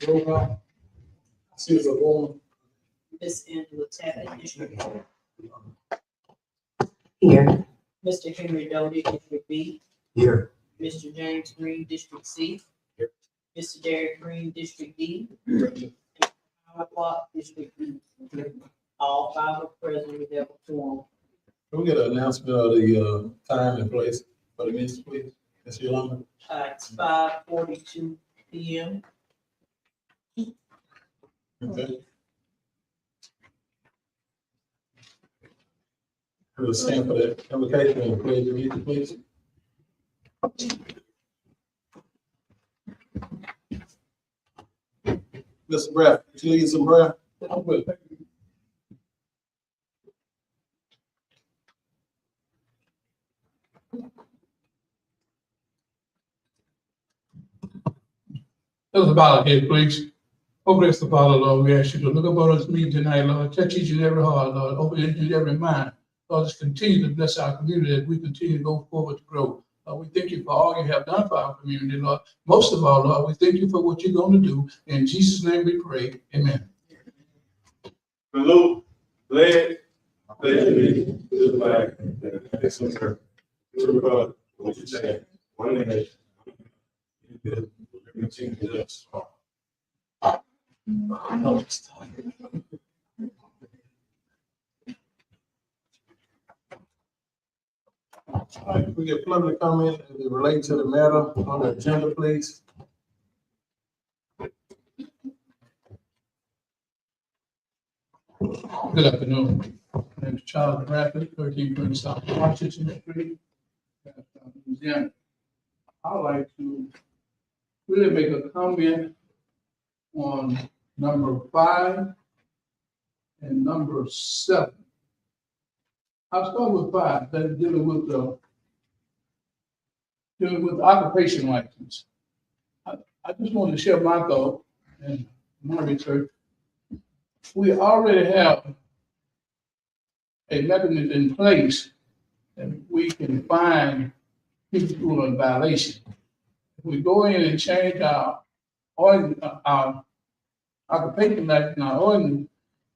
Roll call. Susan Bowman. Miss Angela Tappan, District four. Here. Mr. Henry Doty, District B. Here. Mr. James Green, District C. Here. Mr. Derek Green, District D. Howard Clark, District E. All five are present, we have a forum. Can we get an announcement of the time and place for the minutes, please? Ms. Yolanda? It's 5:42 p.m. Okay. We'll stand for that invocation and pledge of allegiance, please. Mr. Braff, could you lead some prayer? Let us bow our head, please. Oh, bless the Father, Lord, we ask you to look upon us meeting tonight, Lord. Touch each and every heart, Lord. Open each and every mind. Lord, just continue to bless our community as we continue to go forward to grow. Lord, we thank you for all you have done for our community, Lord. Most of all, Lord, we thank you for what you're going to do. In Jesus' name we pray. Amen. Salute, pledge allegiance to the flag of the United States of America, to the republic for which it stands, one nation, indivisible, with liberty and justice for all. All right, we get public comment as it relates to the matter on the agenda, please. Good afternoon. My name is Charles Bradford, 1320 South Washington Street, Louisiana. I'd like to really make a comment on number 5 and number 7. I'll start with 5, that's dealing with the occupation license. I just wanted to share my thought and my research. We already have a mechanism in place that we can find people who are in violation. If we go in and change our occupation license, our ordinance,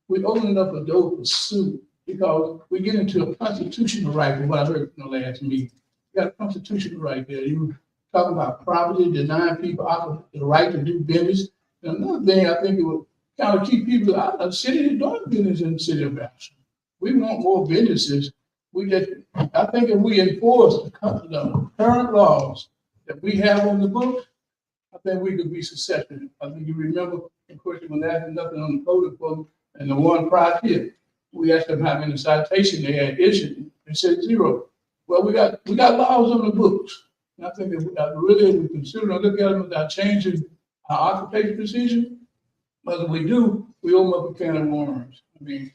we open up a door for suit because we get into a constitutional right, from what I heard from the last meeting. You got a constitutional right there. You talk about property, denying people the right to do business. And another thing, I think it would kind of keep people out of the city doing business in the city of Ashland. We want more businesses. I think if we enforce the current laws that we have on the books, I think we could be successful. I think you remember, of course, when there had nothing on the code enforcement, and the one prior to it, we asked them how many citations they had issued. They said 0. Well, we got laws on the books. And I think if we consider and look at them without changing our occupation procedure, but we do, we open up a can of worms. I mean,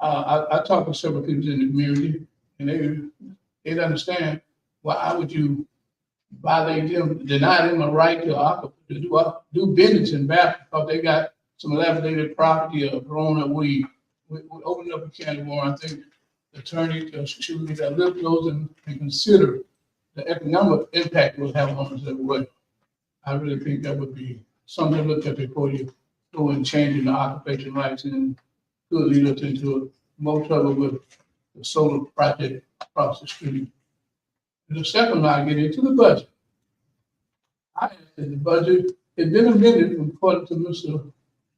I talked to several people in the community, and they don't understand why would you violate them, deny them a right to do business in Bath because they got some dilapidated property or grown up weed. We opened up a can of worms. I think the attorney should get that lip closed and consider the economic impact it will have on us as well. I really think that would be something to look at before you go and changing the occupation license and could lead us into more trouble with the solar project across the street. And the second, I get into the budget. I asked that the budget had been amended according to Mr.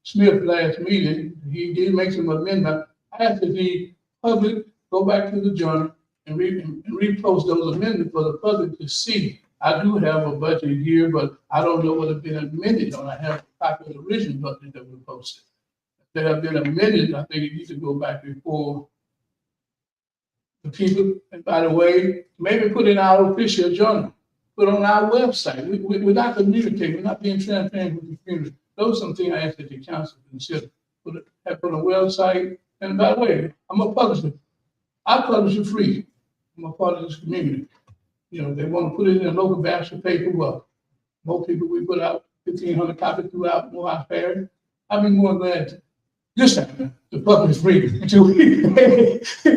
Smith last meeting. He did make some amendment. I asked that the public go back to the journal and repost those amendments for the public to see. I do have a budget here, but I don't know what has been amended on. I have a copy of the original budget that was posted. If they have been amended, I think it needs to go back before the people. And by the way, maybe put in our official journal, put on our website. We're not communicating, we're not being transparent with the community. Those are some things I ask that the council consider. Put on a website. And by the way, I'm a publisher. I publish it free. I'm a part of this community. You know, they want to put it in a local bachelor paper. Well, most people, we put out 1,500 copies throughout Morehouse Parish. I'd be more glad this time to publish free until we can get, we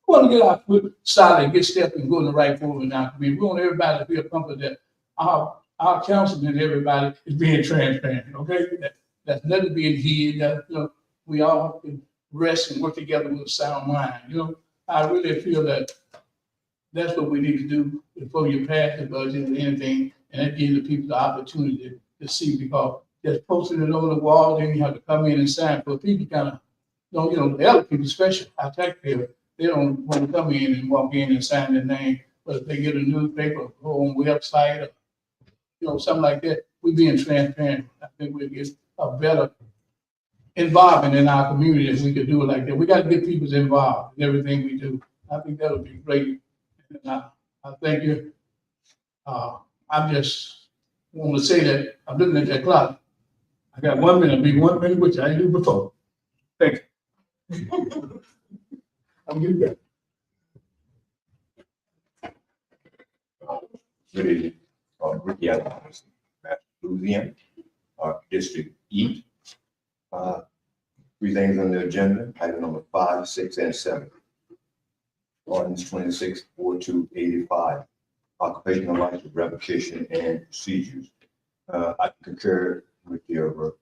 want to get our foot solid, get stepped and go in the right forward in our community. We want everybody to feel comfortable that our our councilman, everybody is being transparent, okay? That's nothing being hid, that, we all can rest and work together with a sound mind, I really feel that that's what we need to do before you pass the budget or anything, and that gives the people the opportunity to see, because just posting it on the wall, then you have to come in and sign, but people kind of, the other people, especially our taxpayers, they don't want to come in and walk in and sign their name, but if they get a newspaper or on website, or, something like that, we being transparent, I think we'll get a better involvement in our community if we could do it like that. We got to get people involved in everything we do. I think that would be great. And I thank you. I just want to say that I'm looking at that clock. I got 1 minute, be 1 minute, which I didn't do before. Thank you. I'm getting back. Good evening. Ricky Adams, Louisiana, District E. Three things on the agenda, item number 5, 6, and 7. Ordinance 26-4285, occupational license revocation and procedures. I concur with your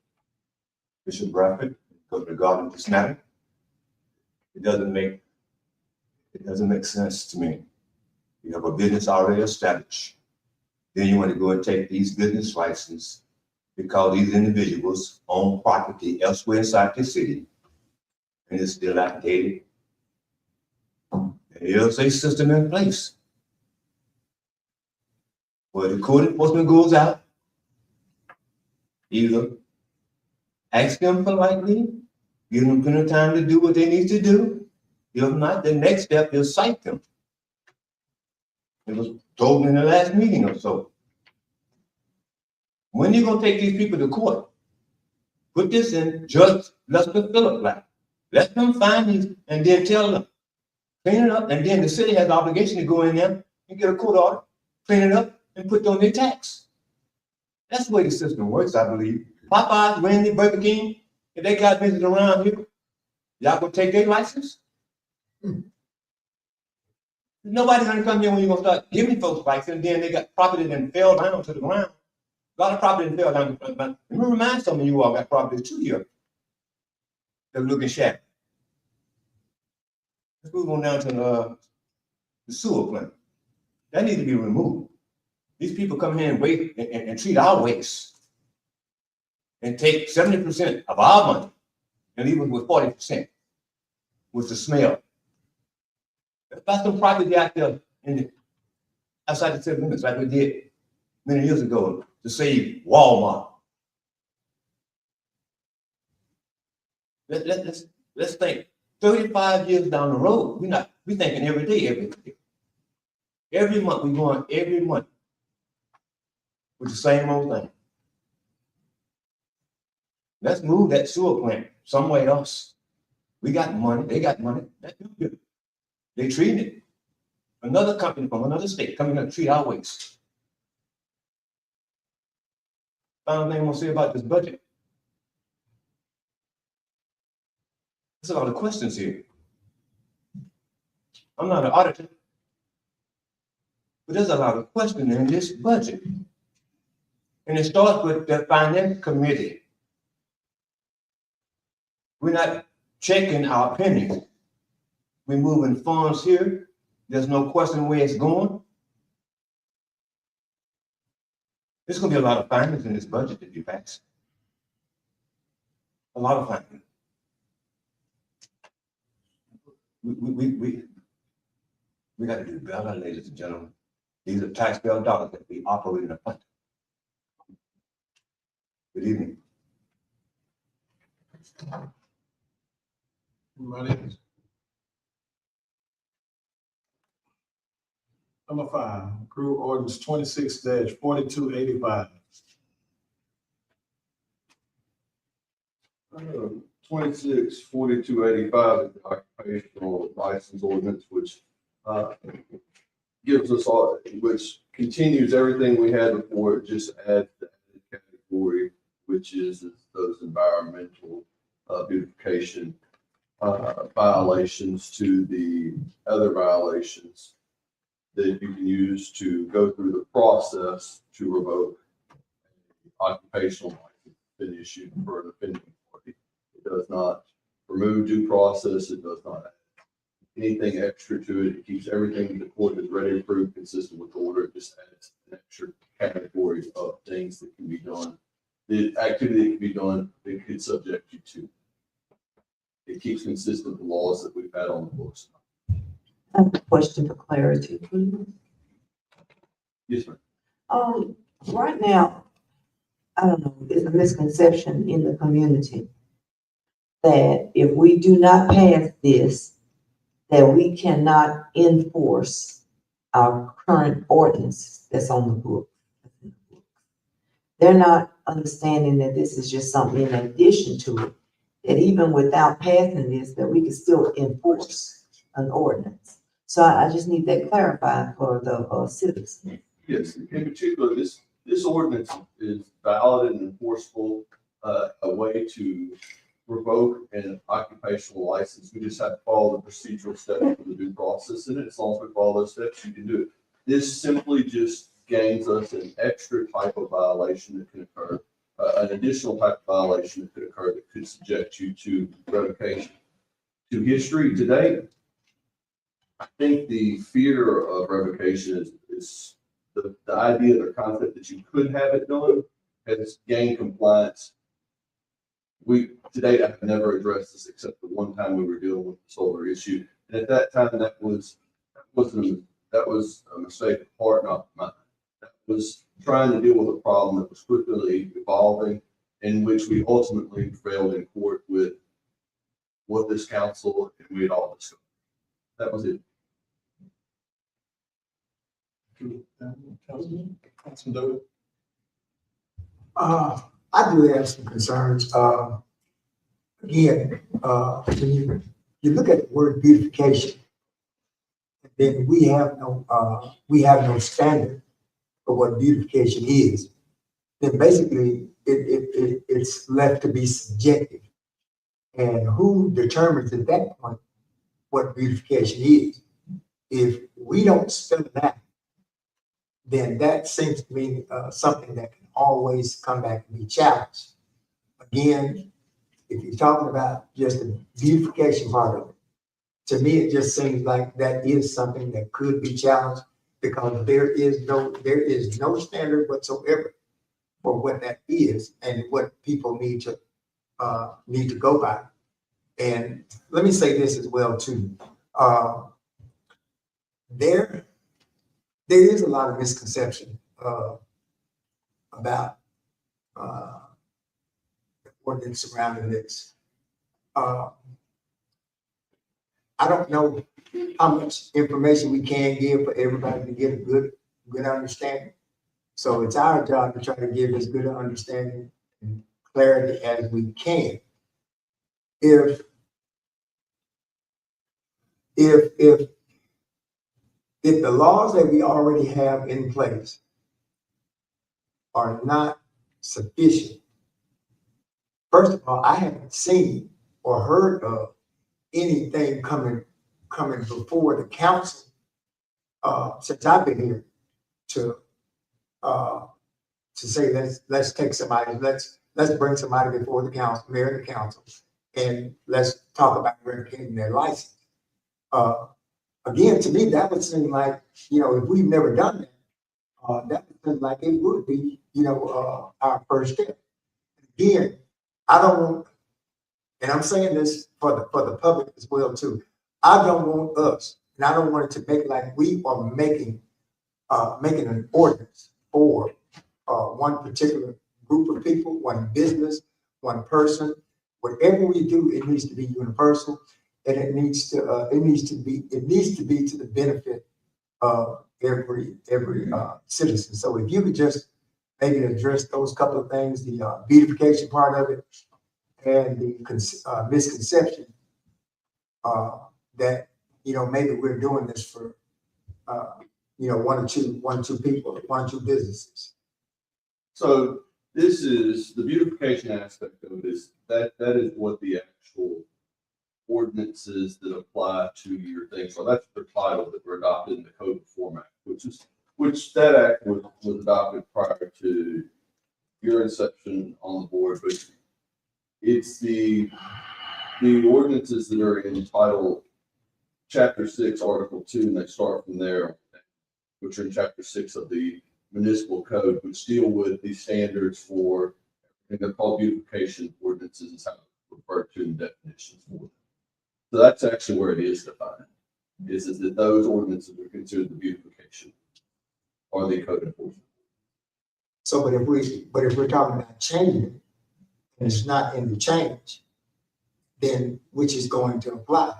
Bishop Bradford regarding this matter. It doesn't make sense to me. You have a business already established. Then you want to go and take these business licenses because these individuals own property elsewhere inside the city and it's dilapidated. There is a system in place where the code enforcement goes out, either ask them politely, give them plenty of time to do what they need to do. If not, the next step is cite them. It was told in the last meeting or so. When you gonna take these people to court? Put this in Judge Lester Phillips lap. Let them find these and then tell them, clean it up, and then the city has the obligation to go in there and get a court order, clean it up, and put on their tax. That's the way the system works, I believe. Popeyes, Wendy, Burger King, if they got business around here, y'all gonna take their license? Nobody's gonna come here when you're gonna start giving folks license, and then they got property that fell down to the ground. A lot of property that fell down to the ground. Let me remind some of you all got property too here. They're looking shabby. Let's move on down to the sewer plant. That needs to be removed. These people come here and wait and treat our waste and take 70% of our money and leave us with 40% with the smell. Let's buy some property out there outside the city limits like we did many years ago to save Walmart. Let's think 35 years down the road. We're thinking every day. Every month, we're going every month with the same old thing. Let's move that sewer plant somewhere else. We got money, they got money. They treat it. Another company from another state coming to treat our waste. Final thing I'm gonna say about this budget. There's a lot of questions here. I'm not an auditor, but there's a lot of questions in this budget. And it starts with the finance committee. We're not checking our pennies. We're moving funds here. There's no question where it's going. There's going to be a lot of findings in this budget that you pass. A lot of findings. We got to do better, ladies and gentlemen. These are taxpayer dollars that we operate in a fund. Good evening. Anybody else? Number 5, approve ordinance 26-4285. 26-4285 is the occupational license ordinance, which gives us all, which continues everything we had before. It just adds the added category, which is those environmental beautification violations to the other violations that you can use to go through the process to revoke occupational license been issued for an offending party. It does not remove due process. It does not add anything extra to it. It keeps everything the court is ready to approve consistent with the order. It just adds an extra category of things that can be done. The activity that can be done, it could subject you to. It keeps consistent with the laws that we've had on the books. I have a question for clarity, please. Yes, ma'am. Right now, I don't know, there's a misconception in the community that if we do not pass this, that we cannot enforce our current ordinance that's on the book. They're not understanding that this is just something in addition to it, that even without passing this, that we can still enforce an ordinance. So I just need that clarified for the citizens. Yes, in particular, this ordinance is valid and enforceable, a way to revoke an occupational license. We just have to follow the procedural steps of the due process in it. As long as we follow those steps, you can do it. This simply just gains us an extra type of violation that can occur, an additional type of violation that could occur that could subject you to revocation. To history to date, I think the fear of revocation is the idea or concept that you could have it done has gained compliance. To date, I've never addressed this except the one time we were dealing with the solar issue. And at that time, that was a mistake of part, not mine. That was trying to deal with a problem that was quickly evolving, in which we ultimately prevailed in court with what this council and we had all discussed. That was it. Councilman Doe. I do have some concerns. Again, when you look at the word beautification, then we have no standard for what beautification is. Then basically it's left to be subjective. And who determines at that point what beautification is? If we don't spell it out, then that seems to me something that can always come back and be challenged. Again, if you're talking about just the beautification part of it, to me, it just seems like that is something that could be challenged because there is no standard whatsoever for what that is and what people need to go by. And let me say this as well too. There is a lot of misconception about the ordinance surrounding this. I don't know how much information we can give for everybody to get a good understanding. So it's our job to try to give as good an understanding and clarity as we can. If the laws that we already have in place are not sufficient, first of all, I haven't seen or heard of anything coming before the council since I've been here to say let's take somebody, let's bring somebody before the council, mayor and the council, and let's talk about revoking their license. Again, to me, that would seem like, if we've never done that, that would seem like it would be, our first step. Again, I don't want, and I'm saying this for the public as well too. I don't want us, and I don't want it to make like we are making an ordinance for one particular group of people, one business, one person. Whatever we do, it needs to be universal, and it needs to be to the benefit of every citizen. So if you could just maybe address those couple of things, the beautification part of it, and the misconception that maybe we're doing this for one or two people, one or two businesses. So this is the beautification aspect of this. That is what the actual ordinances that apply to your thing. So that's the title that were adopted in the Code of Form Act, which that act was adopted prior to your inception on the board, but it's the ordinances that are in title chapter 6, article 2, and they start from there, which are in chapter 6 of the municipal code, which deal with the standards for, and they're called beautification ordinances, is how it's referred to in definitions for them. So that's actually where it is defined, is that those ordinances are considered the beautification or the code enforcement. So, but if we're talking about changing, and it's not in the change, then which is going to apply?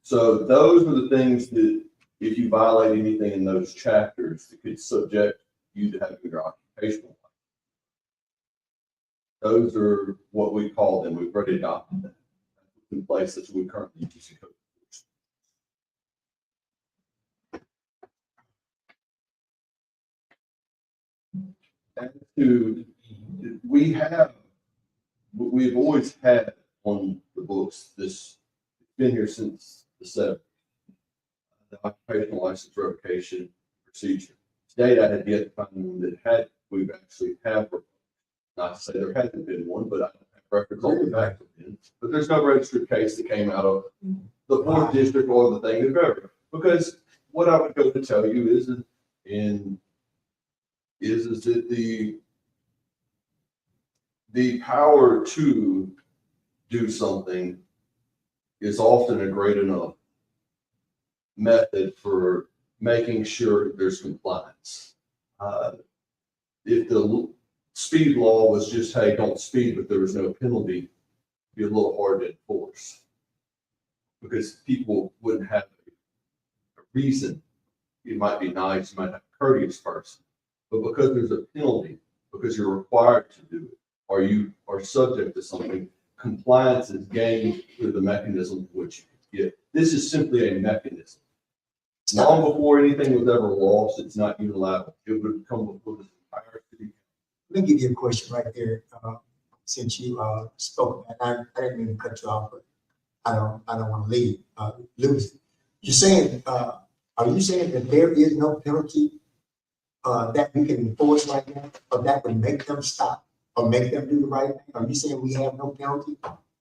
So those are the things that if you violate anything in those chapters, it could subject you to having your occupational license. Those are what we call them. We've already adopted them in place as we currently use the code. And we've always had on the books this, it's been here since the 70s, the occupational license revocation procedure. To date, I had yet to find one that we've actually have, not to say there hasn't been one, but I don't have records on the back of it. But there's no registered case that came out of the 4th district or the thing of ever. Because what I would go to tell you is that the power to do something is often a great enough method for making sure there's compliance. If the speed law was just, hey, don't speed, but there was no penalty, it'd be a little hard to enforce because people wouldn't have a reason. You might be nice, you might have a courteous person, but because there's a penalty, because you're required to do it, or you are subject to something, compliance is gained through the mechanism which you get. This is simply a mechanism. Long before anything was ever lost, it's not unilateral. It would come before the entire city. Let me give you a question right there, since you spoke, and I didn't mean to cut you off, but I don't want to lose it. You're saying, are you saying that there is no penalty that we can enforce right now, or that would make them stop or make them do the right thing? Are you saying we have no penalty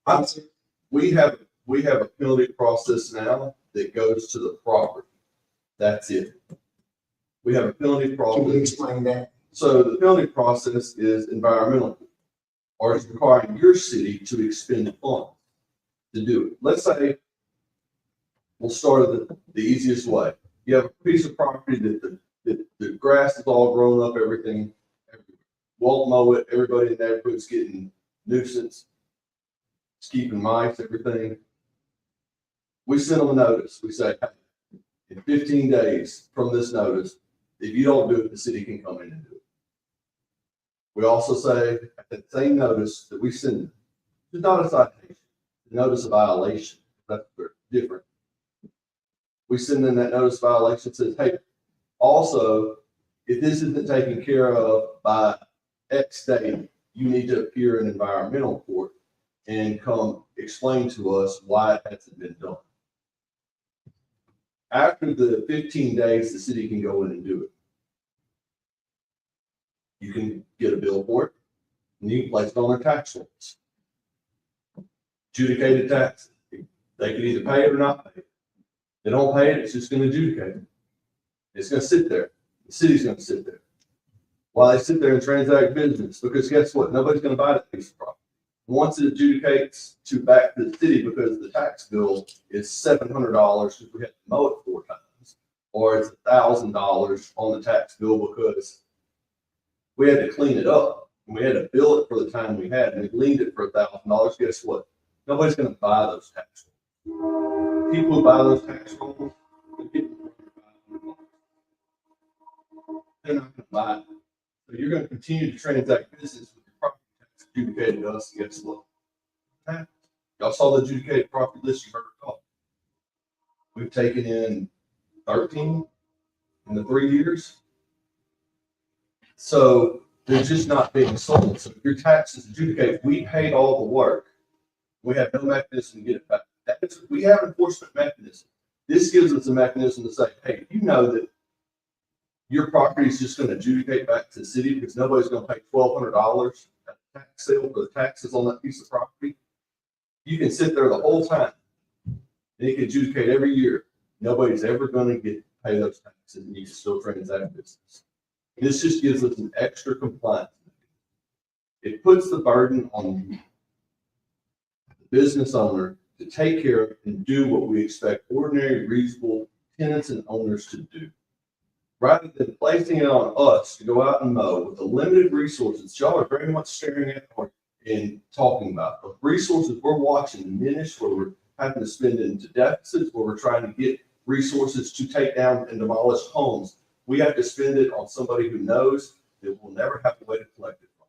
process? We have a penalty process now that goes to the property. That's it. We have a penalty Can you process. explain that? So the penalty process is environmental, or it's requiring your city to expend funds to do it. Let's say, we'll start at the easiest way. You have a piece of property that the grass is all grown up, everything. Won't mow it, everybody in the neighborhood's getting nuisance. It's keeping mice, everything. We send them a notice. We say, hey, in 15 days from this notice, if you don't do it, the city can come in and do it. We also say at that same notice that we send them, it's not a citation, the notice of violation. That's different. We send in that notice of violation, says, hey, also, if this isn't taken care of by X date, you need to appear in environmental court and come explain to us why it hasn't been done. After the 15 days, the city can go in and do it. You can get a bill for it, and you can place it on their tax rolls. Adjudicated taxes. They can either pay it or not pay it. If they don't pay it, it's just going to adjudicate it. It's going to sit there. The city's going to sit there while they sit there and transact business, because guess what? Nobody's going to buy that piece of property. Once it adjudicates back to the city because the tax bill is $700 because we had to mow it 4 times, or it's $1,000 on the tax bill because we had to clean it up and we had to bill it for the time we had, and we leaned it for $1,000. Guess what? Nobody's going to buy those tax rolls. People who buy those tax rolls, they're not going to buy it. So you're going to continue to transact business with your property tax adjudicated to us. Guess what? Y'all saw the adjudicated property list, you heard it called. We've taken in 13 in the 3 years. So they're just not being sold. So if your taxes adjudicated, we paid all the work. We have no mechanism to get it back. We have enforcement mechanism. This gives us a mechanism to say, hey, you know that your property is just gonna adjudicate back to the city because nobody's gonna pay $1,200 at the tax sale for the taxes on that piece of property. You can sit there the whole time. And it can adjudicate every year. Nobody's ever gonna pay those taxes and you can still transact business. This just gives us an extra compliance. It puts the burden on the business owner to take care of and do what we expect ordinary, reasonable tenants and owners to do. Rather than placing it on us to go out and mow with the limited resources y'all are very much staring at and talking about. The resources we're watching diminish, where we're having to spend into deficits, where we're trying to get resources to take down and demolish homes. We have to spend it on somebody who knows that we'll never have to wait to collect it from,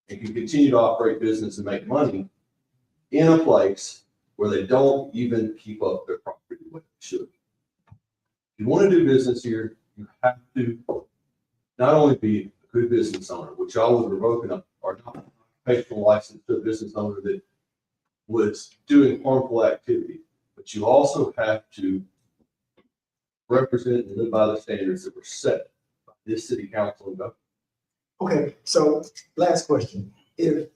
and can continue to operate business and make money in a place where they don't even keep up their property the way they should. If you want to do business here, you have to not only be a good business owner, which y'all was revoking our non-occupational license to a business owner that was doing harmful activity, but you also have to represent and live by the standards that were set by this city council and government. Okay, so last question. If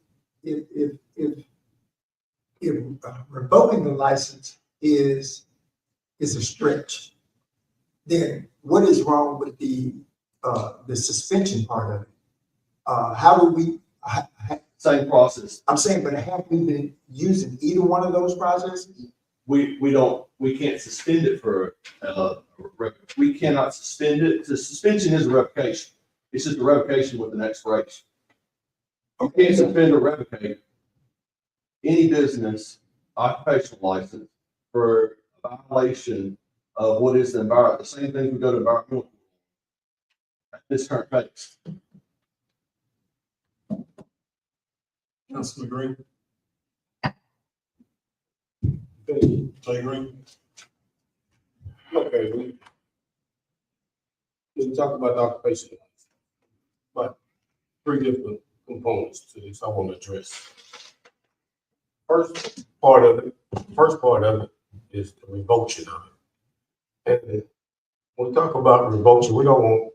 revoking the license is a stretch, then what is wrong with the suspension part of it? How do we, Same process. I'm saying, but have we been using either one of those processes? We can't suspend it for, we cannot suspend it. The suspension is a revocation. It's just a revocation with an expiration. You can't suspend or revocate any business occupational license for a violation of what is the environment. The same thing we go to environmental at this current pace. Councilman Green, Jay Green. Okay, we talk about the occupation, but three different components to this I want to address. First part of it is the revulsion of it. And when we talk about revulsion, we don't want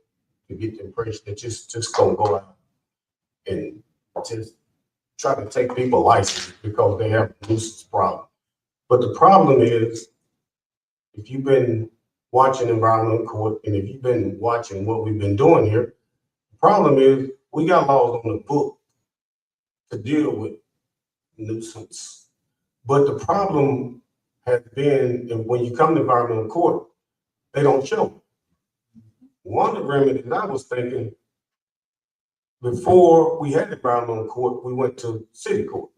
to get the impression that just gonna go out and just try to take people licenses because they have a nuisance problem. But the problem is, if you've been watching environmental court and if you've been watching what we've been doing here, the problem is we got laws on the book to deal with nuisance. But the problem has been, and when you come to environmental court, they don't show. One of the remedies I was thinking, before we had environmental court, we went to city court.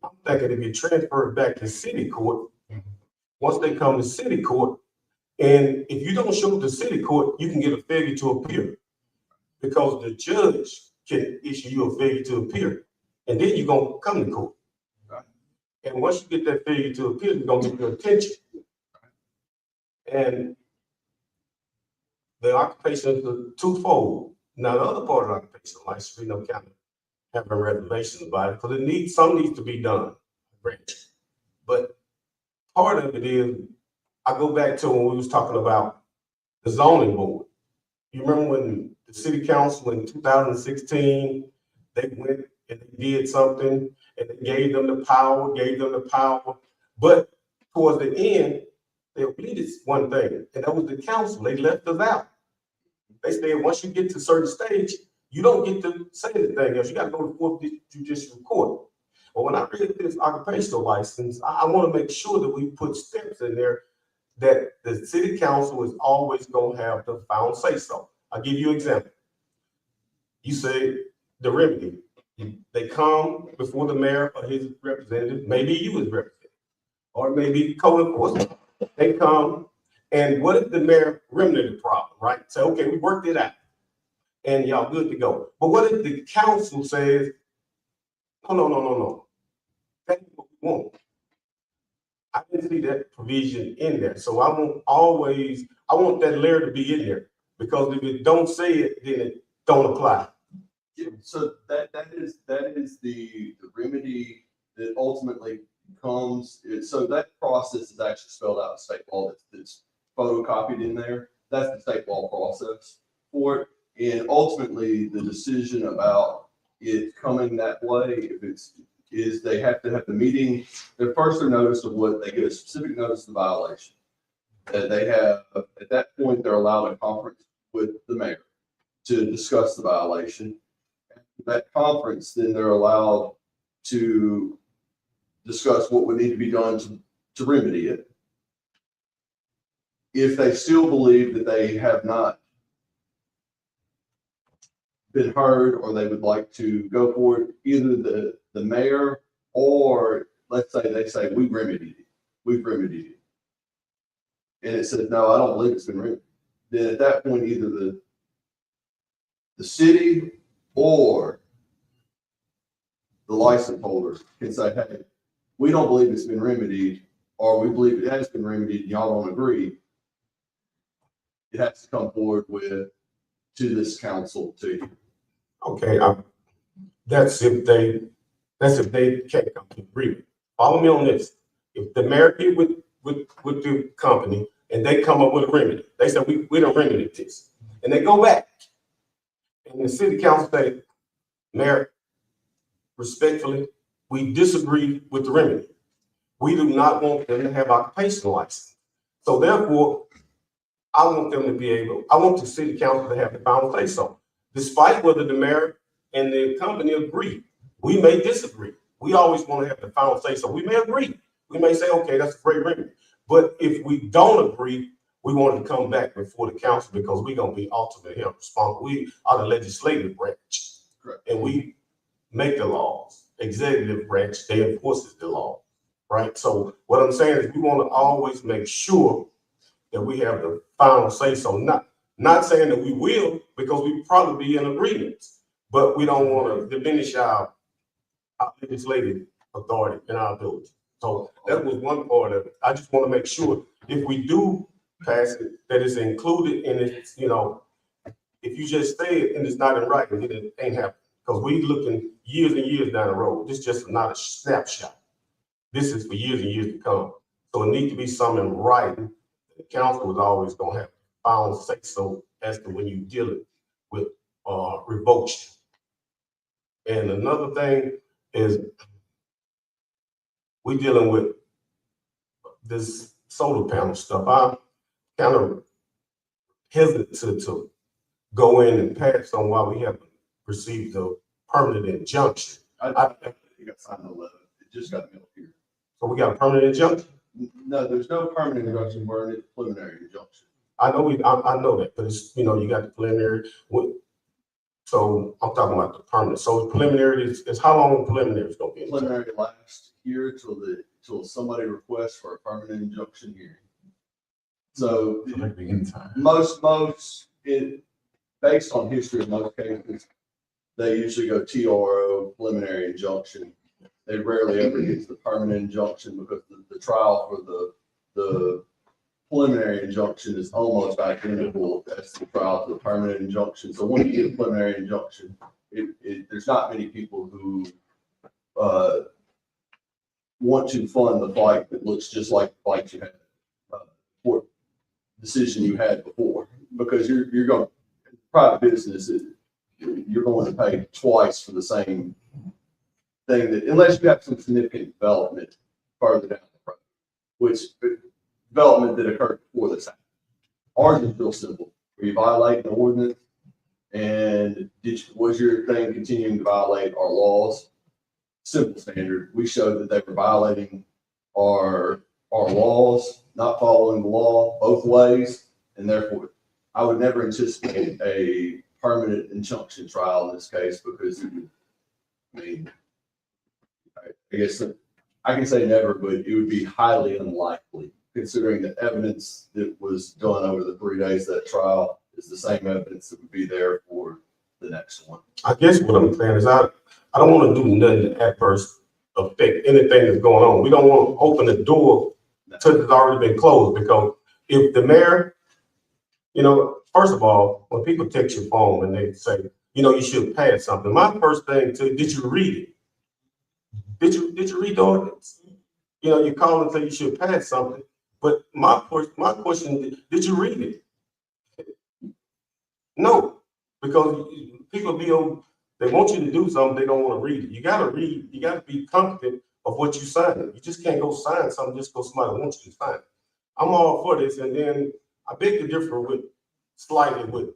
I'm thinking if you transfer it back to city court, once they come to city court, and if you don't show up to city court, you can get a failure to appear because the judge can issue you a failure to appear, and then you're gonna come to court. And once you get that failure to appear, you're gonna get your attention. And the occupation is twofold. Now, the other part of the occupation license, we don't kind of have a reservation about it because some needs to be done. But part of it is, I go back to when we was talking about the zoning board. You remember when the city council in 2016, they went and they did something and they gave them the power, but towards the end, they omitted one thing, and that was the council. They left us out. They said, once you get to a certain stage, you don't get to say anything else. You got to go to fourth judicial court. But when I read this occupational license, I want to make sure that we put steps in there that the city council is always going to have the final say so. I'll give you an example. You say the remedy. They come before the mayor or his representative, maybe you as representative, or maybe code enforcement. They come, and what if the mayor remedied the problem, right? Say, okay, we worked it out, and y'all good to go. But what if the council says, no, that's what we want? I didn't see that provision in there, so I want that layer to be in there, because if it don't say it, then it don't apply. Yeah, so that is the remedy that ultimately comes. So that process is actually spelled out in state law that's photocopied in there. that's the state law process for it. And ultimately, the decision about it coming that way, if it's, is they have to have the meeting, their first their notice of what, they get a specific notice of the violation. That they have, at that point, they're allowed a conference with the mayor to discuss the violation. At that conference, then they're allowed to discuss what would need to be done to remedy it. If they still believe that they have not been heard, or they would like to go forward, either the mayor, or let's say they say, we've remedied it. And it says, no, I don't believe it's been remedied. Then at that point, either the city or the license holder can say, hey, we don't believe it's been remedied, or we believe it has been remedied, and y'all don't agree. It has to come forward to this council to. Okay, that's if they can't come to agreement. Follow me on this. If the mayor get with the company and they come up with a remedy, they say, we don't remedy this. And they go back. And the city council say, Mayor, respectfully, we disagree with the remedy. We do not want them to have occupational license. So therefore, I want the city council to have the final say so. Despite whether the mayor and the company agree, we may disagree. We always want to have the final say so. We may agree. We may say, okay, that's a great remedy. But if we don't agree, we want to come back before the council, because we're going to be ultimately responsible. We are the legislative branch. Correct. And we make the laws. Executive branch, they enforce the law, right? So what I'm saying is we want to always make sure that we have the final say so. Not saying that we will, because we probably be in agreement, but we don't want to diminish our legislative authority and our ability. So that was one part of it. I just want to make sure if we do pass it, that it's included in it. If you just say it and it's not in writing, it ain't happening. Because we looking years and years down the road. This is just not a snapshot. This is for years and years to come. So it needs to be something in writing. The council is always going to have final say so as to when you deal with revocation. And another thing is we dealing with this solar panel stuff. I'm kind of hesitant to go in and pass on while we haven't received a permanent injunction. I think it got signed on 11. It just got mailed here. So we got a permanent injunction? No, there's no permanent injunction. We're in a preliminary injunction. I know that, but it's, you got the preliminary. So I'm talking about the permanent. So the preliminary is how long the preliminary is going to be? Preliminary last year till somebody requests for a permanent injunction hearing. So based on history of most cases, they usually go TRO, preliminary injunction. They rarely ever get to the permanent injunction, because the trial for the preliminary injunction is almost identical as the trial to the permanent injunction. So when you get a preliminary injunction, there's not many people who want to fund the fight that looks just like the fight you had, court decision you had before, because you're going, private business, you're going to pay twice for the same thing, that unless you have some significant development further down the road, which development that occurred before this happened. Ours is real simple. Were you violating the ordinance, and was your thing continuing to violate our laws? Simple standard. We showed that they were violating our laws, not following the law both ways, and therefore I would never anticipate a permanent injunction trial in this case, because I guess I can say never, but it would be highly unlikely, considering the evidence that was done over the 3 days of that trial is the same evidence that would be there for the next one. I guess what I'm saying is I don't want to do nothing to adverse affect anything that's going on. We don't want to open the door till it's already been closed, because if the mayor, first of all, when people text your phone and they say, you should pass something, my first thing to, did you read it? Did you read the ordinance? You call and say you should pass something, but my question, did you read it? No, because people they want you to do something, they don't want to read it. You gotta read, you gotta be confident of what you sign. You just can't go sign something just because somebody wants you to sign it. I'm all for this, and then I beg to differ slightly with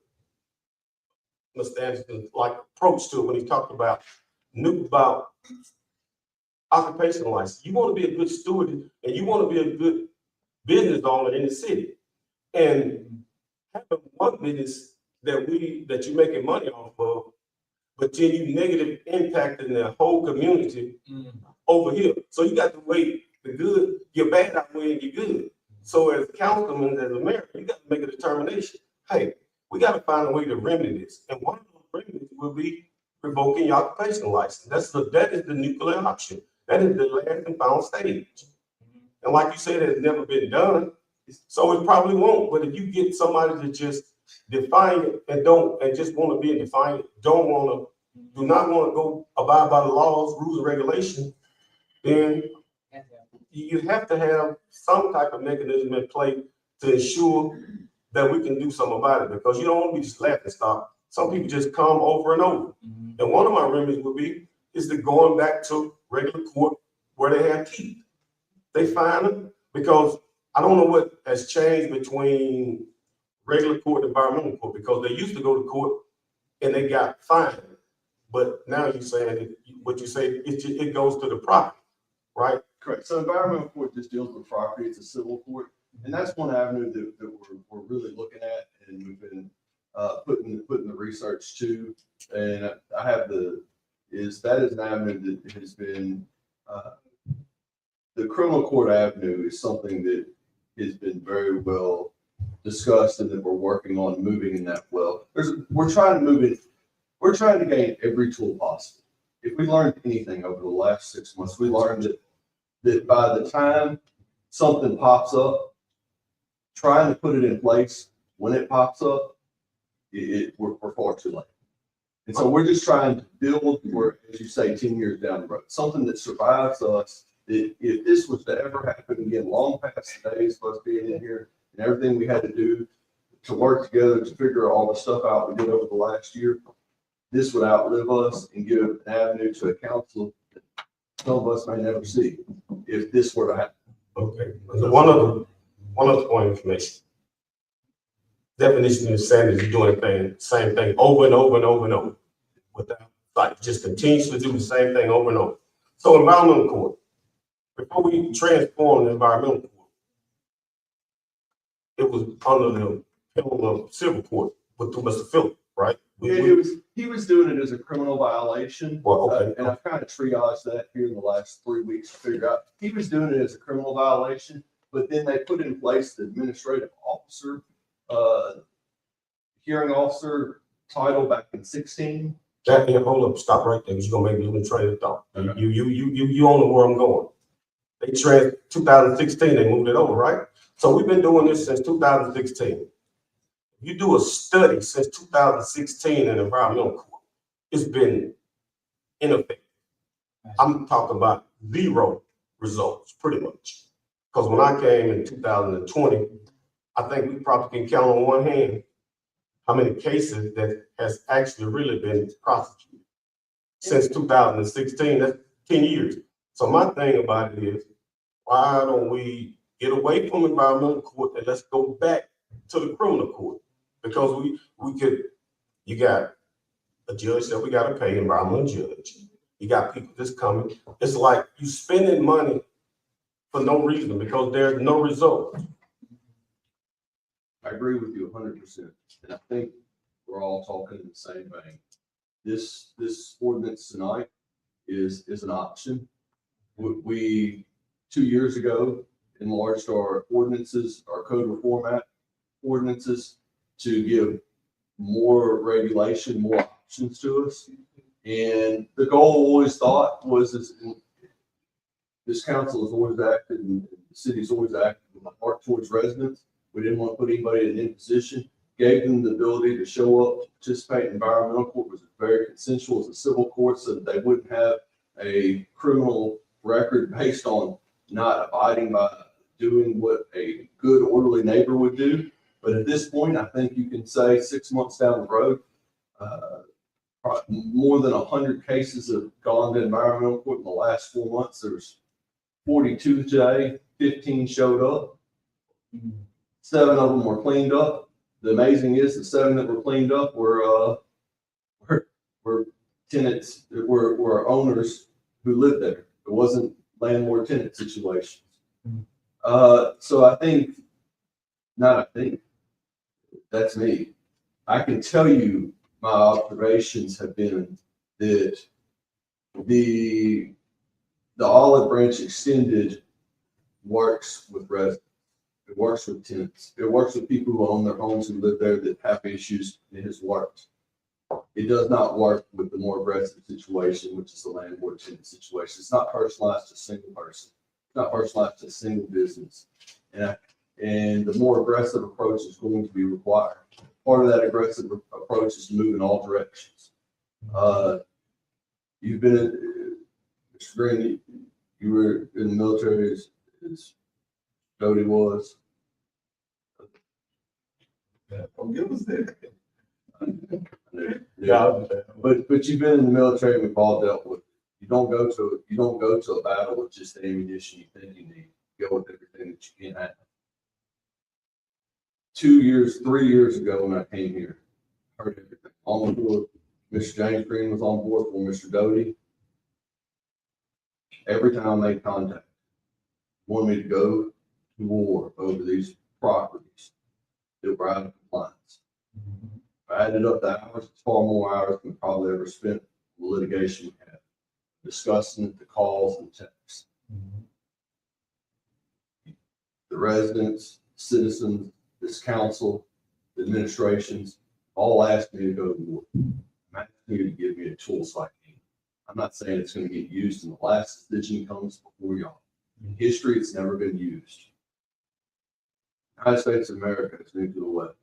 Mr. Anderson's like approach to it when he talked about occupational license. You want to be a good steward and you want to be a good business owner in the city. And having one business that you're making money off of, but then you negative impacting the whole community over here. So you got to weigh the good, your bad outweighing your good. So as councilmen, as a mayor, you got to make a determination. Hey, we got to find a way to remedy this. And one of those remedies will be revoking your occupational license. That is the nuclear option. That is the last and final stage. And like you said, it's never been done. So it probably won't. But if you get somebody to just defiant and just want to be defiant, do not want to go abide by the laws, rules, and regulations, then you have to have some type of mechanism in place to ensure that we can do something about it, because you don't want to be just laughing stock. Some people just come over and over. And one of my remedies is going back to regular court where they have teeth. They fine them, because I don't know what has changed between regular court and environmental court, because they used to go to court and they got fined. But now you're saying what you say, it goes to the property, right? Correct. So environmental court just deals with property. It's a civil court. And that's one avenue that we're really looking at, and we've been putting the research to. And I have that is an avenue that has been the criminal court avenue is something that has been very well discussed, and that we're working on moving in that well. We're trying to move it. We're trying to gain every tool possible. If we learned anything over the last 6 months, we learned that by the time something pops up, trying to put it in place when it pops up, we're far too late. And so we're just trying to build, as you say, 10 years down the road, something that survives us. That if this was to ever happen again, long past the days of us being in here and everything we had to do to work together to figure all the stuff out we did over the last year, this would outlive us and give an avenue to a council that some of us may never see if this were to happen. Okay. So one other point of information. Definition of insanity is doing the same thing over and over and over and over, without, like, just continues to do the same thing over and over. So environmental court, before we transformed the environmental court, it was under the penal of civil court through Mr. Phillip, right? Yeah, he was doing it as a criminal violation. Well, okay. And I've kind of triaged that here in the last 3 weeks to figure out he was doing it as a criminal violation, but then they put in place the administrative officer, hearing officer title back in 2016. Hold up, stop right there, because you're gonna make me lose train of thought. Okay. You own where I'm going. 2016, they moved it over, right? So we've been doing this since 2016. You do a study since 2016 in environmental court, it's been ineffective. I'm talking about 0 results, pretty much. Because when I came in 2020, I think we probably can count on one hand how many cases that has actually really been prosecuted. Since 2016, that's 10 years. So my thing about it is, why don't we get away from environmental court and let's go back to the criminal court? Because you got a judge that we got to pay, environmental judge. You got people just coming. It's like you spending money for no reason, because there's no result. I agree with you 100%. And I think we're all talking in the same vein. This ordinance tonight is an option. We 2 years ago enlarged our ordinances, our code reform act ordinances, to give more regulation, more options to us. And the goal always thought was this council has always acted, and the city's always acted with a heart towards residents. We didn't want to put anybody in any position, gave them the ability to show up, to participate. Environmental court was very consensual as a civil court, so that they wouldn't have a criminal record based on not abiding by doing what a good orderly neighbor would do. But at this point, I think you can say 6 months down the road, more than 100 cases have gone to environmental court in the last 4 months. There's 42 today, 15 showed up. 7 of them were cleaned up. The amazing is the 7 that were cleaned up were tenants, were owners who lived there. It wasn't landlord tenant situations. So that's me. I can tell you my observations have been that the Olive Branch Extended works with residents. It works with tenants. It works with people who own their homes and live there that have issues. It has worked. It does not work with the more aggressive situation, which is the landlord tenant situation. It's not personalized to a single person. It's not personalized to a single business. And the more aggressive approach is going to be required. Part of that aggressive approach is to move in all directions. You've been in, Mr. Green, you were in the military as Jody was. Give us that. Yeah, but you've been in the military. We've all dealt with it. You don't go to a battle with just the ammunition you think you need. You go with everything that you can have. 3 years ago when I came here, I heard everything. On board, Mr. James Green was on board for Mr. Doty. Every time I made contact, wanted me to go to war over these properties that were out of compliance. I added up the hours, it's far more hours than probably ever spent in litigation we had, discussing the calls and texts. The residents, citizens, this council, the administrations, all asked me to go to war. I'm asking you to give me a tool so I can. I'm not saying it's going to get used in the last decision comes before y'all. In history, it's never been used. The United States of America has nuclear weapons.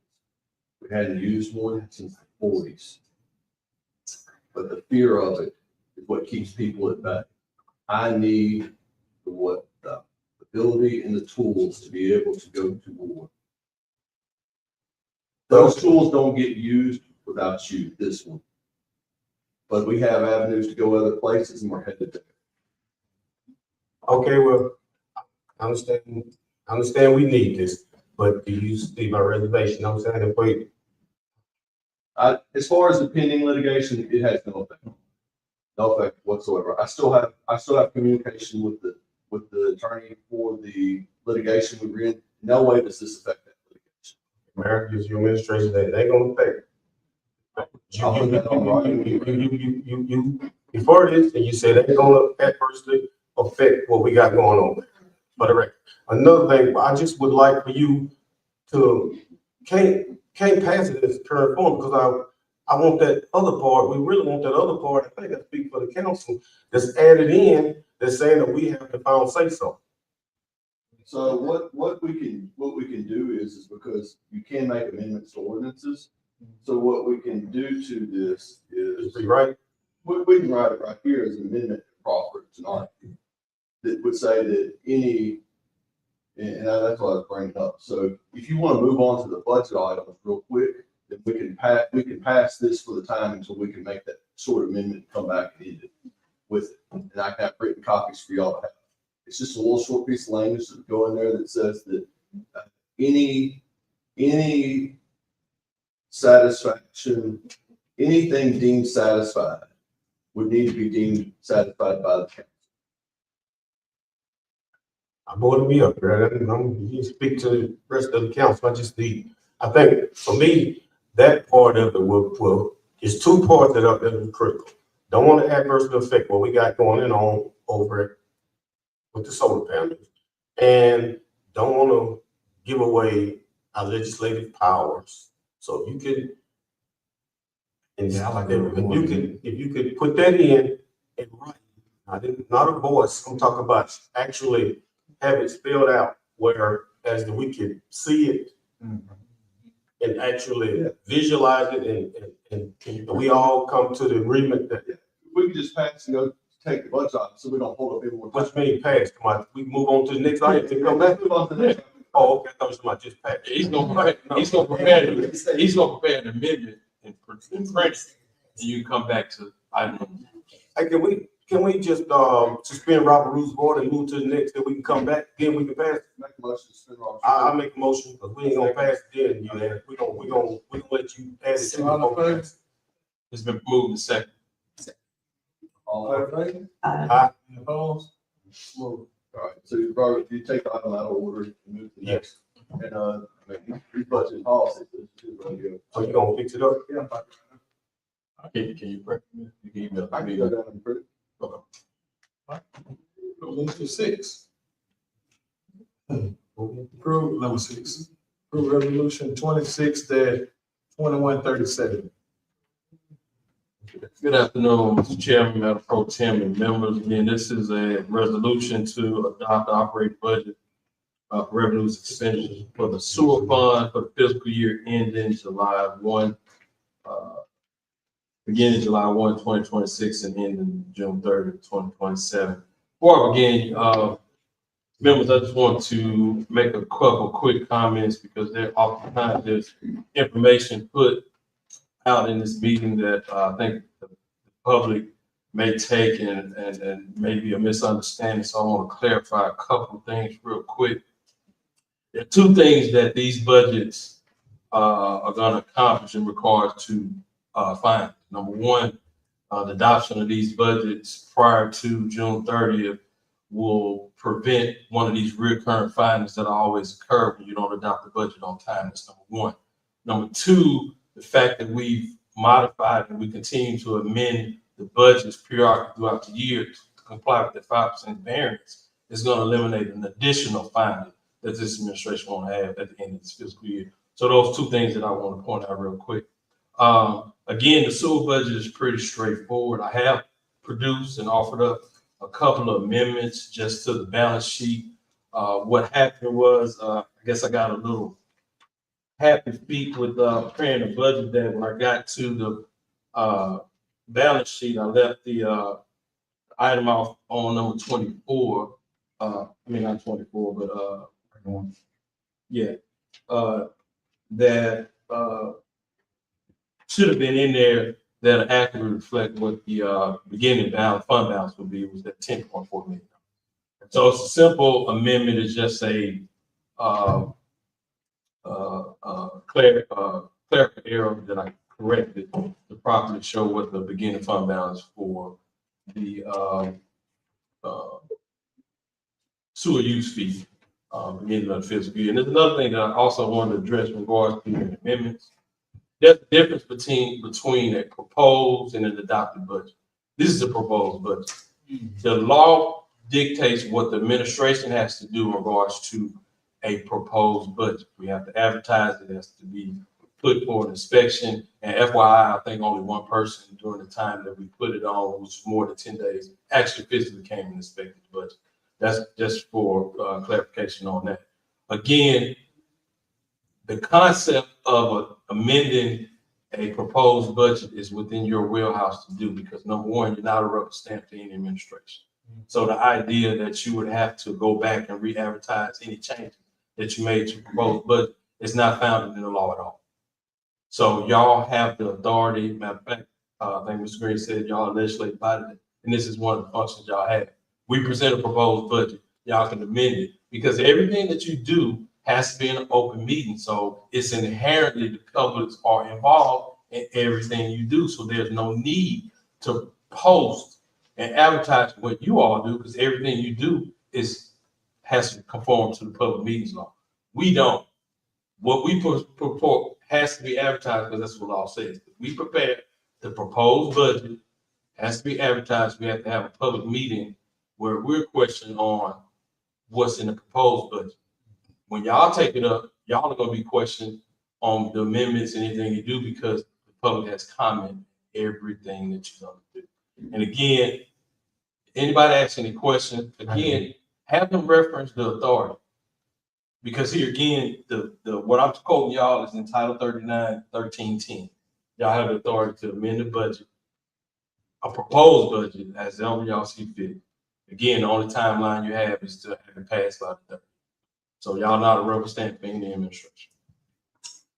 We hadn't used one since the 40s. But the fear of it is what keeps people at bay. I need the ability and the tools to be able to go to war. Those tools don't get used without you, this one. But we have avenues to go other places and we're headed there. Okay, well, I understand we need this, but do you see my reservation? I'm saying if we. As far as the pending litigation, it has no effect. No effect whatsoever. I still have communication with the attorney for the litigation we were in. No way does this affect that litigation. Mayor, gives you administration that it ain't gonna affect. I'll put that on writing. You before this, and you said it ain't gonna adversely affect what we got going on. For the record, another thing, I just would like for you to can't pass it as current form because I want that other part. We really want that other part. I think I speak for the council that's added in. That's saying that we have the final say so. So what we can do is because you can make amendments to ordinances. So what we can do to this is Right. we can write it right here as an amendment to Crawford tonight that would say that any, and that's what I was bringing up. So if you want to move on to the budget items real quick, then we can pass this for the time until we can make that sort of amendment, come back and end it with it. And I can have written copies for y'all to have. It's just a little short piece of language that go in there that says that any satisfaction, anything deemed satisfied would need to be deemed satisfied by the council. I voted me up, right? You speak to the rest of the council. I think for me, that part of it will is two parts that are critical. Don't want to adversely affect what we got going on over it with the solar panels, and don't want to give away our legislative powers. So if you could, if you could put that in and write, not a voice. I'm talking about actually have it spelled out where we can see it and actually visualize it, and we all come to the agreement that We can just pass and go take the budget off so we don't hold up everyone. what's being passed. Come on, we move on to the next item and come back. Move on to the next. Oh, okay, I thought you were talking about just pass. He's gonna prepare, he's gonna prepare an amendment and print it, and you come back to item. Hey, can we just, suspend Robert Rules of Order and move to the next, then we can come back, then we can pass? Make a motion to suspend Robert's I rules. make a motion, because we ain't gonna pass it then, you know, we gonna let you add it to All in favor? the. It's been moved and second. All in favor? Any opposed? Move. All right, so Robert, if you take the item out of order and move to the next. And, I mean, these budget policies, this is gonna go. So you gonna fix it up? Yeah. Can you print it? You can email it I to can me. go down and print it. Move to 6. Approve, number 6. Approve resolution 26-2137. Good afternoon, Mr. Chairman, Madam Pro Tem, and members. Again, this is a resolution to adopt the operating budget of revenues expenditures for the sewer fund for the fiscal year ending July 1, beginning July 1, 2026, and ending June 30, 2027. Before I begin, members, I just want to make a couple quick comments because there oftentimes there's information put out in this meeting that I think the public may take and maybe a misunderstanding. So I want to clarify a couple of things real quick. There are two things that these budgets are going to accomplish in regards to finance. Number one, the adoption of these budgets prior to June 30th will prevent one of these recurring findings that always occur when you don't adopt the budget on time. That's number one. Number two, the fact that we've modified and we continue to amend the budgets periodically throughout the year to comply with the 5% variance is going to eliminate an additional finding that this administration won't have at the end of this fiscal year. So those two things that I want to point out real quick. Again, the sewer budget is pretty straightforward. I have produced and offered up a couple of amendments just to the balance sheet. What happened was, I guess I got a little happy feet with preparing the budget that when I got to the balance sheet, I left the item off on number 24. I mean, not 24, but yeah, that should have been in there that accurately reflect what the beginning balance, fund balance would be, was that 10.4 million. So it's a simple amendment. It's just a clerical error that I corrected to properly show what the beginning fund balance for the sewer use fee beginning of the fiscal year. And there's another thing that I also wanted to address in regards to the amendments. There's a difference between a proposed and an adopted budget. This is a proposed budget. The law dictates what the administration has to do in regards to a proposed budget. We have to advertise it, has to be put for an inspection. And FYI, I think only one person during the time that we put it on, which was more than 10 days, actually physically came and inspected the budget. That's just for clarification on that. Again, the concept of amending a proposed budget is within your wheelhouse to do because number one, you're not a rubber stamp to any administration. So the idea that you would have to go back and re-advertise any changes that you made to the proposed budget is not founded in the law at all. So y'all have the authority. Matter of fact, I think Mr. Green said y'all legislate body, and this is one of the functions y'all have. We present a proposed budget, y'all can amend it because everything that you do has to be in an open meeting. So it's inherently the public are involved in everything you do. So there's no need to post and advertise what you all do because everything you do has to conform to the public meetings law. We don't. What we purport has to be advertised because that's what law says. We prepare the proposed budget, has to be advertised. We have to have a public meeting where we're questioning on what's in the proposed budget. When y'all take it up, y'all are going to be questioned on the amendments and anything you do because the public has commented everything that you're going to do. And again, anybody asks any questions, again, have them reference the authority. Because here again, the what I'm quoting y'all is in Title 39, 1310. Y'all have the authority to amend the budget, a proposed budget, as ever y'all see fit. Again, the only timeline you have is to have it passed by the 30th. So y'all not a rubber stamp for any administration.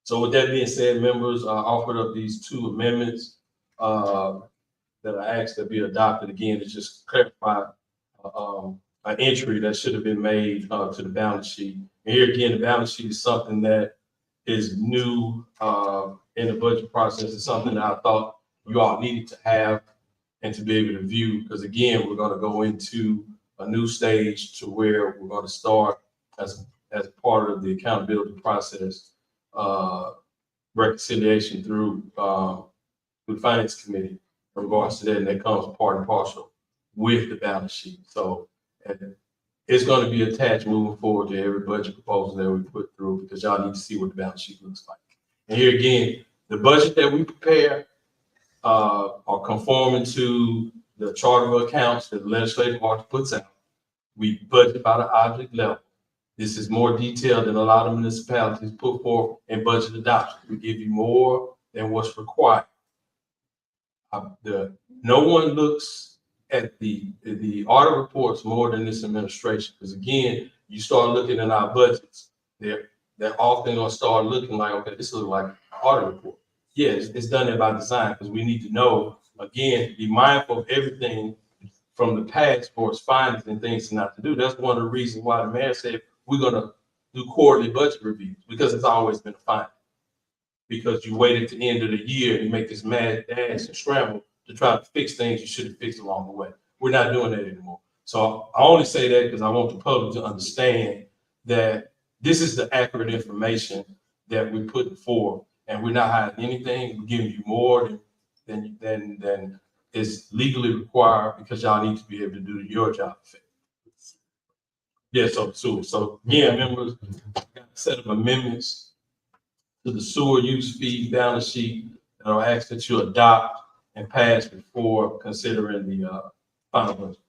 So with that being said, members, I offered up these two amendments that I asked to be adopted. Again, to just clarify an entry that should have been made to the balance sheet. And here again, the balance sheet is something that is new in the budget process. It's something that I thought you all needed to have and to be able to view, because again, we're going to go into a new stage to where we're going to start as part of the accountability process, reconciliation through the finance committee in regards to that, and that comes part and parcel with the balance sheet. So it's going to be attached moving forward to every budget proposal that we put through, because y'all need to see what the balance sheet looks like. And here again, the budget that we prepare are conforming to the charter of accounts that the legislative body puts out. We budget by the object level. This is more detailed than a lot of municipalities put forth in budget adoption. We give you more than what's required. No one looks at the audit reports more than this administration, because again, you start looking at our budgets, they're often gonna start looking like, okay, this looks like an audit report. Yes, it's done there by design, because we need to know, again, be mindful of everything from the past for its findings and things not to do. That's one of the reasons why the mayor said we're gonna do quarterly budget reviews, because it's always been a finding. Because you wait at the end of the year and you make this mad dash and scramble to try to fix things you should have fixed along the way. We're not doing that anymore. So I only say that because I want the public to understand that this is the accurate information that we're putting forth, and we're not hiding anything. We're giving you more than is legally required, because y'all need to be able to do your job. Yeah, so yeah, members, got a set of amendments to the sewer use fee balance sheet that I'll ask that you adopt and pass before considering the final budget.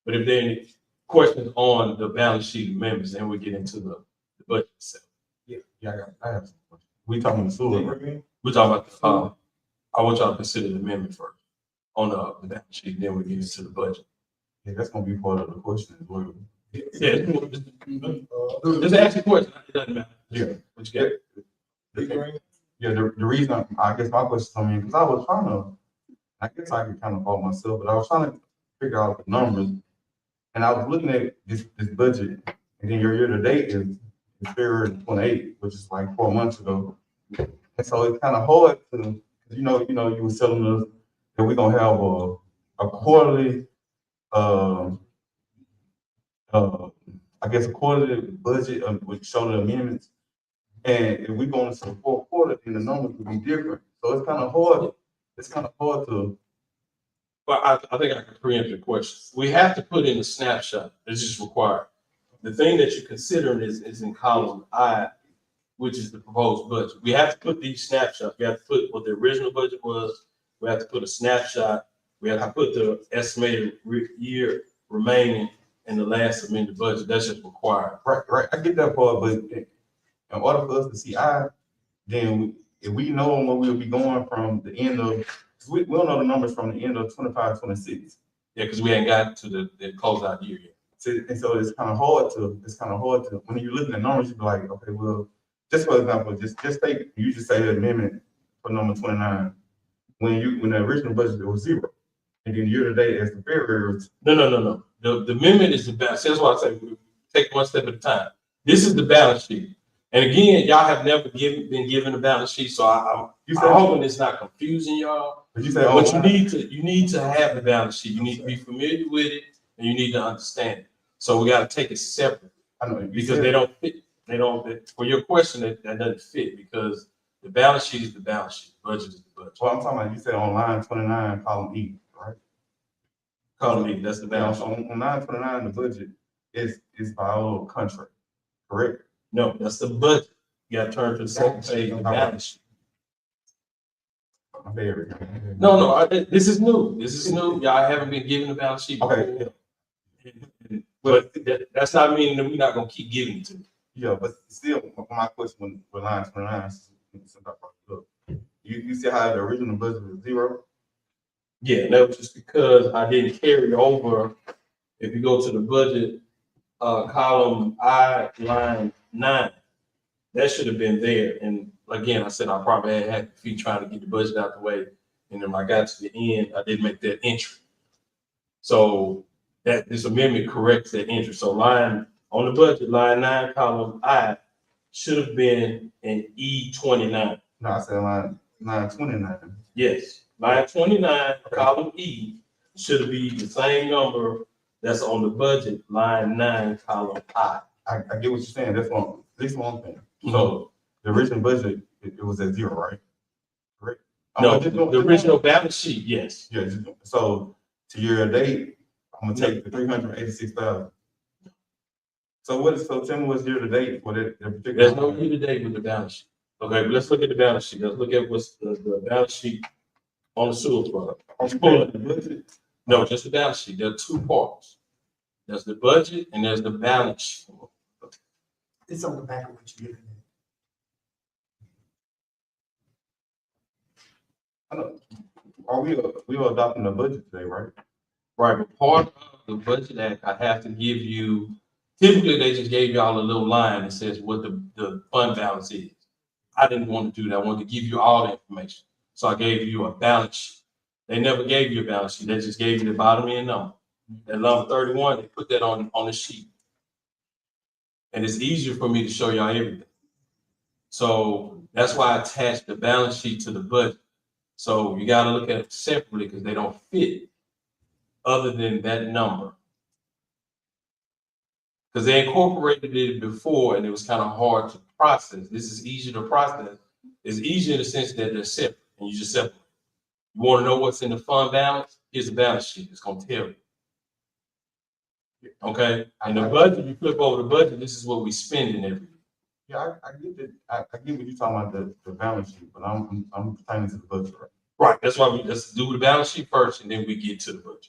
But if there are any questions on the balance sheet amendments, then we get into the budget itself. Yeah, I have some questions. We talking the sewer? We're talking about I want y'all to consider the amendment first on the balance sheet, then we get into the budget. Yeah, that's gonna be part of the question as well. Yeah, just ask a question. It doesn't matter. Yeah. What you got? Yeah, the reason I guess my question coming in, because I was trying to, I guess I could kind of follow myself, but I was trying to figure out the numbers, and I was looking at this budget, and then your year to date is February 28th, which is like 4 months ago, and so it's kind of hard to, because you were telling us that we're gonna have a quarterly, I guess a quarterly budget with showing the amendments. And if we go into the fourth quarter, then the numbers will be different. So it's kind of hard. It's kind of hard to. Well, I think I can preempt your question. We have to put in a snapshot. It's just required. The thing that you're considering is in column I, which is the proposed budget. We have to put these snapshots. We have to put what the original budget was. We have to put a snapshot. We have to put the estimated year remaining in the last amended budget. That's just required. Right. I get that part, but in order for us to see then if we know where we'll be going from the end of, we don't know the numbers from the end of 25, 26. Yeah, because we ain't got to the closeout year yet. So it's kind of hard to, when you're looking at numbers, you be like, okay, well, just for example, just take, you just say the amendment for number 29. When the original budget, it was 0. And then year to date as the February. No. The amendment is the balance. That's why I say we take one step at a time. This is the balance sheet. And again, y'all have never been given a balance sheet, so I'm hoping it's not confusing y'all. But you say, but you need to have the balance sheet. You need to be familiar with it, and you need to understand it. So we got to take it separate. I know, because they don't fit. For your question, that doesn't fit, because the balance sheet is the balance sheet. The budget is the budget. Well, I'm talking about, you said on line 29, column E, right? Column E, that's the balance sheet. On line 29, the budget is by a little country, correct? No, that's the budget. You got to turn to the second page of the balance sheet. No, this is new. Y'all haven't been given the balance sheet before. Okay. But that's not meaning that we're not going to keep giving it to you. Yeah, but still, my question with line 29, you see how the original budget was 0? Yeah, that was just because I didn't carry over. If you go to the budget column I, line 9. That should have been there. And again, I said I probably had happy feet trying to get the budget out the way. And then when I got to the end, I didn't make that entry. So that this amendment corrects that entry. So line on the budget, line 9, column I should have been in E29. No, I said line 29. Yes, line 29, column E should be the same number that's on the budget, line 9, column I. I get what you're saying. That's one, at least one thing. So the original budget, it was at 0, right? Correct? No, the original balance sheet, yes. Yeah, so to year date, I'm gonna take the 386,000. So tell me what's year to date for that particular. There's no year to date with the balance sheet. Okay, but let's look at the balance sheet. Let's look at what's the balance sheet on the sewer product. The budget. No, just the balance sheet. There are 2 parts. There's the budget and there's the balance sheet. It's on the back of what you're looking Are we are adopting the budget today, right? Right, but part of the budget act, I have to give you, typically they just gave y'all a little line that says what the fund balance is. I didn't want to do that. I wanted to give you all the information. So I gave you a balance sheet. They never gave you a balance sheet. They just gave you the bottom end number. At number 31, they put that on the sheet. And it's easier for me to show y'all everything. So that's why I attached the balance sheet to the budget. So you got to look at it separately because they don't fit other than that number. Because they incorporated it before and it was kind of hard to process. This is easier to process. It's easier in the sense that they're separate and you just separate. You want to know what's in the fund balance? Here's the balance sheet. It's going to tell you. Okay? And the budget, you flip over the budget, this is what we spending every year. Yeah, I get it. I get what you're talking about the balance sheet, but I'm pertaining to the budget, right? Right. That's why let's do the balance sheet first and then we get to the budget.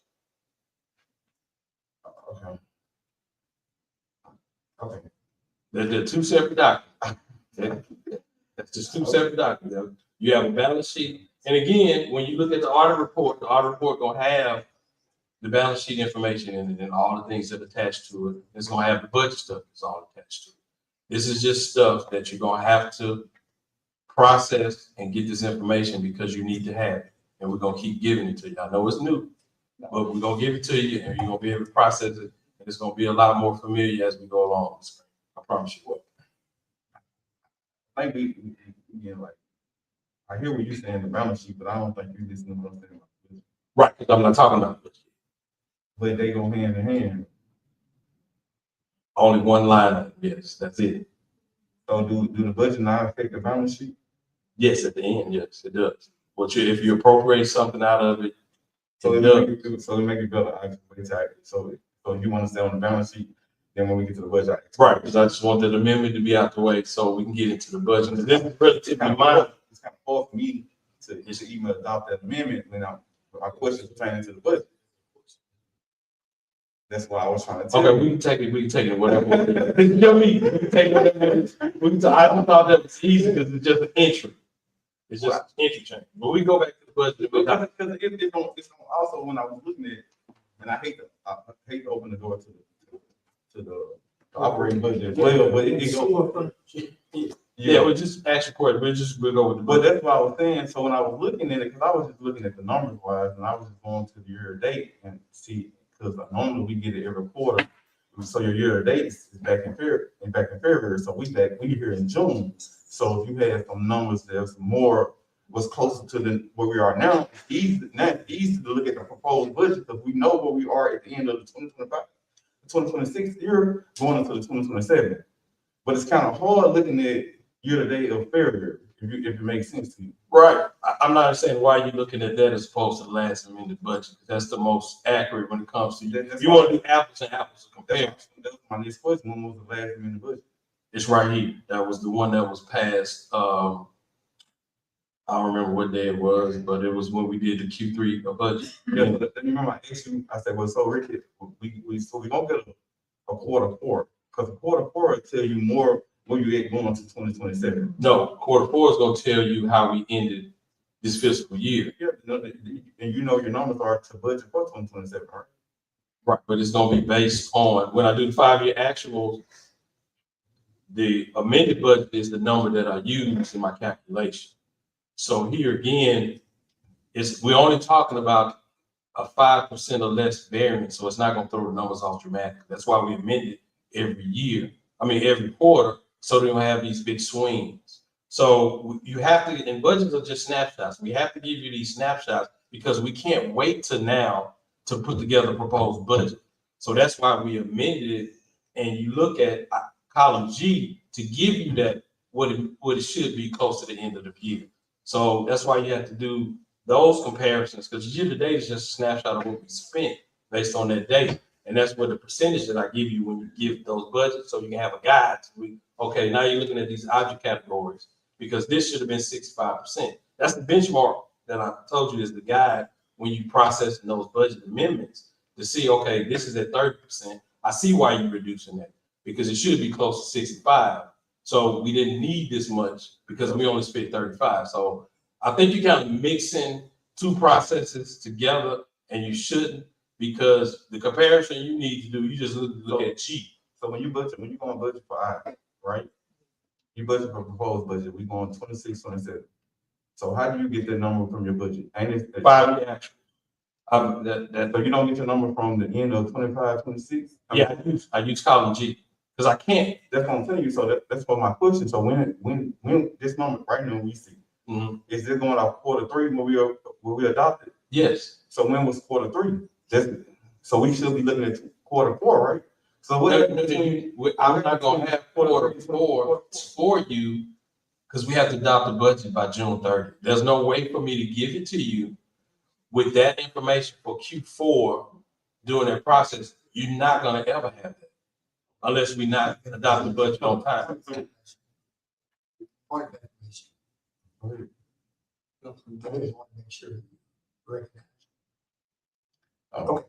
Okay. Okay. They're 2 separate documents. Okay? That's just 2 separate documents. You have a balance sheet. And again, when you look at the audit report gonna have the balance sheet information in it and all the things that are attached to it. It's gonna have the budget stuff that's all attached to it. This is just stuff that you're gonna have to process and get this information because you need to have it. And we're gonna keep giving it to you. I know it's new, but we're gonna give it to you and you're gonna be able to process it. And it's gonna be a lot more familiar as we go along. I promise you what. I think like, I hear what you're saying, the balance sheet, but I don't think you listen to what I'm saying. Right, because I'm not talking about it. But they go hand in hand. Only one line item, yes, that's it. So do the budget not affect the balance sheet? Yes, at the end, yes, it does. But if you appropriate something out of it, So it they does. make it better. So you want to stay on the balance sheet, then when we get to the budget. Right, because I just want that amendment to be out the way so we can get into the budget. Because this is relatively minor. It's kind of hard for me to even adopt that amendment when our questions pertaining to the budget. That's why I was trying to tell Okay, you. we can take it, whatever. You know me, we can take whatever it is. I thought that was easy because it's just an entry. It's just an entry change. But we go back to the budget. Because it don't also when I was looking at it, and I hate to open the door to the operating budget as well, but it goes. Yeah, we'll just ask your question. We'll go with the But budget. that's what I was saying. So when I was looking at it, because I was just looking at the numbers wise, and I was just going to the year to date and see, because normally we get it every quarter. So your year to date is back in February. So we here in June. So if you had some numbers that's more was closer to where we are now, it's easy to look at the proposed budget because we know where we are at the end of the 2025, 2026 year going into the 2027. But it's kind of hard looking at year to date of February, if it makes sense to you. Right. I'm not saying why you're looking at that as opposed to the last amended budget. That's the most accurate when it comes to you. You want to do apples and apples to compare. That's my next question. When was the last amended budget? It's right here. That was the one that was passed. I don't remember what day it was, but it was when we did the Q3 budget. Yeah, but remember I asked you, I said, well, so Ricky, we don't get a quarter four, because a quarter four will tell you more where you at going to 2027. No, quarter four is going to tell you how we ended this fiscal year. Yeah, and you know your numbers are to budget for 2027, right? Right, but it's gonna be based on, when I do the 5-year actuals, the amended budget is the number that I use in my calculation. So here again, we're only talking about a 5% or less variance, so it's not gonna throw the numbers off dramatically. That's why we amend it every quarter, so they don't have these big swings. So you have to, and budgets are just snapshots. We have to give you these snapshots because we can't wait till now to put together a proposed budget. So that's why we amended it, and you look at column G to give you that, what it should be close to the end of the year. So that's why you have to do those comparisons, because year to date is just a snapshot of what we spent based on that date. And that's what the percentage that I give you when you give those budgets, so you can have a guide. Okay, now you're looking at these object categories, because this should have been 65%. That's the benchmark that I told you is the guide when you process those budget amendments to see, okay, this is at 30%. I see why you're reducing that, because it should be close to 65. So we didn't need this much because we only spent 35. So I think you're kind of mixing two processes together, and you shouldn't, because the comparison you need to do, you just look at G. So when you go on budget for I, right? You budget for proposed budget, we going 26, 27. So how do you get that number from your budget? Ain't it? 5-year actual. So you don't get your number from the end of 25, 26? Yeah, I use column G, because I can't. That's what I'm telling you. So that's what my question. So when this number right now we see, is this going off quarter 3 when we adopted? Yes. So when was quarter 3? So we should be looking at quarter 4, right? So I'm not gonna have quarter 4 for you, because we have to adopt the budget by June 30. There's no way for me to give it to you with that information for Q4 during that process. You're not gonna ever have that unless we not adopt the budget on time. Point of information. I just want to make sure you recognize. Okay.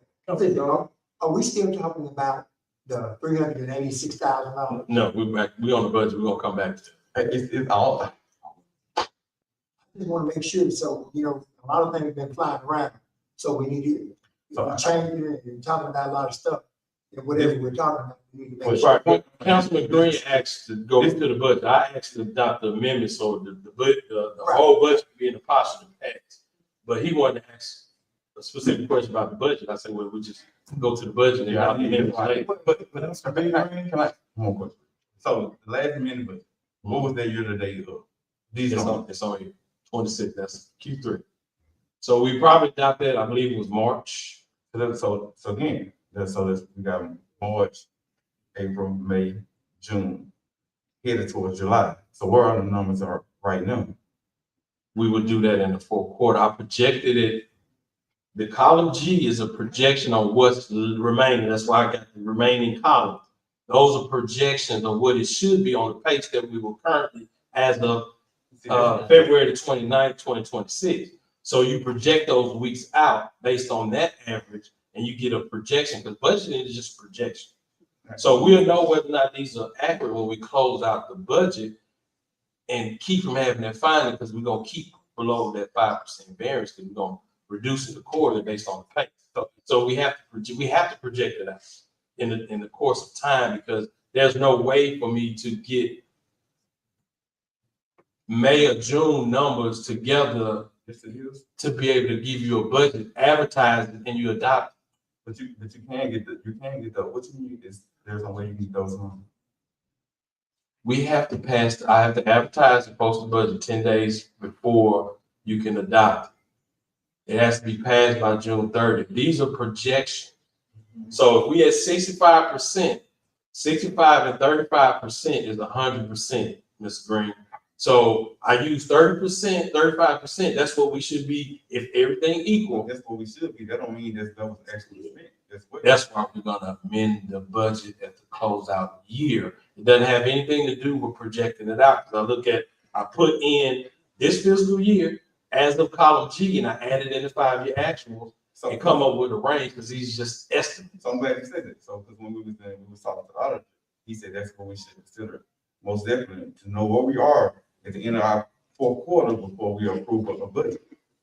Are we still talking about the $386,000? No, we on the budget. We're gonna come back to that. It's all. I just want to make sure, so, a lot of things have been flying around, so we need to change it and talking about a lot of stuff. And whatever we're talking about, we need to make sure. Right. Councilman Green asked to go to the budget. I asked to adopt the amendment, so the whole budget could be in the posture to pass. But he wanted to ask a specific question about the budget. I said, well, we just go to the budget and adopt the amendment later. But can I one more question? So the last amendment budget, what was that year to date of? It's on here, 26. That's Q3. So we probably adopted that. I believe it was March. So again, we got March, April, May, June, headed towards July. So where are the numbers are right now? We would do that in the fourth quarter. I projected it. The column G is a projection on what's remaining. That's why I got the remaining columns. Those are projections of what it should be on the page that we were currently as of February the 29th, 2026. So you project those weeks out based on that average, and you get a projection, because budgeting is just projection. So we'll know whether or not these are accurate when we close out the budget and keep from having that finding, because we're going to keep below that 5% variance, because we're going to reduce it quarterly based on the pay. So we have to project it out in the course of time, because there's no way for me to get May or June numbers together to be able to give you a budget, advertise it, and you adopt it. But you can't get the what you need is there's no way you get those numbers. We have to pass. I have to advertise and post the budget 10 days before you can adopt it. It has to be passed by June 30th. These are projections. So if we had 65%, 65 and 35% is 100%, Mr. Green. So I use 30%, 35%. That's what we should be if everything equal. That's what we should be. That don't mean that was actually spent. That's why we're gonna amend the budget at the closeout year. It doesn't have anything to do with projecting it out. Because I put in this fiscal year as of column G, and I added in the 5-year actuals and come up with a range, because these just estimates. So I'm glad you said that. So because when we was talking to the auditor, he said that's what we should consider most definitely, to know where we are at the end of our fourth quarter before we approve of a budget.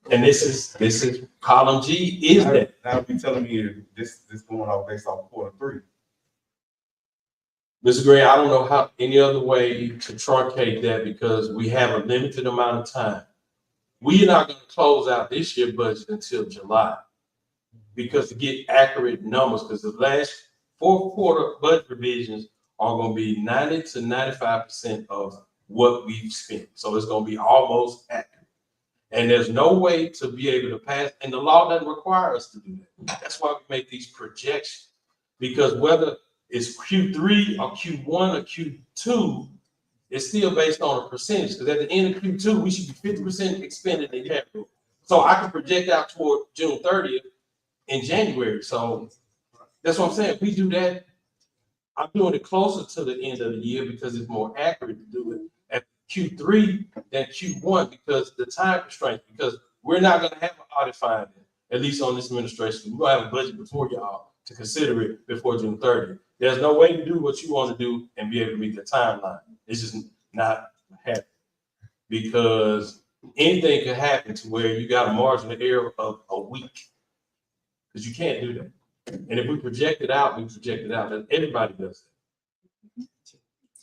And this is column G is that. Now you telling me this going off based off quarter three. Mr. Gray, I don't know how, any other way to truncate that because we have a limited amount of time. We are not gonna close out this year budget until July. Because to get accurate numbers, because the last fourth quarter budget revisions are gonna be 90 to 95% of what we've spent. So it's gonna be almost accurate. And there's no way to be able to pass, and the law doesn't require us to do that. That's why we make these projections. Because whether it's Q3 or Q1 or Q2, it's still based on a percentage. Because at the end of Q2, we should be 50% expended in capital. So I can project out toward June 30th in January. So that's what I'm saying. If we do that, I'm doing it closer to the end of the year because it's more accurate to do it at Q3 than Q1 because the time constraints, because we're not gonna have an audit finding, at least on this administration. We're gonna have a budget before y'all to consider it before June 30th. There's no way to do what you want to do and be able to meet the timeline. It's just not happening because anything could happen to where you got a margin of error of a week because you can't do that. And if we project it out, we project it out. Everybody does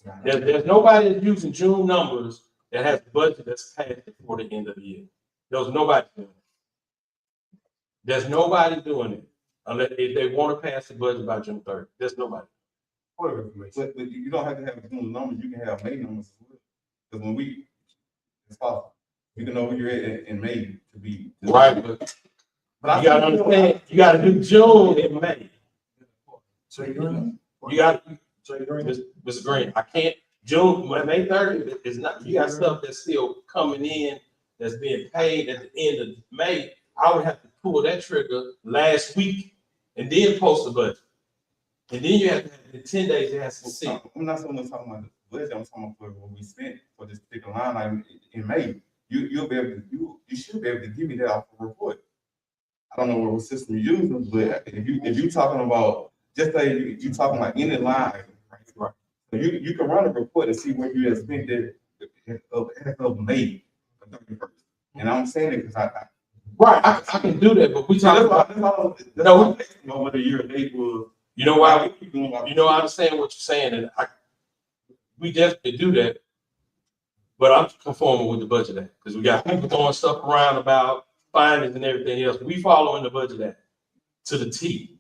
that. There's nobody that's using June numbers that has a budget that's passed before the end of the year. There's nobody doing it. There's nobody doing it unless if they want to pass the budget by June 30th. There's nobody. But you don't have to have June numbers, you can have May numbers as well. Because when it's possible, you can know where you're at in May to be. Right, but you gotta understand, you gotta do June and May. So you're You got, So you're Mr. Green, I can't, May 30th is not, you got stuff that's still coming in, that's being paid at the end of May. I would have to pull that trigger last week and then post the budget. And then you have to have the 10 days to have some see. I'm not so much talking about the budget, I'm talking about what we spent for this particular line item in May. You'll be able to, you should be able to give me that off the report. I don't know what system you're using, but if you talking about, just say you talking about any line item, right? So you can run a report and see where you have spent it as of May 31st. And I'm saying it because I can do that, but we talking about, over the year they will. you know why, I understand what you're saying, and we definitely do that. But I'm conforming with the Budget Act, because we got people throwing stuff around about findings and everything else. We following the Budget Act to the T.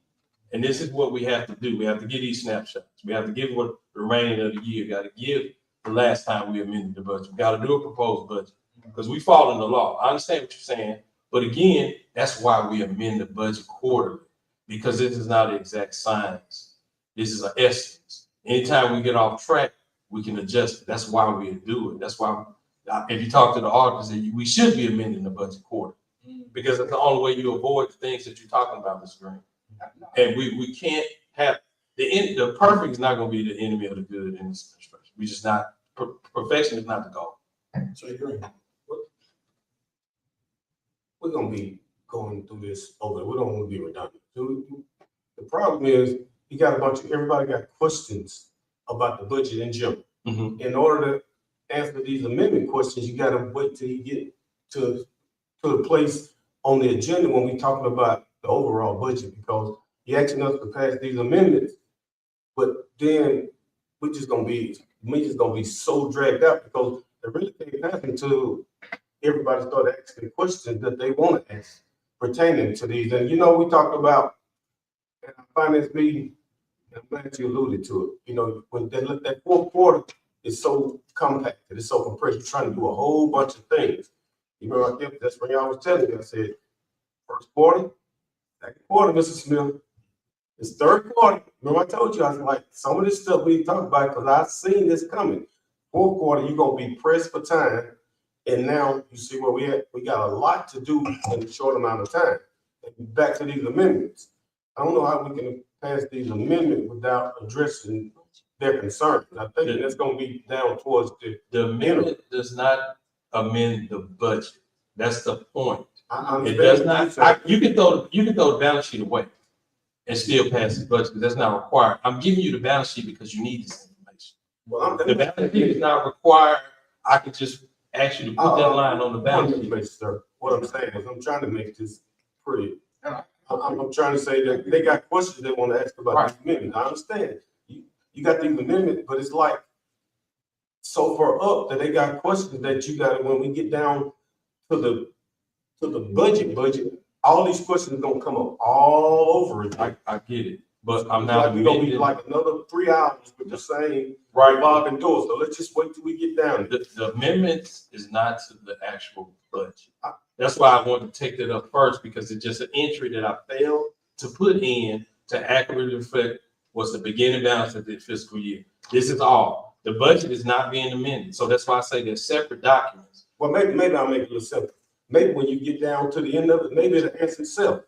And this is what we have to do. We have to give these snapshots. We have to give what the remaining of the year, got to give the last time we amended the budget. We got to do a proposed budget because we follow the law. I understand what you're saying, but again, that's why we amend the budget quarterly, because this is not an exact science. This is an essence. Anytime we get off track, we can adjust it. That's why we do it. That's why if you talk to the auditors, we should be amending the budget quarterly, because it's the only way you avoid the things that you're talking about, Mr. Green. And we can't have the perfect is not going to be the enemy of the good in this administration. We just not, perfection is not the goal. So you're we're gonna be going through this over. We don't want to be redundant. The problem is you got everybody got questions about the budget in general. Mm-hmm. In order to answer these amendment questions, you got to wait till you get to the place on the agenda when we're talking about the overall budget, because you're asking us to pass these amendments, but then we're just gonna be so dragged out because it really can't happen until everybody start asking questions that they want to ask pertaining to these. And we talked about in our finance meeting, and I'm glad you alluded to it. When that fourth quarter is so compacted, it's so compressed, you're trying to do a whole bunch of things. That's when y'all was telling me, I said, first quarter, second quarter, Mr. Smith. It's third quarter. Remember I told you, I was like, some of this stuff we talk about, because I've seen this coming. Fourth quarter, you're going to be pressed for time. And now you see where we at. We got a lot to do in a short amount of time. And back to these amendments. I don't know how we can pass these amendments without addressing their concerns. I think that's going to be down towards the amendment does not amend the budget. That's the point. It does not. You can throw the balance sheet away and still pass the budget, because that's not required. I'm giving you the balance sheet because you need this information. Well, the balance sheet is not required. I could just ask you to put that line on the balance sheet. Sir. what I'm saying is I'm trying to make this pretty. I'm trying to say that they got questions they want to ask about the amendment. I understand. You got the amendment, but it's like so far up that they got questions that you got, when we get down to the budget, all these questions gonna come up all over again. I get it, but I'm It's not like we gonna be amending, like another 3 hours with the same right, revolving doors. So let's just wait till we get down there. the amendments is not to the actual budget. That's why I want to take that up first, because it's just an entry that I failed to put in to accurately reflect what's the beginning balance of the fiscal year. This is all. The budget is not being amended. So that's why I say they're separate documents. Well, maybe I'll make it a little simple. Maybe when you get down to the end of it, maybe it'll answer itself.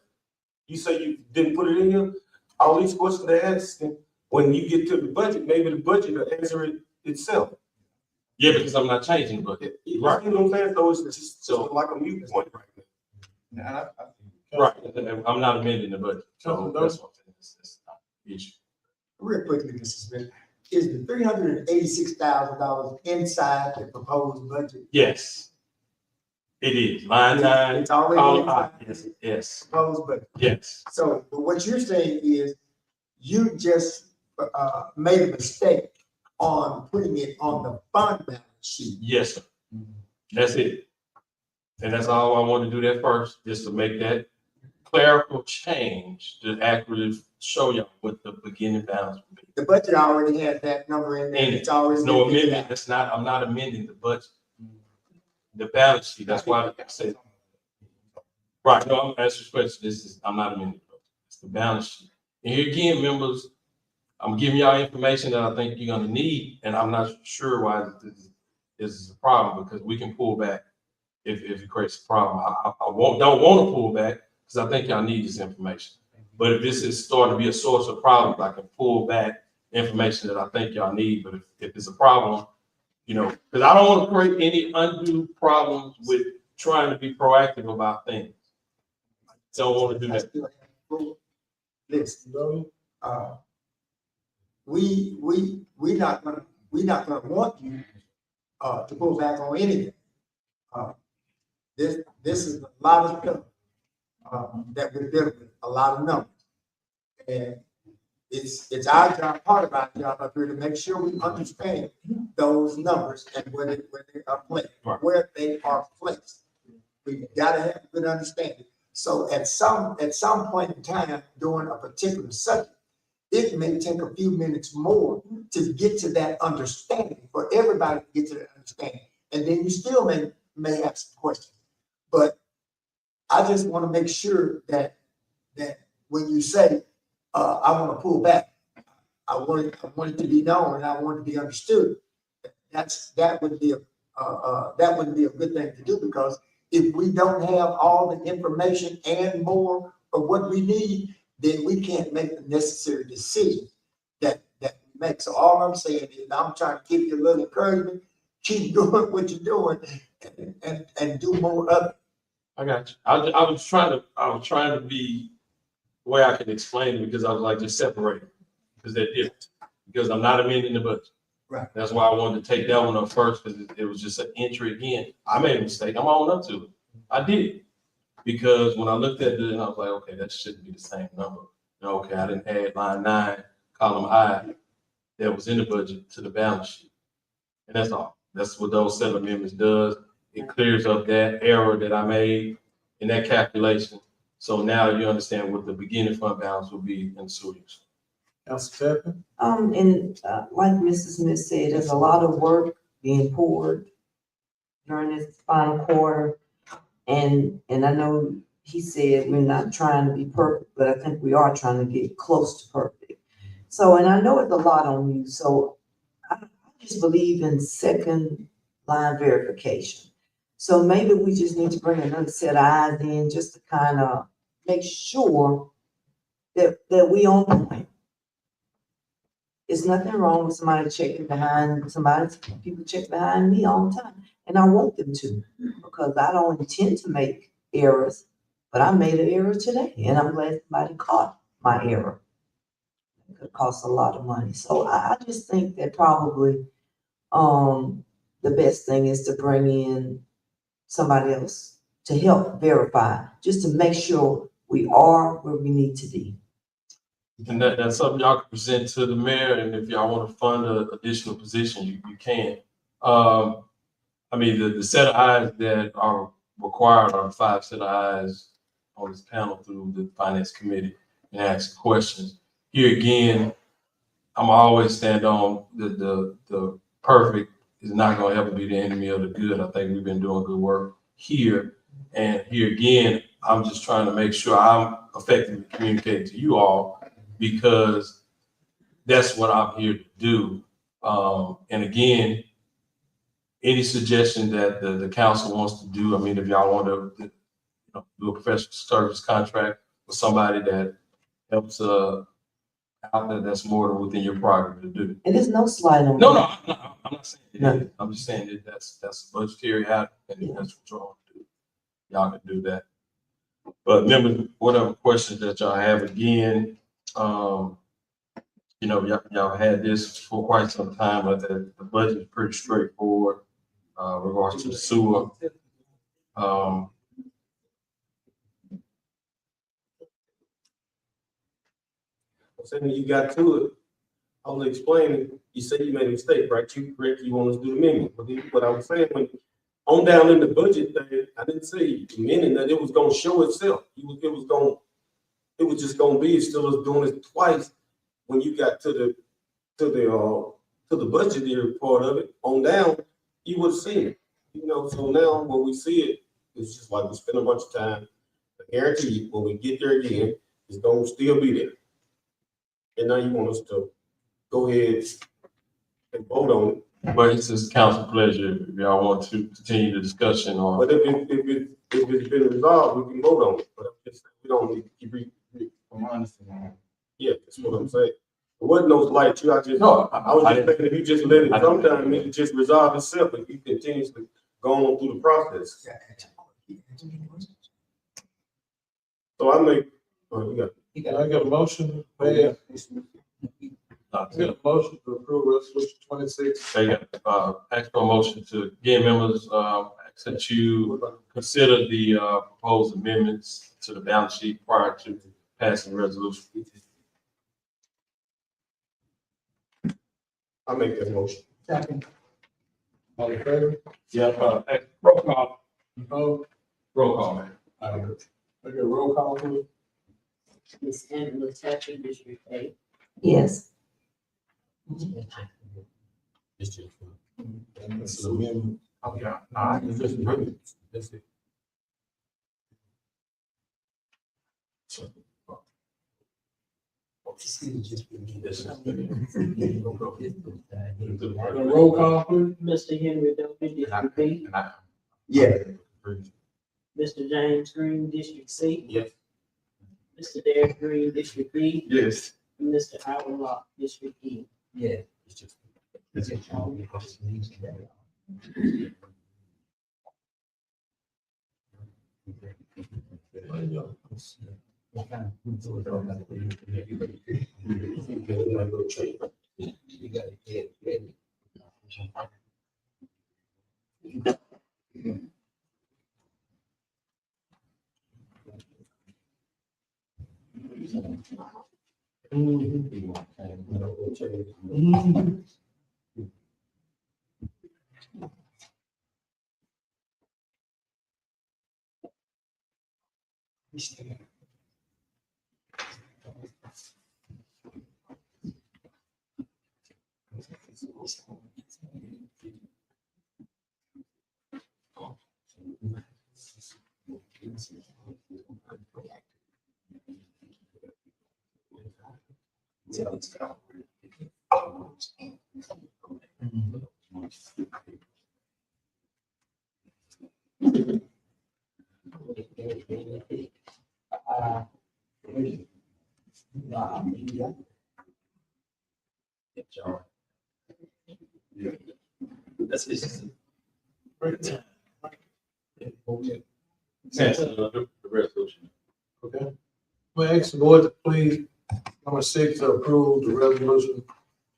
You say you didn't put it in here, all these questions they're asking, when you get to the budget, maybe the budget will answer it itself. Yeah, because I'm not changing the budget. You know what I'm saying? So it's just so like a mute point right now. Right, I'm not amending the budget. So that's what I'm saying. It's not the issue. Real quickly, Mr. Smith, is the $386,000 inside the proposed budget? Yes, it is. Line 9, It's already column inside I. Yes, yes, proposed budget. yes. So, but what you're saying is you just made a mistake on putting it on the fund balance sheet. Yes, sir. That's it. And that's all I want to do that first, just to make that clerical change to accurately show y'all what the beginning balance would be. The budget already has that number in there. And It's always. no amendment, that's not, I'm not amending the budget. The balance sheet, that's why I said. Right, no, I'm asking this question, I'm not amending the budget, it's the balance sheet. And here again, members, I'm giving y'all information that I think you're gonna need, and I'm not sure why this is a problem, because we can pull back if it creates a problem. I don't want to pull back, because I think y'all need this information. But if this is starting to be a source of problems, I can pull back information that I think y'all need. But if it's a problem, you know, because I don't want to create any undue problems with trying to be proactive about things. Don't want to do that. Listen, we not gonna want you to pull back on anything. This is a lot of stuff that we're dealing with, a lot of numbers. And it's our job, part of our job up here to make sure we understand those numbers and where they are placed, Right. where they are placed. We gotta have a good understanding. So at some point in time during a particular subject, it may take a few minutes more to get to that understanding, for everybody to get to that understanding. And then you still may have some questions. But I just want to make sure that when you say, I want to pull back, I want it to be known and I want it to be understood. That wouldn't be a good thing to do, because if we don't have all the information and more of what we need, then we can't make the necessary decisions that we make. So all I'm saying is I'm trying to give you a little encouragement, keep doing what you're doing and do more of it. I got you. I was trying to be the way I could explain it, because I was like, just separate it, because they're different. Because I'm not amending the budget. Right. That's why I wanted to take that one up first, because it was just an entry again. I made a mistake. I'm on up to it. I did. Because when I looked at it, I was like, okay, that shouldn't be the same number. Okay, I didn't add line 9, column I, that was in the budget to the balance sheet. And that's all. That's what those 7 amendments does. It clears up that error that I made in that calculation. So now you understand what the beginning fund balance will be in sewer use. Council Chapman? Like Mrs. Smith said, there's a lot of work being poured during this final quarter. And I know he said we're not trying to be perfect, but I think we are trying to get close to perfect. So, and I know it's a lot on you, so I just believe in second line verification. So maybe we just need to bring another set of eyes in just to kind of make sure that we on point. There's nothing wrong with somebody checking behind people check behind me all the time. And I want them to, because I don't intend to make errors, but I made an error today, and I'm glad somebody caught my error. It could cost a lot of money. So I just think that probably the best thing is to bring in somebody else to help verify, just to make sure we are where we need to be. And that's something y'all can present to the mayor, and if y'all want to fund an additional position, you can. I mean, the set of eyes that are required are 5 set of eyes on this panel through the finance committee and ask questions. Here again, I'm always stand on the perfect is not gonna ever be the enemy of the good. I think we've been doing good work here. And here again, I'm just trying to make sure I'm effectively communicating to you all, because that's what I'm here to do. And again, any suggestion that the council wants to do, I mean, if y'all want to do a professional service contract with somebody that helps out there, that's more than within your prerogative to do. And there's no slide on. No, I'm not saying it No. is. I'm just saying that that's a budgetary item, and that's what y'all want to do. Y'all can do that. But remember, whatever questions that y'all have, again, y'all had this for quite some time, but the budget is pretty straightforward, regards to the sewer. So when you got to it, I was explaining, you said you made a mistake, right? You correct, you want us to do the amendment. But what I was saying, when on down in the budget thing, I didn't say meaning that it was gonna show itself. It was just gonna be, still is doing it twice. When you got to the budgetary part of it, on down, you would have seen it. So now when we see it, it's just like we spend a bunch of time. I guarantee you, when we get there again, it's gonna still be there. And now you want us to go ahead and vote on it. But it's just council pleasure if y'all want to continue the discussion on. But if it's been resolved, we can vote on it. But we don't need to keep From my understanding. yeah, that's what I'm saying. There wasn't no light, I just, No, I was I just didn't- thinking if you just let it, I didn't- sometime it just resolve itself, if you continuously go on through the process. So I make, you got I got a motion, Mayor. I got a motion to approve resolution 26. They got, ask for a motion to, again, members, ask that you consider the, proposed amendments to the balance sheet prior to passing the resolution. I make that motion. All in favor? Yeah, roll call. No. Roll call, man. I got a roll call, please. Ms. Angela Thatcher, District 8. Yes. This is amendment. Oh, yeah. Nah, It's just amendments. That's it. A roll call, please. Mr. Henry Doty, District B. Yeah. Mr. James Green, District C. Yes. Mr. Derek Green, District B. Yes. And Mr. Howard Rock, District E. Pass the resolution. Okay. We ask the board to please, number 6, to approve the resolution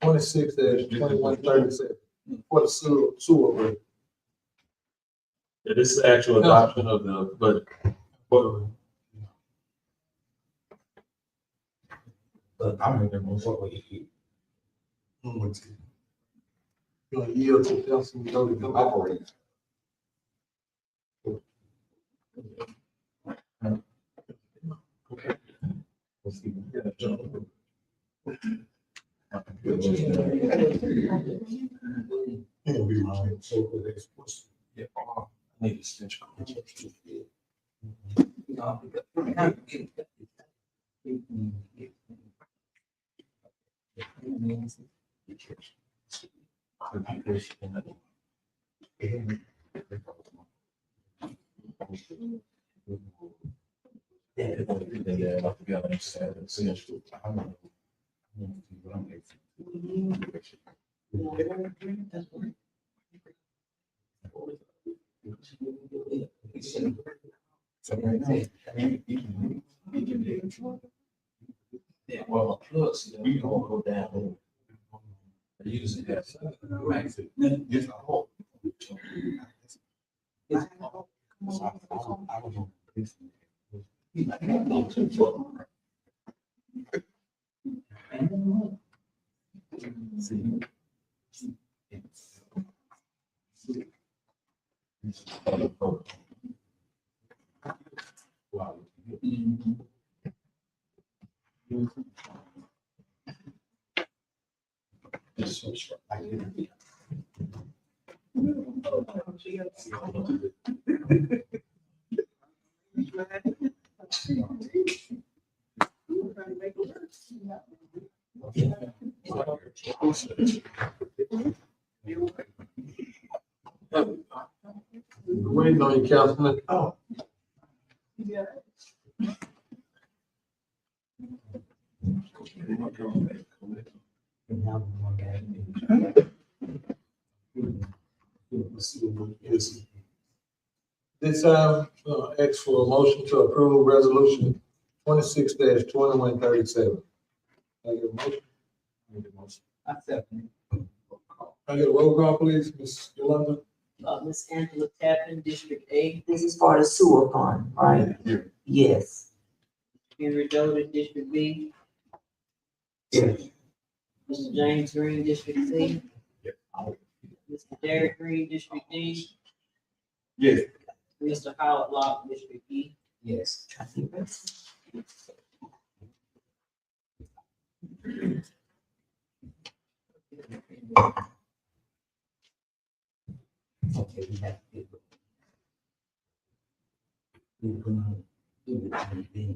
26-2137 for the sewer rate. Yeah, this is actual adoption of the budget. I'm in there most of it. You want to yield to Councilman Jody? Operate. It'll be mine. Yeah. Need extension. Yeah, well, plus, we gonna go down. Using that. Yes, I hope. Waiting on you, Councilman. Oh. This time, ask for a motion to approve resolution 26-2137. I get a motion? I second. I get a roll call, please, Ms. Yolanda? Ms. Angela Tappan, District A, This is for the sewer fund, right? Yes. Henry Doty, District B. Yes. Mr. James Green, District C. Yes. Mr. Derek Green, District D. Yes. Mr. Howard Locke, District E. Yes. Trustee Benson. Okay, we have to get. We're gonna do it.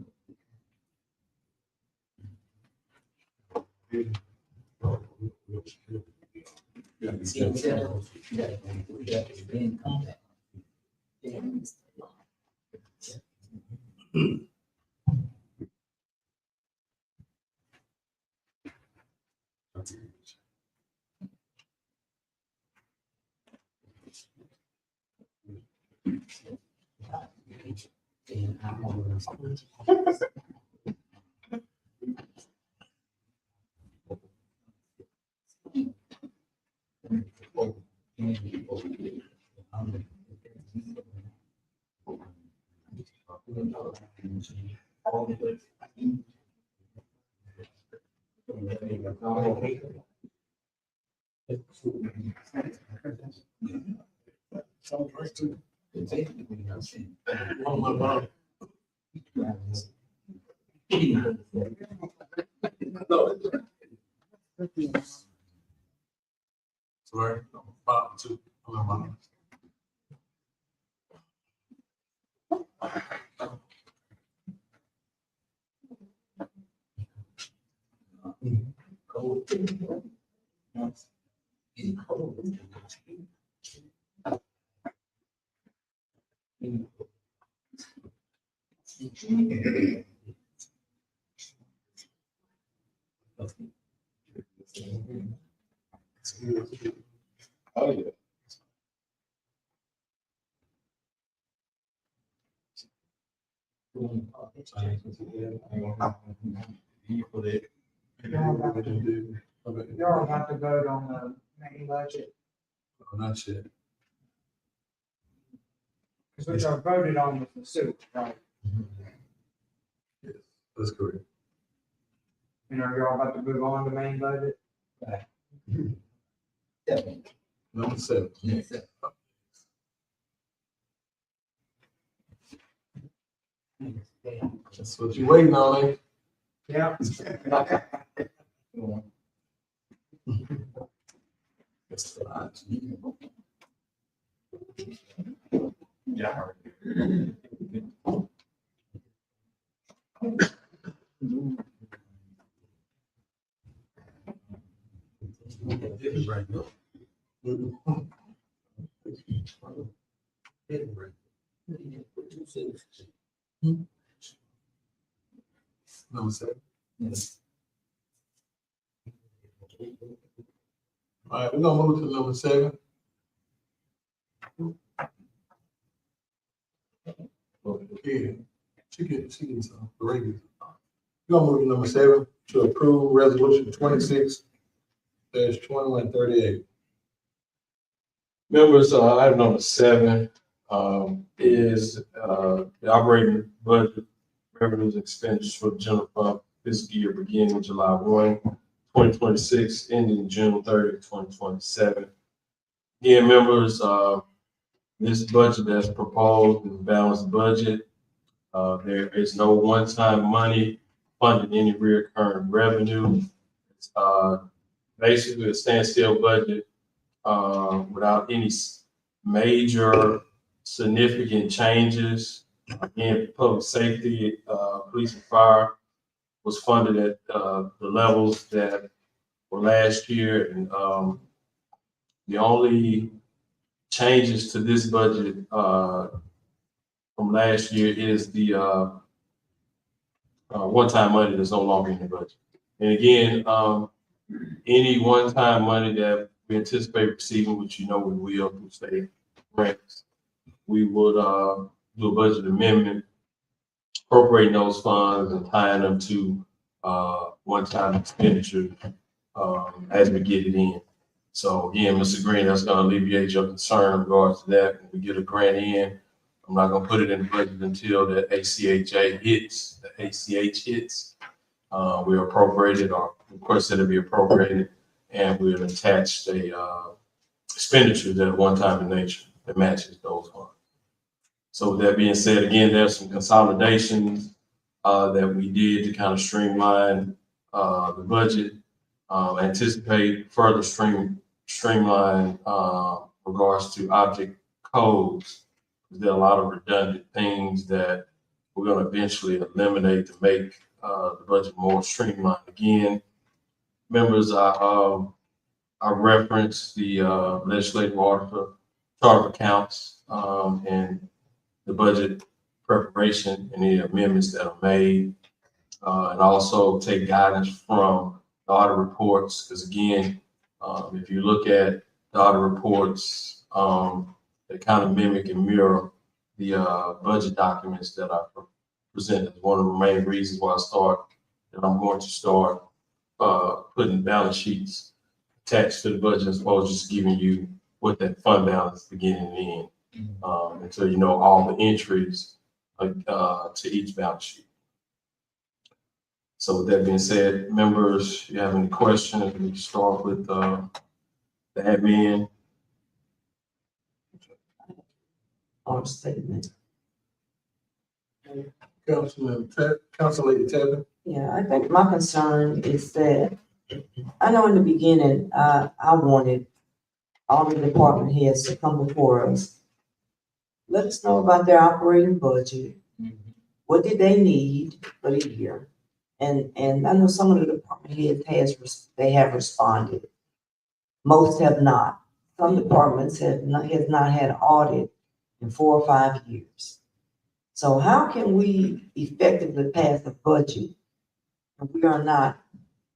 Sorry, 5-2. Oh, yeah. Y'all about to vote on the main budget. Not yet. Because I voted on the facility, right? That's correct. And are y'all about to move on to main budget? Number 7. That's what you waiting on, ain't Yeah. you? That's the odds. Yeah. Number 7. All right, we're gonna move to number 7. Yeah, she gets some ratings. We're gonna move to number 7 to approve resolution 26-2138. Members, item number 7, is, the operating budget revenues and expenditures for the general fund fiscal year beginning July 1, 2026, ending June 30, 2027. Again, members, this budget that's proposed is a balanced budget. There is no one-time money funding any recurring revenue. It's basically a standstill budget without any major significant changes. Again, public safety, police and fire was funded at the levels that were last year. And the only changes to this budget from last year is the one-time money that's no longer in the budget. And again, any one-time money that we anticipate receiving, which you know we will through state grants, we would do a budget amendment, appropriating those funds and tying them to one-time expenditure as we get it in. So again, Mr. Green, that's gonna alleviate your concern in regards to that. When we get a grant in, I'm not gonna put it in the budget until the ACHA hits, the ACH hits. We appropriated or request that it be appropriated, and we'll attach the expenditures that are one-time in nature that matches those funds. So with that being said, again, there's some consolidations that we did to kind of streamline the budget. Anticipate further streamline regards to object codes. There are a lot of redundant things that we're going to eventually eliminate to make the budget more streamlined. Again, members, I referenced the legislative order for chart of accounts and the budget preparation and the amendments that are made, and also take guidance from the audit reports. Because again, if you look at the audit reports, they kind of mimic and mirror the budget documents that I presented. One of the main reasons why I'm going to start putting balance sheets attached to the budget as opposed to just giving you what that fund balance beginning and end. Until you know all the entries to each balance sheet. So with that being said, members, if you have any questions, we can start with the admin. Or statement. Council Lady Tevin. Yeah, I think my concern is that, I know in the beginning, I wanted all the department heads to come before us. Let us know about their operating budget. What did they need for the year? And I know some of the department heads they have responded. Most have not. Some departments has not had an audit in 4 or 5 years. So how can we effectively pass a budget if we are not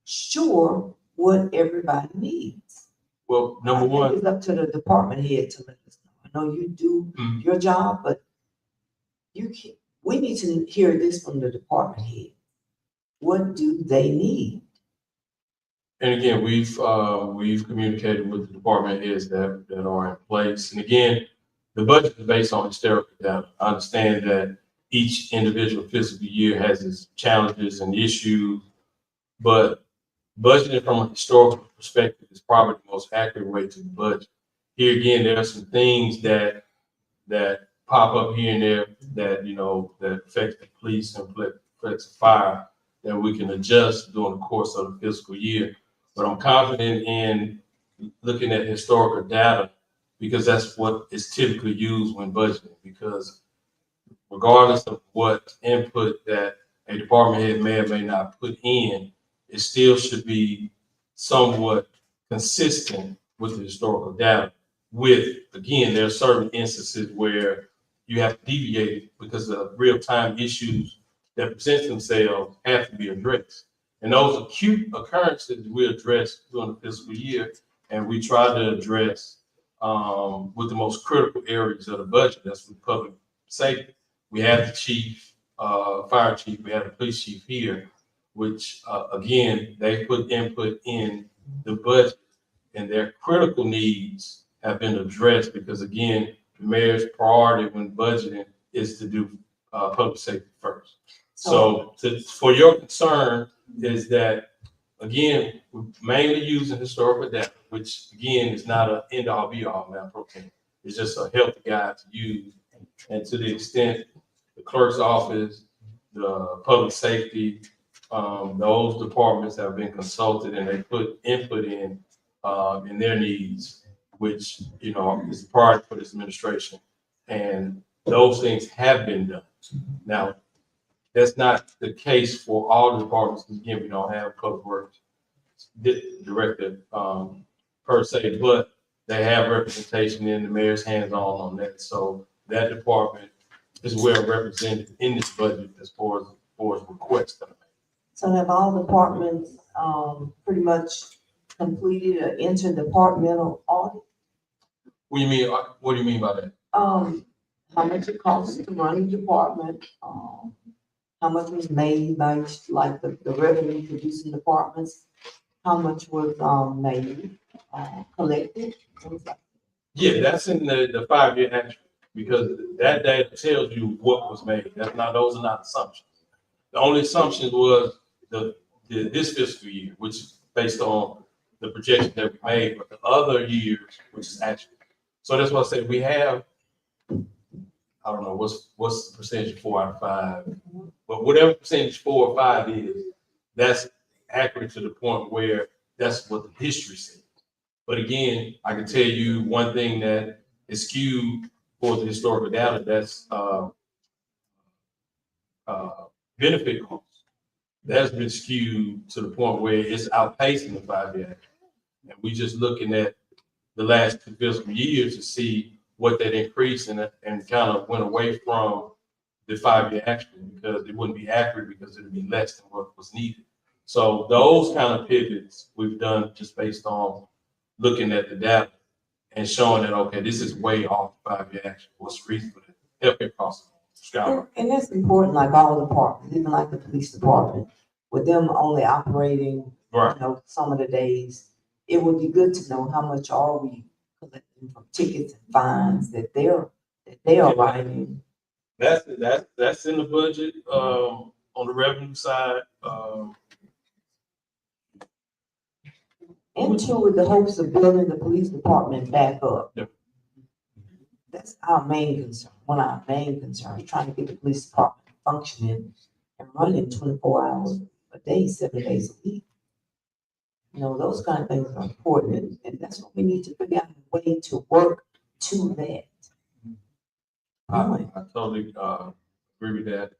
sure what everybody needs? Well, number I think one, it's up to the department head to let us know. I know you do your job, but we need to hear this from the department head. What do they need? and again, we've communicated with the department heads that are in place. And again, the budget is based on historical data. I understand that each individual fiscal year has its challenges and issues, but budgeting from a historical perspective is probably the most accurate way to budget. Here again, there are some things that pop up here and there that, that affect the police and affects the fire that we can adjust during the course of the fiscal year. But I'm confident in looking at historical data because that's what is typically used when budgeting, because regardless of what input that a department head may or may not put in, it still should be somewhat consistent with the historical data. With, again, there are certain instances where you have to deviate because the real-time issues that present themselves have to be addressed. And those acute occurrences we address during the fiscal year, and we try to address with the most critical areas of the budget. That's with public safety. We have the chief, fire chief, we have the police chief here, which again, they put input in the budget and their critical needs have been addressed because again, the mayor's priority when budgeting is to do public safety first. So for your concern is that, again, we're mainly using historical data, which again is not an end all be all now, okay? It's just a healthy guide to use. And to the extent the clerk's office, the public safety, those departments have been consulted and they put input in their needs, which, is a priority for this administration. And those things have been done. Now, that's not the case for all the departments. Again, we don't have public works director per se, but they have representation in the mayor's hands on that. So that department is well represented in this budget as far as requests that are made. So have all departments, pretty much completed an interdepartmental audit? What do you mean by that? How much it costs to run a department, how much was made by like the revenue producing departments, how much was made, collected? Yeah, that's in the 5-year action because that data tells you what was made. Those are not assumptions. The only assumption was this fiscal year, which is based on the projection that we made, but the other years, which is actual. So that's why I say we have, I don't know, what's the percentage of 4 out of 5, but whatever percentage 4 or 5 is, that's accurate to the point where that's what the history says. But again, I can tell you one thing that is skewed for the historical data, that's benefit costs. That's been skewed to the point where it's outpacing the 5-year action. And we just looking at the last 2 fiscal years to see what that increase and kind of went away from the 5-year action because it wouldn't be accurate because it would be less than what was needed. So those kind of pivots we've done just based on looking at the data and showing that, okay, this is way off the 5-year action. What's the reason for that? Healthcare costs. And that's important, like all departments, even like the police department, with them only operating, Right. Some of the days, it would be good to know how much are we collecting from tickets and fines that they are writing. That's in the budget, on the revenue side. Into with the hopes of building the police department back up. Yep. That's our main concern, one of our main concerns, trying to get the police department functioning and running 24 hours a day, 7 days a week. Those kind of things are important, and that's what we need to figure out a way to work to that. I totally agree with that.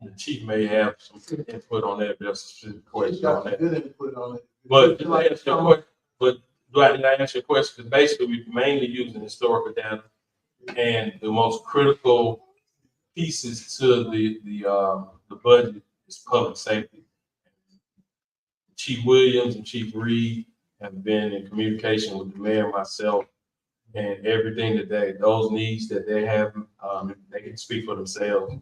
The chief may have some input on that, but that's a specific He's question on got that. good input on it. But did I answer your question? But do I answer your question? Because basically we're mainly using historical data, and the most critical pieces to the budget is public safety. Chief Williams and Chief Reed have been in communication with the mayor and myself, and everything that those needs that they have, they can speak for themselves.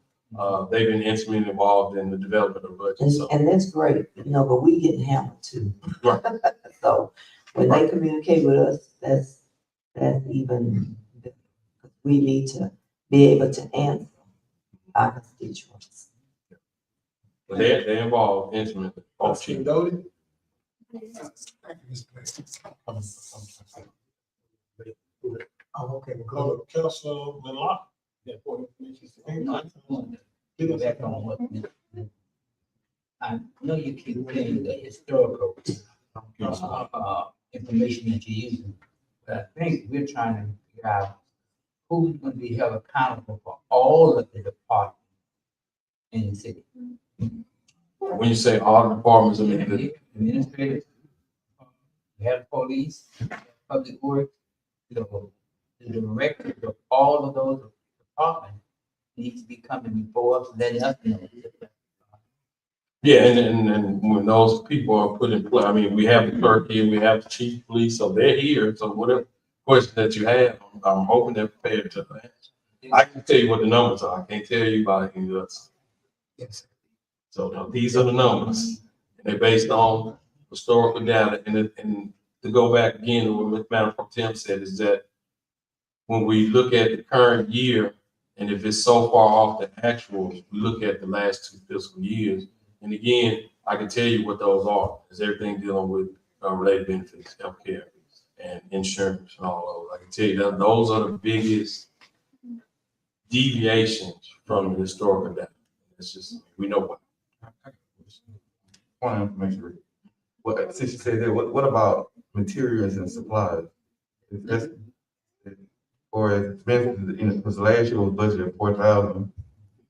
They've been intimately involved in the development of the budget. So. And that's great, but we getting hammered too. Right. So when they communicate with us, that's even we need to be able to answer our constituents. But they involve intimately. Councilman Doty? Thank you, Mr. President. Oh, okay, go. Councilman Locke? Get back on what. I know you keep saying the historical, information that you're using, but I think we're trying to figure out who's gonna be held accountable for all of the departments in the city. When you say all the departments, I mean, the- Administrators, we have police, public works, the directors of all of those departments needs to be coming before us, letting us know. yeah, and when those people are put in place, I mean, we have the clerk here, we have the chief of police, so they're here, so whatever question that you have, I'm hoping they're prepared to answer. I can tell you what the numbers are, I can't tell you about anything else. Yes. So these are the numbers, and they're based on historical data, and to go back again to what Madam Pro Tem said, is that when we look at the current year, and if it's so far off the actuals, we look at the last 2 fiscal years. And again, I can tell you what those are. Is everything dealing with related benefits, healthcare, and insurance, and all those. I can tell you that those are the biggest deviations from the historical data. It's just, we know what. Point of information. What, since you said that, what about materials and supplies? If that's, or expenses, because last year was budgeted 4,000,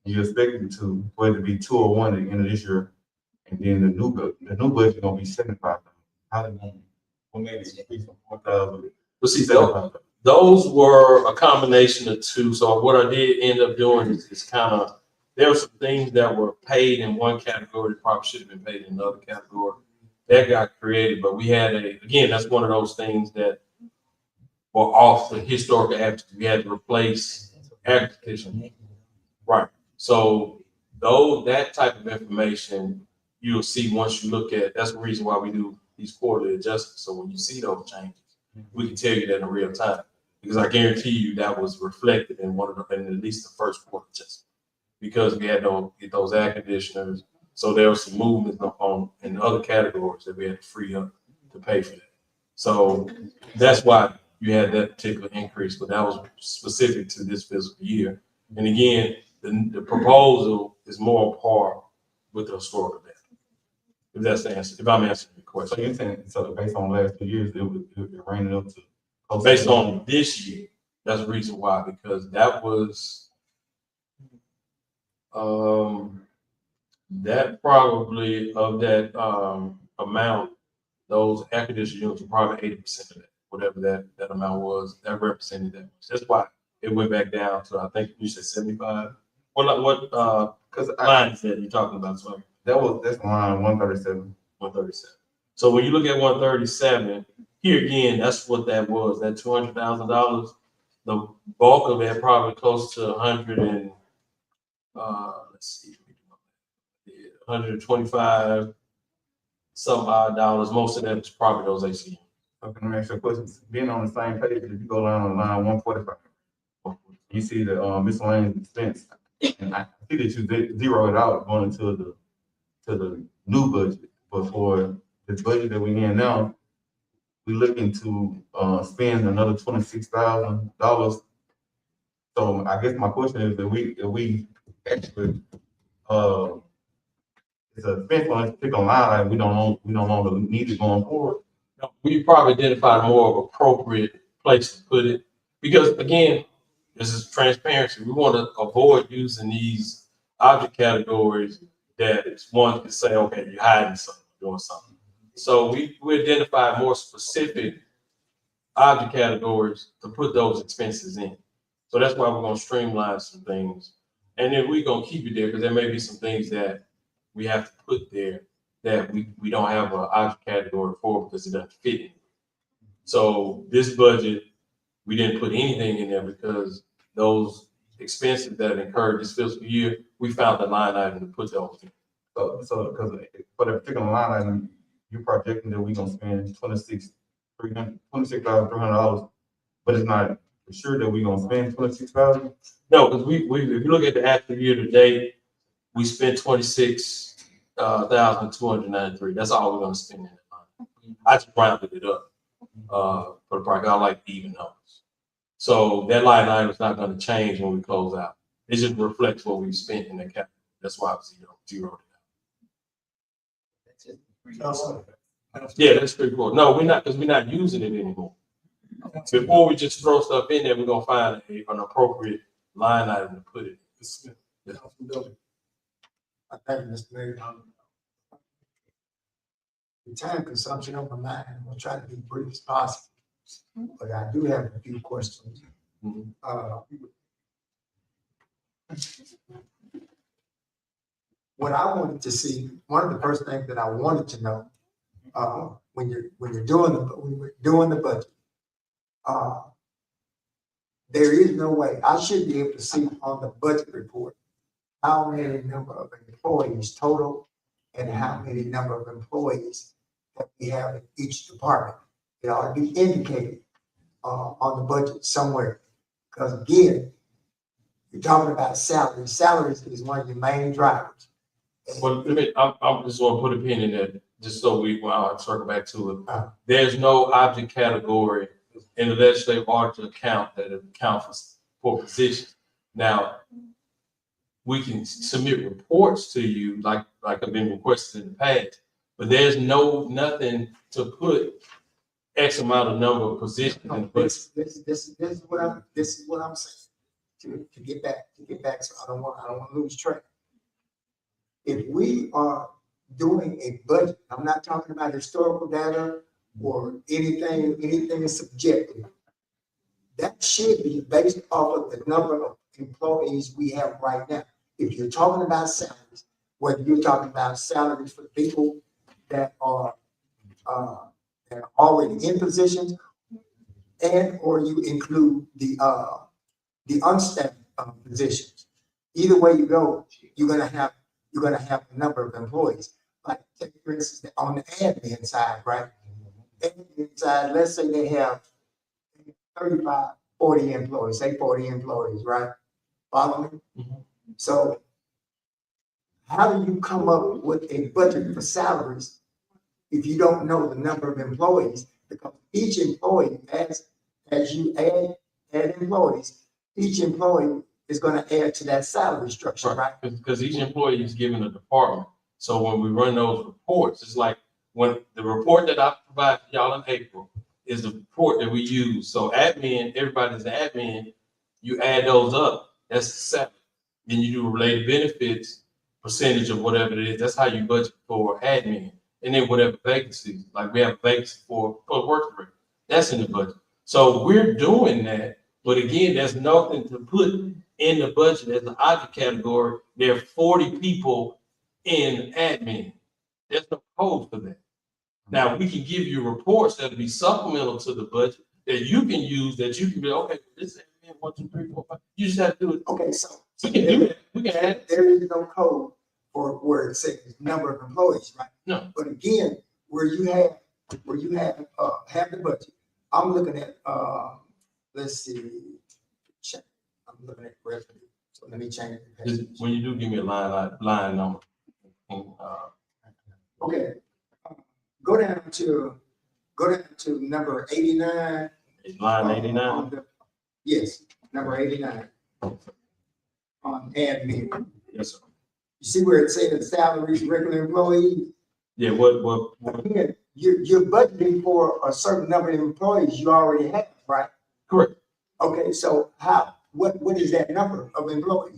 you expected for it to be 201 at the end of this year, and then the new budget gonna be 75,000. How did that? Well, maybe increase from 4,000. But see, those were a combination of two. So what I did end up doing is kind of, there were some things that were paid in one category that probably should have been paid in another category. That got created, but we had again, that's one of those things that were off the historical average. We had to replace agriculture. Right. So that type of information, you'll see once you look at, that's the reason why we do these quarterly adjustments. So when you see those changes, we can tell you that in real time. Because I guarantee you that was reflected in in at least the first quarter adjustment. Because we had to get those air conditioners. So there was some movement in other categories that we had to free up to pay for that. So that's why you had that particular increase, but that was specific to this fiscal year. And again, the proposal is more par with the historical data. If that's the answer, if I'm answering the So question. you're saying, so based on the last 2 years, it ran up to. close to- Based on this year, that's the reason why, because that was, that probably of that, amount, those air conditioning units were probably 80% of that, whatever that amount was, that represented that. That's why it went back down to, I think you said 75. What Cause line is that you're talking about? So that's line 137. 137. So when you look at 137, here again, that's what that was, that $200,000. The bulk of that probably close to 100 and, let's see, 125 some odd dollars. Most of that is probably those ACM. Okay, let me ask you a question. Being on the same page, if you go down on line 145, you see the miscellaneous expense, and I see that you zeroed it out going into the new budget. But for this budget that we're in now, we're looking to spend another $26,000. So I guess my question is, if we actually it's a expense on this particular line item, we don't longer need it going forward. We probably identified a more of appropriate place to put it. Because again, this is transparency. We want to avoid using these object categories that one can say, okay, you're hiding something, doing something. So we identified more specific object categories to put those expenses in. So that's why we're going to streamline some things. And then we're going to keep it there because there may be some things that we have to put there that we don't have an object category for because it doesn't fit in. So this budget, we didn't put anything in there because those expenses that incurred this fiscal year, we found the line item to put those in. So because for the particular line item, you're projecting that we're gonna spend $26,300, but it's for sure that we gonna spend 26,000? No, because we, if you look at the actual year to date, we spent 26,293. That's all we're gonna spend in that line. I just rounded it up, for the project. I like even numbers. So that line item is not gonna change when we close out. It just reflects what we've spent in the capital. That's why it's zeroed it out. Yeah, that's pretty cool. No, we're not, because we're not using it anymore. Before we just throw stuff in there, we're gonna find an appropriate line item to put it. I thank you, Mr. Mayor. The time consumption of my mind, I'm gonna try to be brief as possible, but I do have a few questions. Mhm. What I wanted to see, one of the first things that I wanted to know, when we're doing the budget, there is no way, I should be able to see on the budget report how many number of employees total and how many number of employees that we have in each department. It ought to be indicated on the budget somewhere. Because again, you're talking about salaries. Salaries is one of your main drivers. Well, I'm just gonna put a pin in that, just so I'll circle back to it. There's no object category in the legislative auditor account that accounts for positions. Now, we can submit reports to you like I've been requested in the past, but there's nothing to put X amount of number of positions in the budget. This is what I'm saying. To get back, so I don't want to lose track. If we are doing a budget, I'm not talking about historical data or anything is subjective. That should be based off of the number of employees we have right now. If you're talking about salaries, whether you're talking about salaries for people that are already in positions, and or you include the unstaffed positions. Either way you go, you're gonna have a number of employees. Like take for instance on the admin side, right? Admin side, let's say they have 35, 40 employees, say 40 employees, right? Follow me? Mhm. So how do you come up with a budget for salaries if you don't know the number of employees? Because each employee, as you add employees, each employee is going to add to that salary structure, right? Because each employee is given a department. So when we run those reports, it's like when the report that I provide y'all in April is the report that we use. So admin, everybody's an admin, you add those up, that's the salary. Then you do related benefits, percentage of whatever it is. That's how you budget for admin. And then whatever vacancies, like we have a vacancy for work rate, that's in the budget. So we're doing that, but again, there's nothing to put in the budget as an object category. There are 40 people in admin. There's no code for that. Now we can give you reports that'll be supplemental to the budget that you can use, that you can be, okay, this is admin 1, 2, 3, 4, 5. You just have to do it. Okay, so We can do that. We can add. there is no code for where it says number of employees, right? No. But again, where you have the budget, I'm looking at let's see, I'm looking at revenue. So let me change the page. Just when you do give me a line number. Okay, go down to number 89. Line 89. Yes, number 89 on admin. Yes, sir. You see where it says salaries, regular employees? Yeah, what? Again, you're budgeting for a certain number of employees you already have, right? Correct. Okay, so what is that number of employees?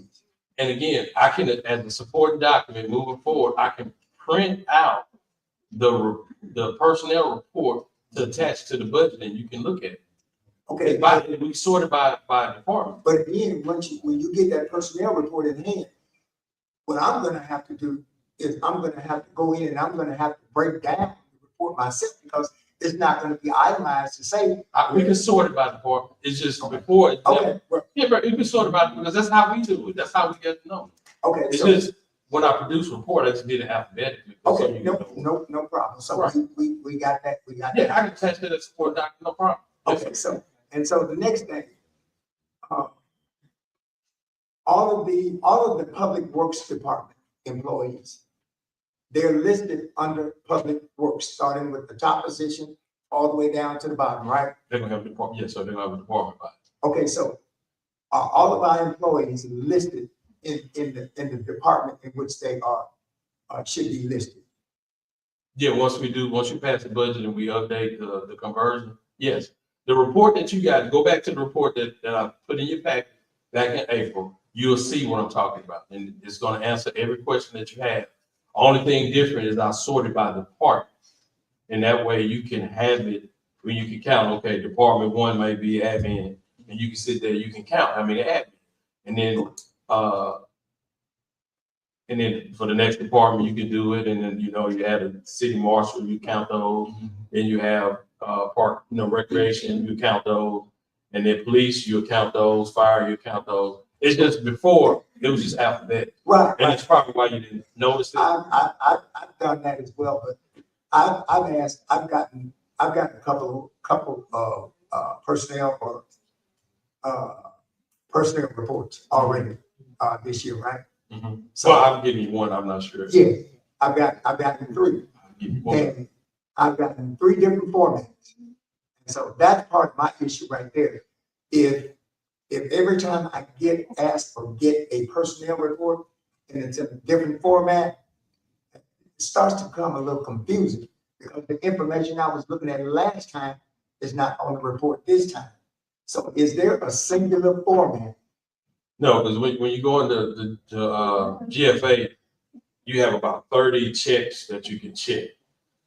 And again, I can, as a supporting document moving forward, I can print out the personnel report to attach to the budget, and you can look at it. Okay, We sort it by department. but again, when you get that personnel report in hand, what I'm gonna have to do is I'm gonna have to go in and I'm gonna have to break down the report myself, because it's not gonna be itemized to say. We can sort it by department. It's just before. Okay, well, Yeah, but you can sort it by, because that's how we do it. That's how we get to know. okay, It's so, just, when I produce a report, I just did it alphabetically. so okay, you no know. problem. So Right. we got that, Yeah, I can attach that as support document, no problem. Okay, so the next thing, all of the Public Works Department employees, they're listed under Public Works, starting with the top position all the way down to the bottom, right? They're gonna have a department, yes, so they're gonna have a department by it. Okay, so are all of our employees listed in the department in which they are, should be listed? Yeah, once you pass the budget and we update the conversion, yes. The report that you got, go back to the report that I put in your packet back in April, you'll see what I'm talking about. And it's gonna answer every question that you have. Only thing different is I sorted by department. And that way you can have it, when you can count, okay, department one may be admin, and you can sit there, you can count how many admin. And then for the next department, you can do it, and then, you know, you have a city marshal, you count those, then you have, park, you know, recreation, you count those, and then police, you count those, fire, you count those. It's just before, it was just alphabet, Right, and it's probably why you didn't notice it. I've done that as well, but I've gotten a couple of, personnel reports already, this year, right? Mhm. So, So I'll give you one, I'm not sure. yeah, I've gotten three, I'll give you one. and I've gotten three different formats. And so that's part of my issue right there. If every time I get asked or get a personnel report and it's in a different format, it starts to become a little confusing because the information I was looking at last time is not on the report this time. So is there a singular format? No, because when you go into the GFA, you have about 30 checks that you can check.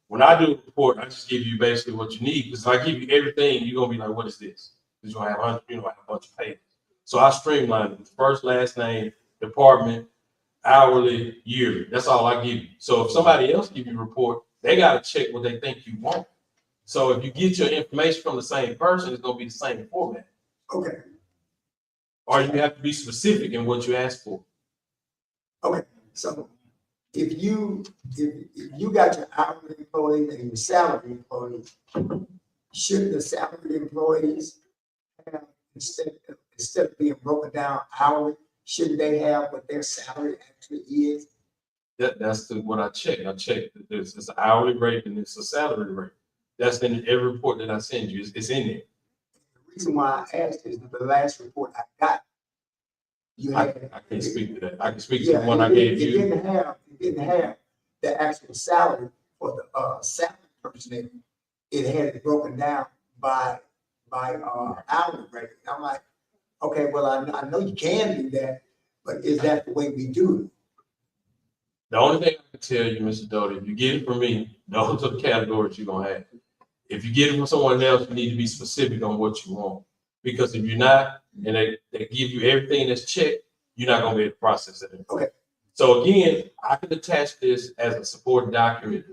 When I do a report, I just give you basically what you need, because if I give you everything, you're gonna be like, what is this? Because you're gonna have a bunch of pages. So I streamline it, first, last name, department, hourly, yearly. That's all I give you. So if somebody else give you a report, they gotta check what they think you want. So if you get your information from the same person, it's gonna be the same format. Okay, Or you have to be specific in what you ask for. so if you got your hourly employees and your salary employees, should the salary employees have, instead of being broken down hourly, shouldn't they have what their salary actually is? That's what I check. I check that it's an hourly rate and it's a salary rate. That's in every report that I send you. It's in there. The reason why I asked is that the last report I got, you had. I can't speak to that. I can speak to the Yeah, one I gave you. It didn't have the actual salary for the salary personnel. It had it broken down by hourly rate. And I'm like, okay, well, I know you can do that, but is that the way we do it? The only thing I can tell you, Mr. Doty, if you get it from me, those are the categories you're gonna have. If you get it from someone else, you need to be specific on what you want. Because if you're not, and they give you everything that's checked, you're not gonna be able to process it. Okay. So again, I could attach this as a supporting document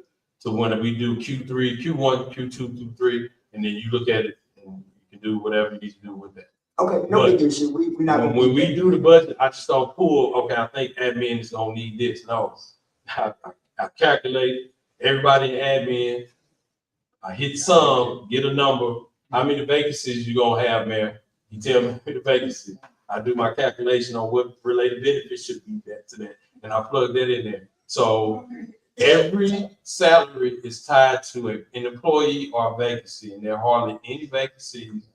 to when we do Q1, Q2 through 3, and then you look at it and you can do whatever you need to do with that. Okay, no big issue. We're not. gonna When do we that. do the budget, I just don't pull, okay, I think admin is gonna need this. No. I calculate everybody in admin. I hit some, get a number, how many vacancies you gonna have, Mayor? You tell me the vacancy. I do my calculation on what related benefits should be that to that, and I plug that in there. So every salary is tied to an employee or a vacancy, and there are hardly any vacancies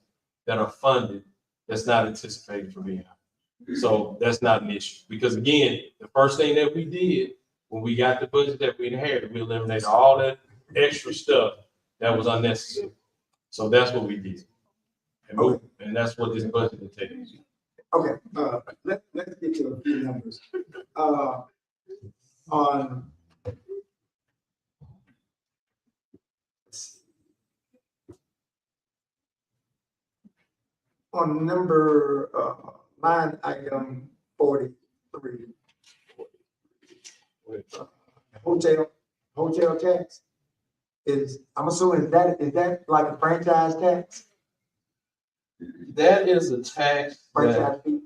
that are funded that's not anticipated for being hired. So that's not an issue, because again, the first thing that we did when we got the budget that we inherited, we eliminated all that extra stuff that was unnecessary. So that's what we did. And that's what this budget entails. Okay, let's get to a few numbers. On number, line item 43. Hotel tax I'm assuming is that like a franchise tax? That is a tax that, Franchise fee?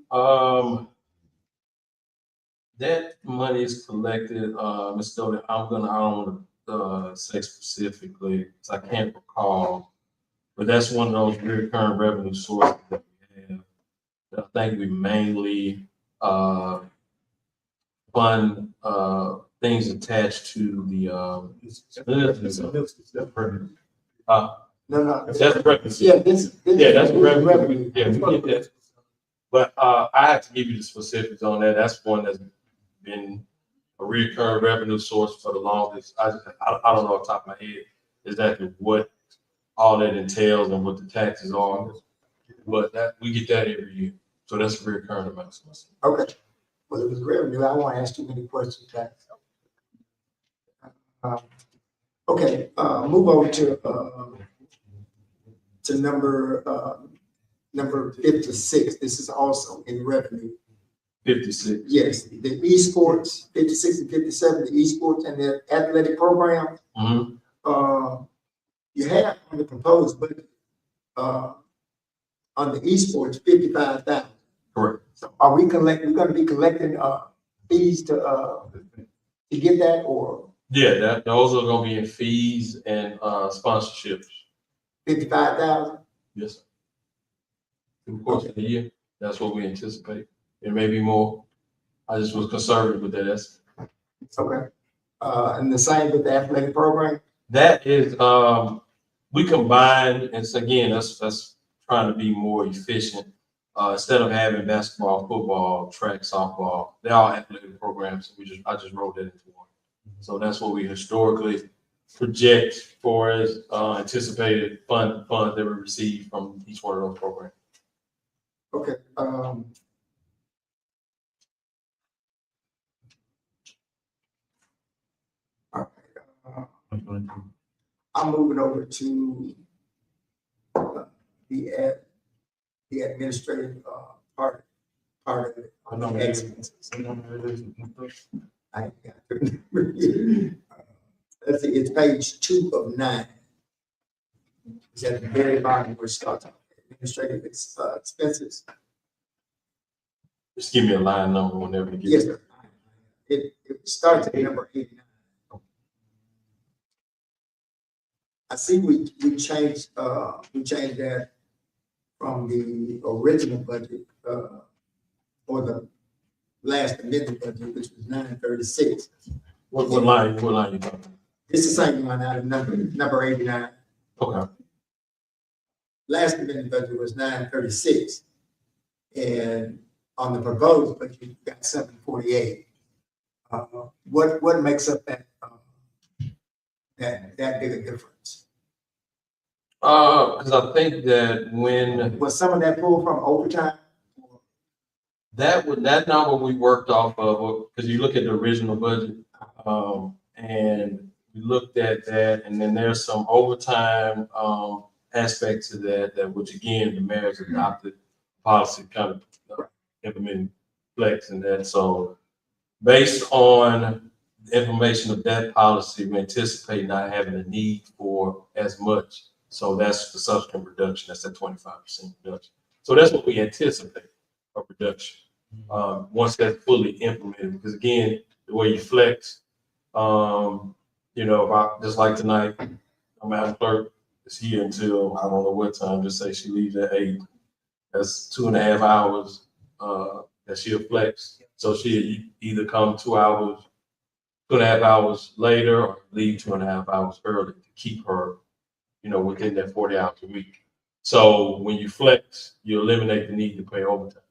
that money is collected, Mr. Doty, I don't want to say specifically, because I can't recall. But that's one of those recurring revenue sources that we have. I think we mainly, fund, things attached to the, No, no. that's revenue. Yeah, this. Yeah, that's revenue. revenue. Yeah, we get that. But, I have to give you the specifics on that. That's one that's been a recurring revenue source for the longest. I don't know off the top of my head exactly what all that entails and what the taxes are. But that, we get that every year. So that's a recurring amount. Okay, well, it was revenue, I won't ask too many questions, Jack. Okay, move over to number 56, this is also in revenue. 56. Yes, the esports, 56 and 57, the esports and the athletic program. Mm-hmm. You have on the proposed budget, on the esports, 55,000. Correct. So are we're gonna be collecting, fees to get that, or Yeah, those are gonna be in fees and, sponsorships. 55,000? Yes, sir. Through the course of the year, that's what we anticipate. It may be more. I just was conservative with that estimate. Okay. And the same with the athletic program? That is, we combined, and so again, that's trying to be more efficient. Instead of having basketball, football, track, softball, they're all athletic programs. I just wrote that into one. So that's what we historically project for as, anticipated funds that we receive from each one of those programs. Okay, all right, I'm moving over to the administrative, part of it. I know the that. expenses. I got it. Let's see, it's page 2 of 9. It's at the very bottom where it starts, administrative expenses. Just give me a line number whenever you get. Yes, sir. It starts at number 89. I see we changed that from the original budget, or the last amended budget, which was 936. What line you talking about? It's the same line item, number 89. Okay. Last amended budget was 936. And on the proposed budget, you got 748. What makes up that big a difference? Because I think that when Was some of that pulled from overtime? that number we worked off of, because you look at the original budget, and we looked at that, and then there's some overtime aspect to that which again the mayor's adopted policy kind of implementing flex and that. So based on the information of that policy, we anticipate not having a need for as much. So that's the subsequent reduction. That's that 25% reduction. So that's what we anticipate, a reduction, once that's fully implemented. Because again, the way you flex, you know, if I, just like tonight, I'm out clerk is here until I don't know what time. Just say she leaves at 8. That's 2.5 hours that she'll flex. So she'll either come 2 hours, 2.5 hours later, or leave 2.5 hours early to keep her, you know, within that 40 hours a week. So when you flex, you eliminate the need to pay overtime.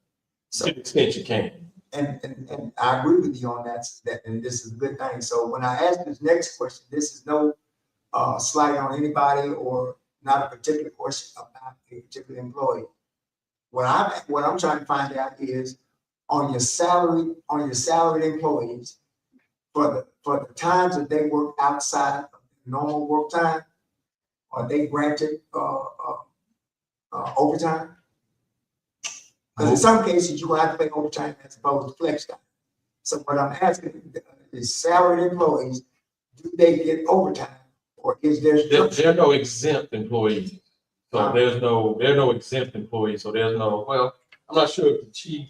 So, To the extent you can. and I agree with you on that, and this is a good thing. So when I ask this next question, this is no slight on anybody or not a particular question about a particular employee. What I'm trying to find out is on your salaried employees, for the times that they work outside of normal work time, are they granted overtime? Because in some cases, you will have to pay overtime as opposed to flex time. So what I'm asking is salaried employees, do they get overtime? Or is there? There are no exempt employees. So there are no exempt employees. So there's no, well, I'm not sure if the chief,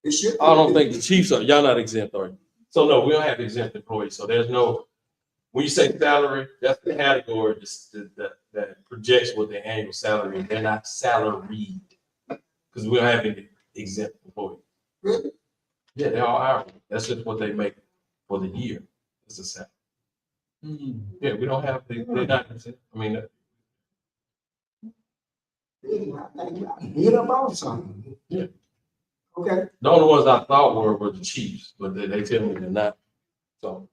It should. I don't think the chiefs are, y'all not exempt, are you? So no, we don't have exempt employees. So there's no, when you say salary, that's the category that projects what their annual salary is. They're not salaried. because we don't have any exempt employees. Really? Yeah, they're all hourly. That's just what they make for the year. It's a salary. Yeah, we don't have, they're not, I mean, Hit up on something. Yeah. Okay, the only ones I thought were the Chiefs, but they tell me they're not. So,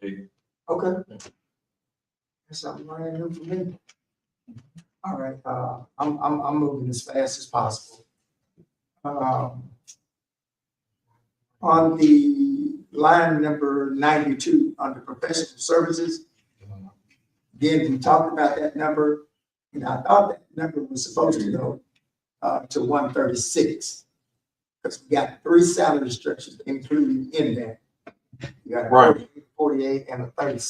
they, okay. That's something brand new for me. All right, I'm moving as fast as possible. On the line number 92, under professional services, again, we talked about that number, and I thought that number was supposed to go to 136. Because we got 3 salary structures included in that. You got a Right. 48 and a 30,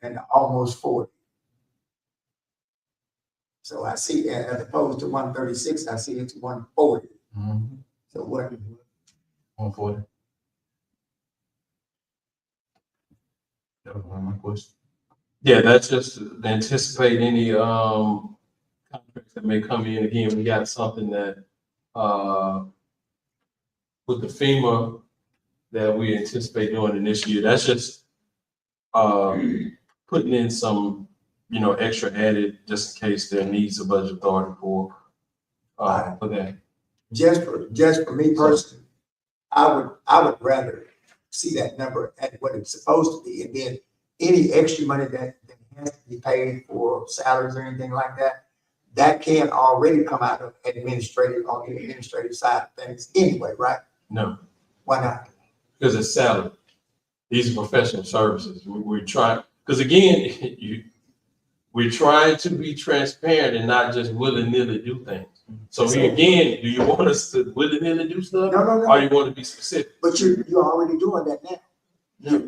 and almost 40. So I see, as opposed to 136, I see it's 140. So what? 140. That was one of my questions. yeah, that's just to anticipate any, contracts that may come in. Again, we got something that, with the FEMA that we anticipate doing in this year. That's just, putting in some, extra added, just in case there needs a budget authority for that. Just for me personally, I would rather see that number at what it's supposed to be, and then any extra money that has to be paid for salaries or anything like that, that can already come out of administrative, on the administrative side of things anyway, right? No, Why not? because it's salary. These are professional services. We're trying, because again, we're trying to be transparent and not just willy-nilly do things. So here again, do you want us to willy-nilly do stuff? No. Or you want to be specific? But you're already doing that now.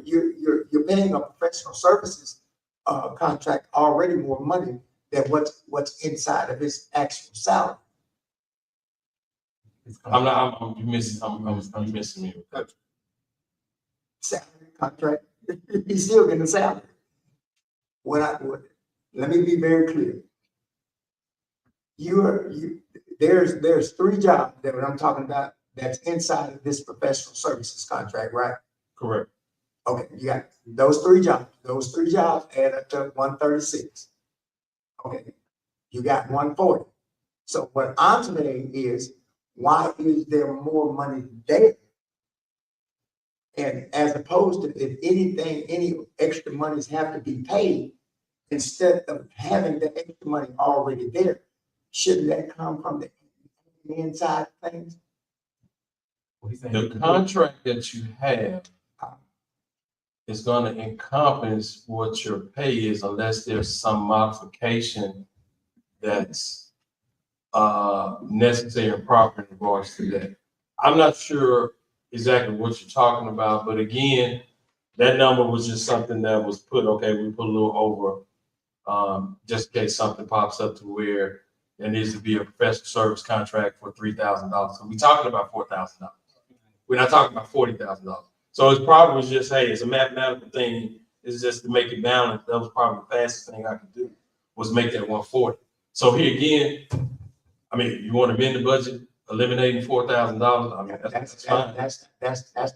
You're paying a professional services contract already more money than what's inside of his actual salary. You missing me. Salary contract, he's still getting a salary. Let me be very clear. There's 3 jobs that what I'm talking about that's inside of this professional services contract, right? Correct. Okay, you got those 3 jobs. Those 3 jobs add up to 136. Okay, you got 140. So what I'm saying is, why is there more money there? And as opposed to, if anything, any extra monies have to be paid, instead of having the extra money already there, shouldn't that come from the inside of things? The contract that you have is gonna encompass what your pay is unless there's some modification that's necessary and proper in regards to that. I'm not sure exactly what you're talking about, but again, that number was just something that was put, okay, we put a little over, just in case something pops up to where there needs to be a professional service contract for $3,000. So we're talking about $4,000. We're not talking about $40,000. So it's probably just, hey, it's a mathematical thing. It's just to make it balanced. That was probably the fastest thing I could do, was make that 140. So here again, I mean, you want to amend the budget, eliminating $4,000. I mean, that's fine. That's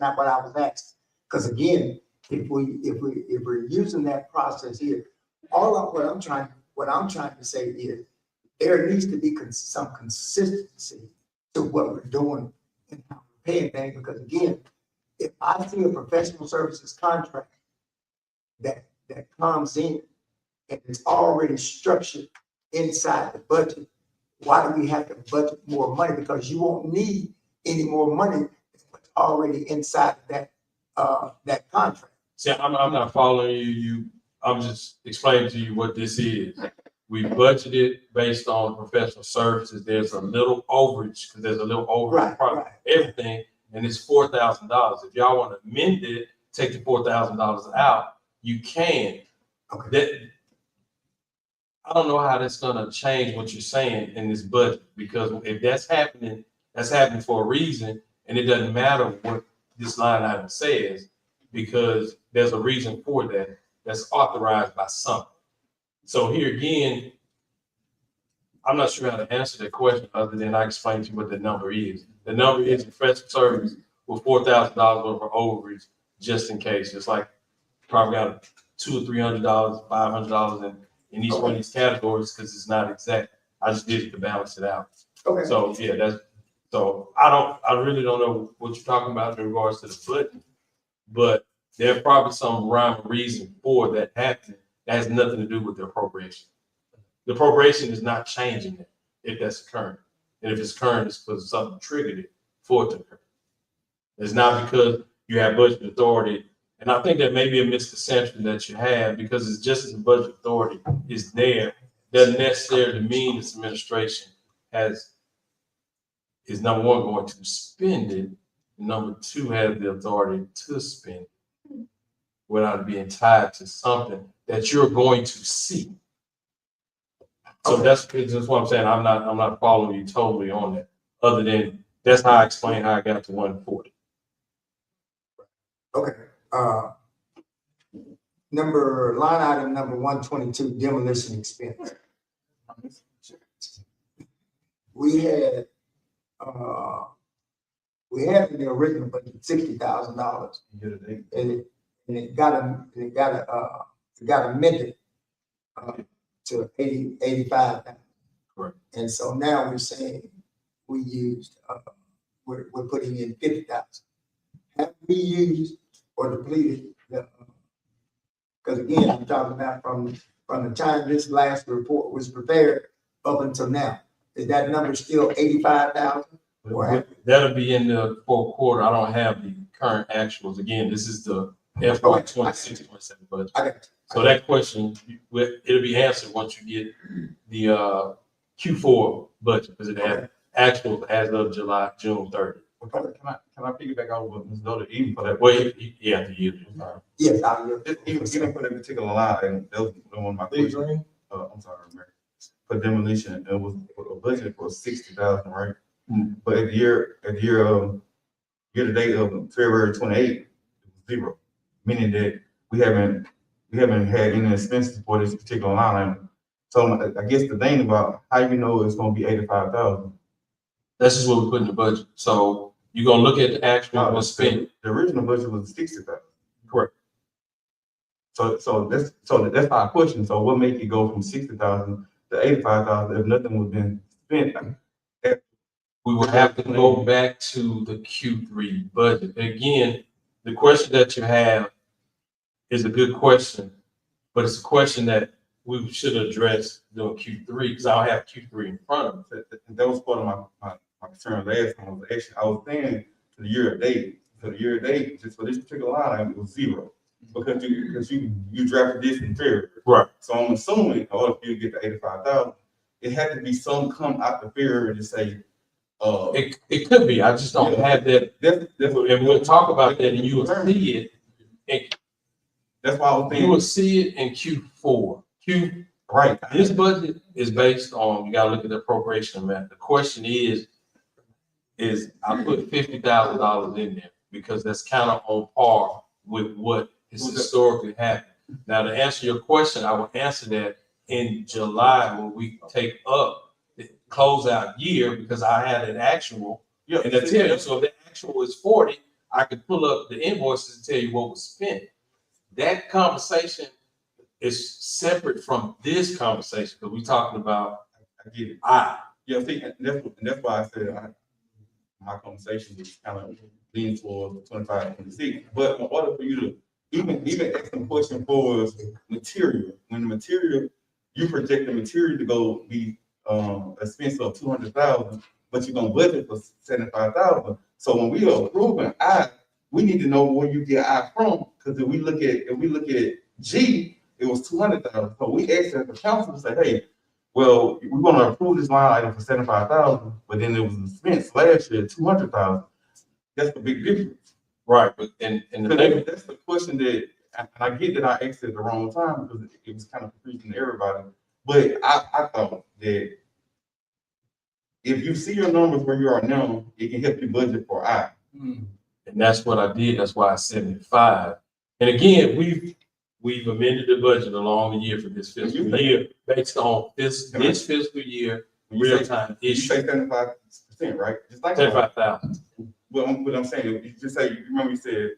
not what I was asking. Because again, if we're using that process here, what I'm trying to say is, there needs to be some consistency to what we're doing and how we're paying things. Because again, if I see a professional services contract that comes in and it's already structured inside the budget, why do we have to budget more money? Because you won't need any more money than what's already inside that contract. See, I'm not following you. I'm just explaining to you what this is. We budgeted based on professional services. There's a little overage, because there's a little overage for everything, and it's $4,000. If y'all want to amend it, take the $4,000 out, you can. Okay. I don't know how that's gonna change what you're saying in this budget, because if that's happening for a reason, and it doesn't matter what this line item says, because there's a reason for that that's authorized by something. So here again, I'm not sure how to answer that question other than I explained to you what the number is. The number is professional service with $4,000 worth of overage, just in case. It's like probably got $200 or $300, $500 in each one of these categories because it's not exact. I just did it to balance it out. Okay. So yeah, I really don't know what you're talking about in regards to the budget, but there's probably some rhyme or reason for that happening that has nothing to do with the appropriation. The appropriation is not changing it if that's occurring. And if it's occurring, it's because something triggered it for it to occur. It's not because you have budget authority. And I think that may be a misconception that you have, because it's just as the budget authority is there, doesn't necessarily mean this administration is number one, going to spend it, and number two, has the authority to spend it without being tied to something that you're going to see. So that's what I'm saying. I'm not following you totally on that, other than that's how I explain how I got to 140. Okay, line item number 122, demolition expense. We had in the original budget $60,000, and it got amended to 85,000. Correct. And so now we're saying we used we're putting in 50,000. Have we used or depleted because again, I'm talking about from the time this last report was prepared up until now. Is that number still 85,000? That'll be in the fourth quarter. I don't have the current actuals. Again, this is the FY 26-27 budget. Okay. So that question, it'll be answered once you get the Q4 budget, because it has actual as of June 30. Can I piggyback off what Ms. Dota, even for that? Well, yeah, the year. Yes, I will. Even for that particular line, and that was one of my questions. I'm sorry, Mary. For demolition, it was a budget for 60,000, right? Mm-hmm. But at the year to date of February 28th, it was 0, meaning that we haven't had any expenses for this particular line item. So I guess the thing about how you know it's going to be 85,000. This is what we put in the budget. So you're gonna look at the actual was spent. The original budget was 60,000. Correct. So that's my question. So what make it go from 60,000 to 85,000 if nothing was been spent? We will have to go back to the Q3 budget. Again, the question that you have is a good question, but it's a question that we should address during Q3, because I don't have Q3 in front of me. That was part of my concern last time. I was saying to the year to date. So the year to date, just for this particular line item, it was 0 because you drafted this in February. Right. So I'm assuming in order for you to get to 85,000, it had to be some come out the February to say. It could be. I just don't have that. That's what, and we'll talk about that, and you will see it. That's why I was saying. You will see it in Q4. Right. This budget is based on, you gotta look at the appropriation amount. The question is I put $50,000 in there because that's kind of on par with what has historically happened. Now, to answer your question, I will answer that in July when we take up the closeout year, because I had an actual. Yeah. And I tell you, so if the actual is 40, I could pull up the invoices and tell you what was spent. That conversation is separate from this conversation, because we're talking about. I get it. Yeah, see, that's why I said my conversation was kind of leaning towards 25, 26. But in order for you to even ask some question for material, when the material, you project the material to go be expense of 200,000, but you're gonna budget for 75,000. So when we are approving we need to know where you get I from, because if we look at G, it was 200,000. So we asked the council to say, hey, well, we're going to approve this line item for 75,000, but then it was expense last year 200,000. That's the big difference, right? But and that's the question that, and I get that I asked it at the wrong time because it was kind of confusing to everybody. But I thought that if you see your numbers where you are now, it can help you budget for I. And that's what I did. That's why I said 75. And again, we've amended the budget along the year for this fiscal year based on this fiscal year When you say, real-time you issue, say 75%, right? Just think about it. 35,000. What I'm saying, you just say, you remember you said,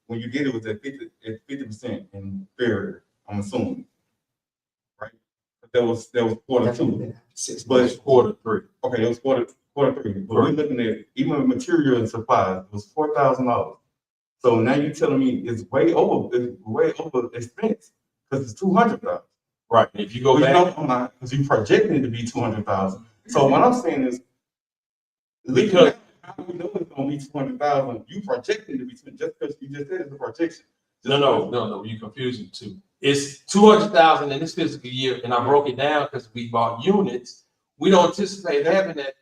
when you did it was at 50% in February, I'm assuming. Right? But that was Q2. But It's Q3. okay, it was Q3. But we're looking at even with material and supplies, it was $4,000. So now you're telling me it's way over expense because it's 200,000. Right. If you go Well, back, I'm not, because you projecting it to be 200,000. So what I'm saying is, Because- how do we know it's gonna be 200,000? You projecting it to be just because you just said it's a projection. no, you're confusing two. It's 200,000 in this fiscal year, and I broke it down because we bought units. We don't anticipate having that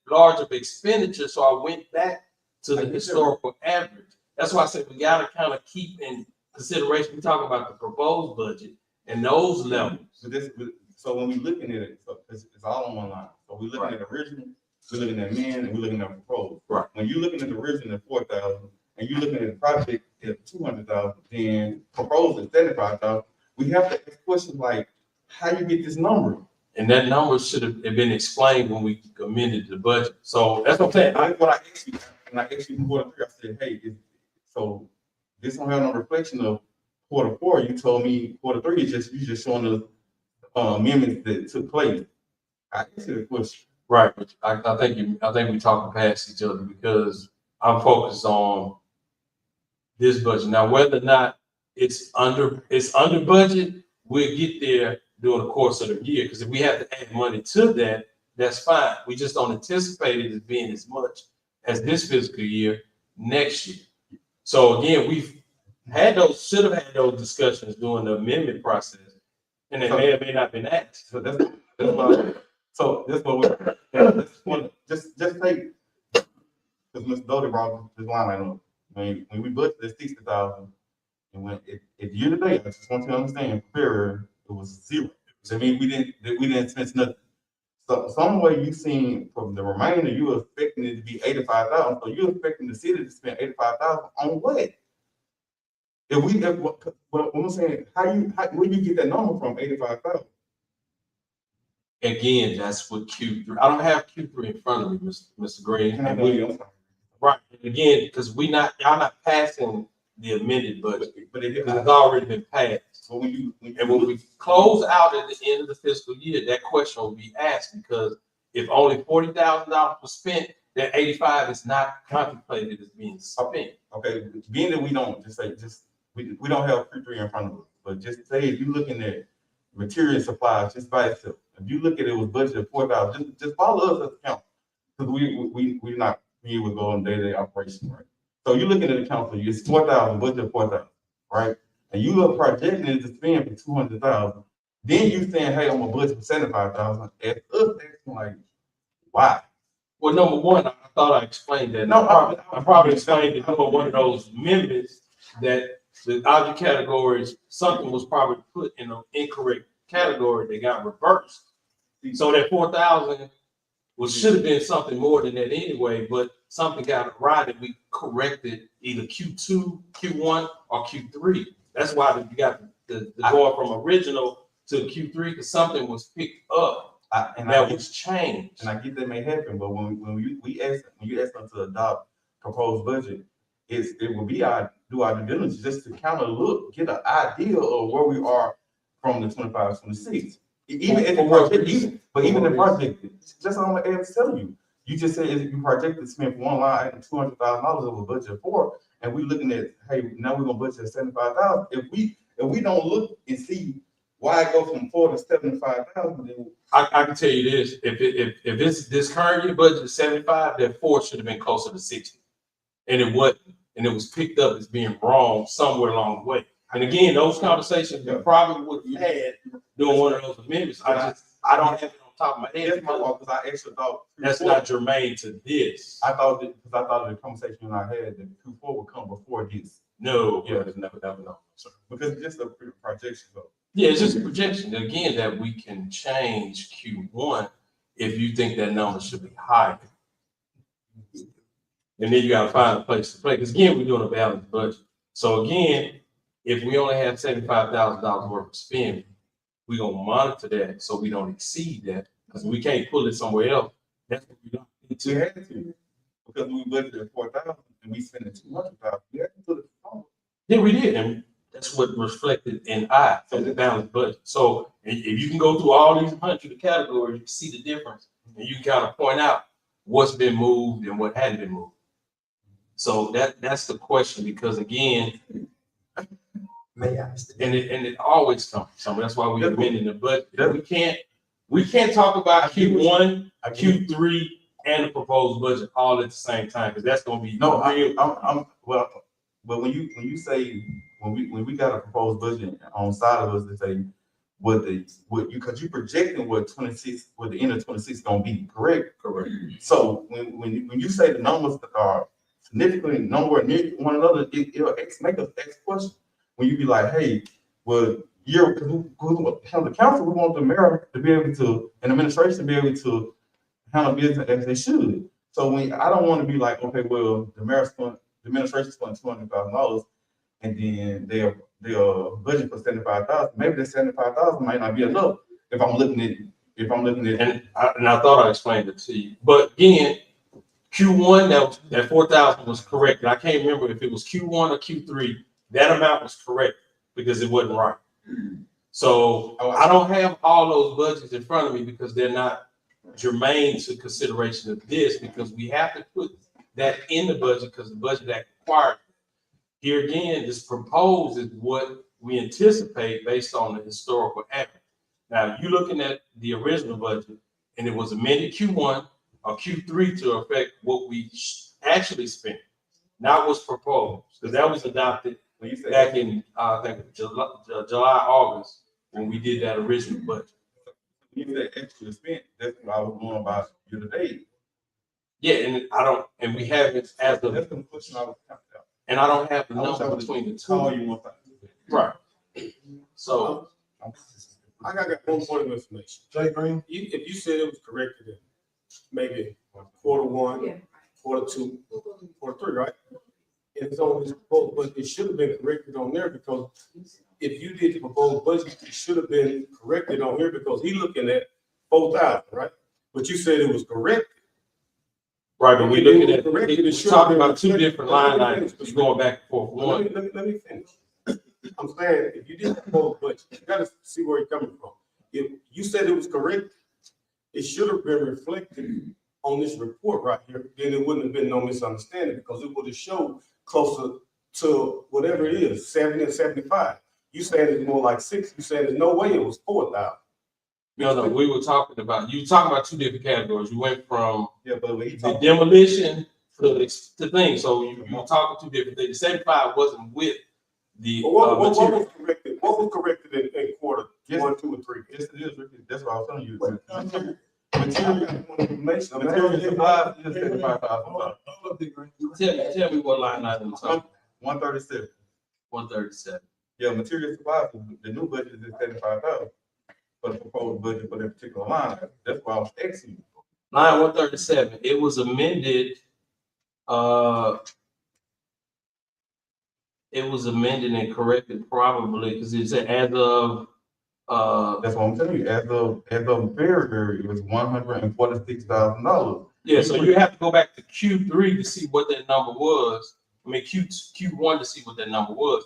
large of expenditure, so I went back to the historical average. That's why I said we gotta kind of keep in consideration, we talk about the proposed budget and those levels. So when we looking at it, so it's all on one line. So we're looking at original, we're looking at men, and we're looking at proposed. Right. When you're looking at the original at 4,000, and you're looking at the project at 200,000, then proposed at 75,000, we have to ask questions like, how you get this number? And that number should have been explained when we amended the budget. So that's what I'm saying. What I asked you, and I asked you in Q3, I said, hey, so this don't have no reflection of Q4. You told me Q3 is you just showing the amendments that took place. I asked you the question. Right, but I think we talking past each other because I'm focused on this budget. Now, whether or not it's under budget, we'll get there during the course of the year. Because if we have to add money to that, that's fine. We just don't anticipate it as being as much as this fiscal year next year. So again, should have had those discussions during the amendment process, and it may or may not been asked. So that's why. So that's what we're just take, because Mr. Doty brought this line up. When we budgeted 60,000, and when it year to date, I just want you to understand, February it was zero. So I mean we didn't spend nothing. So some way you seen from the remainder, you were expecting it to be 85,000. So you're expecting the city to spend 85,000 on what? What I'm saying, where you get that number from, 85,000? Again, that's what Q3. I don't have Q3 in front of me, Mr. Green. Can I And know you? I'm sorry. right, and again, because y'all not passing the amended budget, But because it's already been passed. So when we close out at the end of the fiscal year, that question will be asked, because if only $40,000 was spent, that 85 is not contemplated as being spent. okay, being that we don't we don't have Q3 in front of us, but just say if you're looking at material and supplies just by itself, if you look at it was budgeted 4,000, just follow us as a council, because we're not here with go on day-to-day operation, right? So you're looking at the council, it's 4,000, budget 4,000, right? And you are projecting it to spend for 200,000. Then you saying, hey, I'm gonna budget for 75,000. At us, asking like, why? Well, number one, I thought I explained that. No, I probably explained it for one of those amendments that the object categories, something was probably put in an incorrect category that got reversed. So that 4,000 should have been something more than that anyway, but something got right and we corrected either Q2, Q1, or Q3. That's why you got the going from original to Q3, because something was picked up that was changed. And I get that may happen, but when you ask them to adopt proposed budget, it will be do our due diligence just to kind of get an idea of where we are from the 25, 26. Even the project, just on the air telling you. You just said you projected to spend for one line $200,000 over budget of 4, and we're looking at, hey, now we're gonna budget at 75,000. If we don't look and see why it go from 4 to 75,000, then I can tell you this: if it's this current year budget is 75, that 4 should have been closer to 60, and it wasn't, and it was picked up as being wrong somewhere along the way. And again, those conversations we probably would have had during one of those amendments. I don't have it on top of my head. that's my fault, because I actually thought That's not germane to this. I thought the conversation you and I had that Q4 would come before this. No, yeah, it's never, no, sir. Because it's just a projection. So Yeah, it's just a projection. Again, that we can change Q1 if you think that number should be higher. And then you gotta find a place to play. Because again, we're doing a balanced budget. So again, if we only have $75,000 worth of spend, we gonna monitor that so we don't exceed that, because we can't pull it somewhere else. That's what we don't need We to. had to, because we budgeted 4,000 and we spent 200,000. We had to put it forward. Yeah, we did, and that's what reflected in so the balanced budget. So if you can go through all these hundred categories, you can see the difference, and you can kind of point out what's been moved and what hadn't been moved. So that's the question, because again, May I understand? and it always comes, so that's why we amended the budget. We can't talk about Q1, Q3, and the proposed budget all at the same time, because that's gonna be No, real. but when you say, when we got a proposed budget on side of us to say because you projecting what the end of 26 gonna be, correct? Correct. So when you say the numbers are significantly nowhere near one another, it'll make us ask questions. When you be like, hey, well, the council, we want the mayor to be able to, and administration to be able to handle business as they should. So I don't want to be like, okay, well, the administration spent $200,000, and then their budget for 75,000. Maybe the 75,000 might not be enough if I'm looking at. And I thought I explained it to you, but again, Q1, that 4,000 was correct. I can't remember if it was Q1 or Q3. That amount was correct because it wasn't right. So I don't have all those budgets in front of me because they're not germane to consideration of this, because we have to put that in the budget because the Budget Act required it. Here again, this proposed is what we anticipate based on the historical average. Now, you're looking at the original budget, and it was amended Q1 or Q3 to affect what we actually spent, not what's proposed, because that was adopted back in, I think, July, August, when we did that original budget. You said extra spent, that's what I was going about year to date. Yeah, and we haven't as of, That's the question I was talking about. and I don't have the number between the Call two. you one time. Right. So, I got one point of information. Jay Green? If you said it was corrected in maybe Q1, Q2, Q3, right? And it's on this proposed, but it should have been corrected on there, because if you did the proposed budget, it should have been corrected on here, because he's looking at 4,000, right? But you said it was corrected. right, but we're looking at, Corrected, it we're should talking have about two been- different line items, you're going back and forth. One, Let me finish. I'm saying, if you did the proposed budget, you gotta see where you're coming from. If you said it was correct, it should have been reflected on this report right here, then it wouldn't have been no misunderstanding, because it would have showed closer to whatever it is, 70 and 75. You said it's more like 6, you said there's no way it was 4,000. no, we were talking about, you were talking about two different categories. You went from Yeah, but when he the talked, demolition to the thing, so you were talking two different things. 75 wasn't with the But what material. was corrected? What was corrected in quarter Yes. 1, 2, and 3? yes, it is, Ricky. That's what I was telling you. Material Material, material supplies is $75,000. Hold up, Jay Green. Tell me what line item it's on. 137. 137. Yeah, material supplies, the new budget is 75,000 for the proposed budget for that particular line. That's why I was asking you. Line 137, it was amended, and corrected probably, because it said as of, That's what I'm telling you. As of February, it was $146,000. yeah, so you have to go back to Q3 to see what that number was. I mean, Q1 to see what that number was,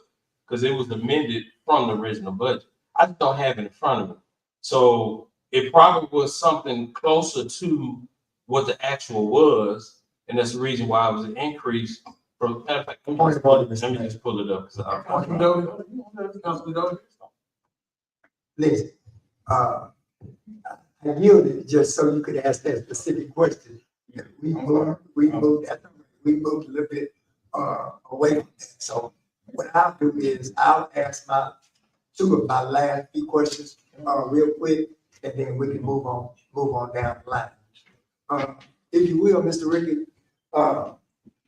because it was amended from the original budget. I just don't have it in front of me. So it probably was something closer to what the actual was, and that's the reason why it was an increase from, matter of fact, let me just pull it up. 'Cause Councilman Doty? Councilman Doty? Listen, I yielded just so you could ask that specific question. We moved a little bit, away from that. So what I'll do is I'll ask two of my last few questions, real quick, and then we can move on down the line. If you will, Mr. Ricky,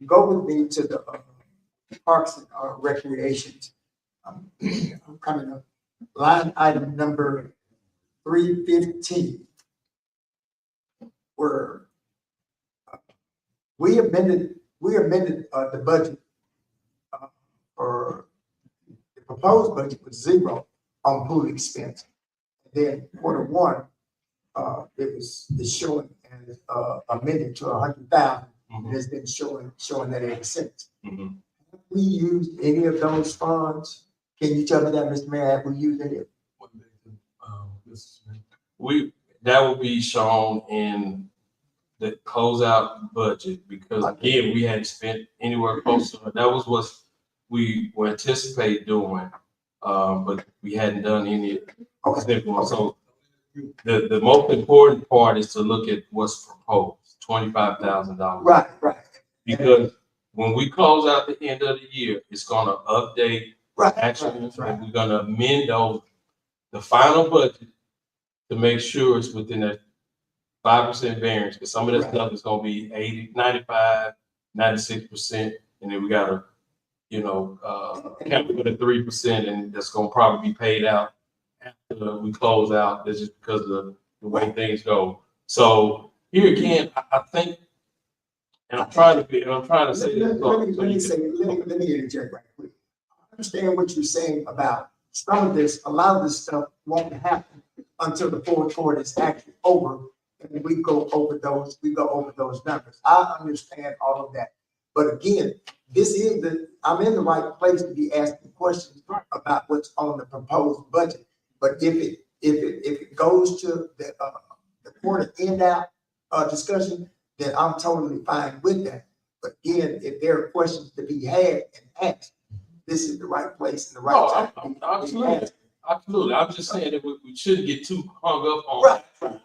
go with me to the, Parks and Recreations. I'm coming up. Line item number 315. Where we amended the budget for the proposed budget was 0 on pool expense. Then Q1, it's showing as, amended to 100,000, and it's been showing that ever since. Mhm. Have we used any of those funds? Can you tell me that, Mr. Mayor, have we used any? That will be shown in the closeout budget, because again, we hadn't spent anywhere close to it. That was what we were anticipating doing, but we hadn't done any. So the most important part is to look at what's proposed, $25,000. Right. Because when we close out the end of the year, it's gonna update actuals, and we're gonna amend the final budget to make sure it's within that 5% variance, because some of that stuff is gonna be 80, 95, 96%, and then we gotta, account for the 3%, and that's gonna probably be paid out after we close out. That's just because of the way things go. So here again, I think, and I'm trying to say this. Let me interject right quick. I understand what you're saying about some of this, a lot of this stuff won't happen until the Q4 is actually over, and we go over those numbers. I understand all of that. But again, I'm in the right place to be asking questions about what's on the proposed budget. But if it goes to the quarter end out discussion, then I'm totally fine with that. But again, if there are questions to be had and asked, this is the right place and the right time. Absolutely. I'm just saying that we shouldn't get too hung up on it,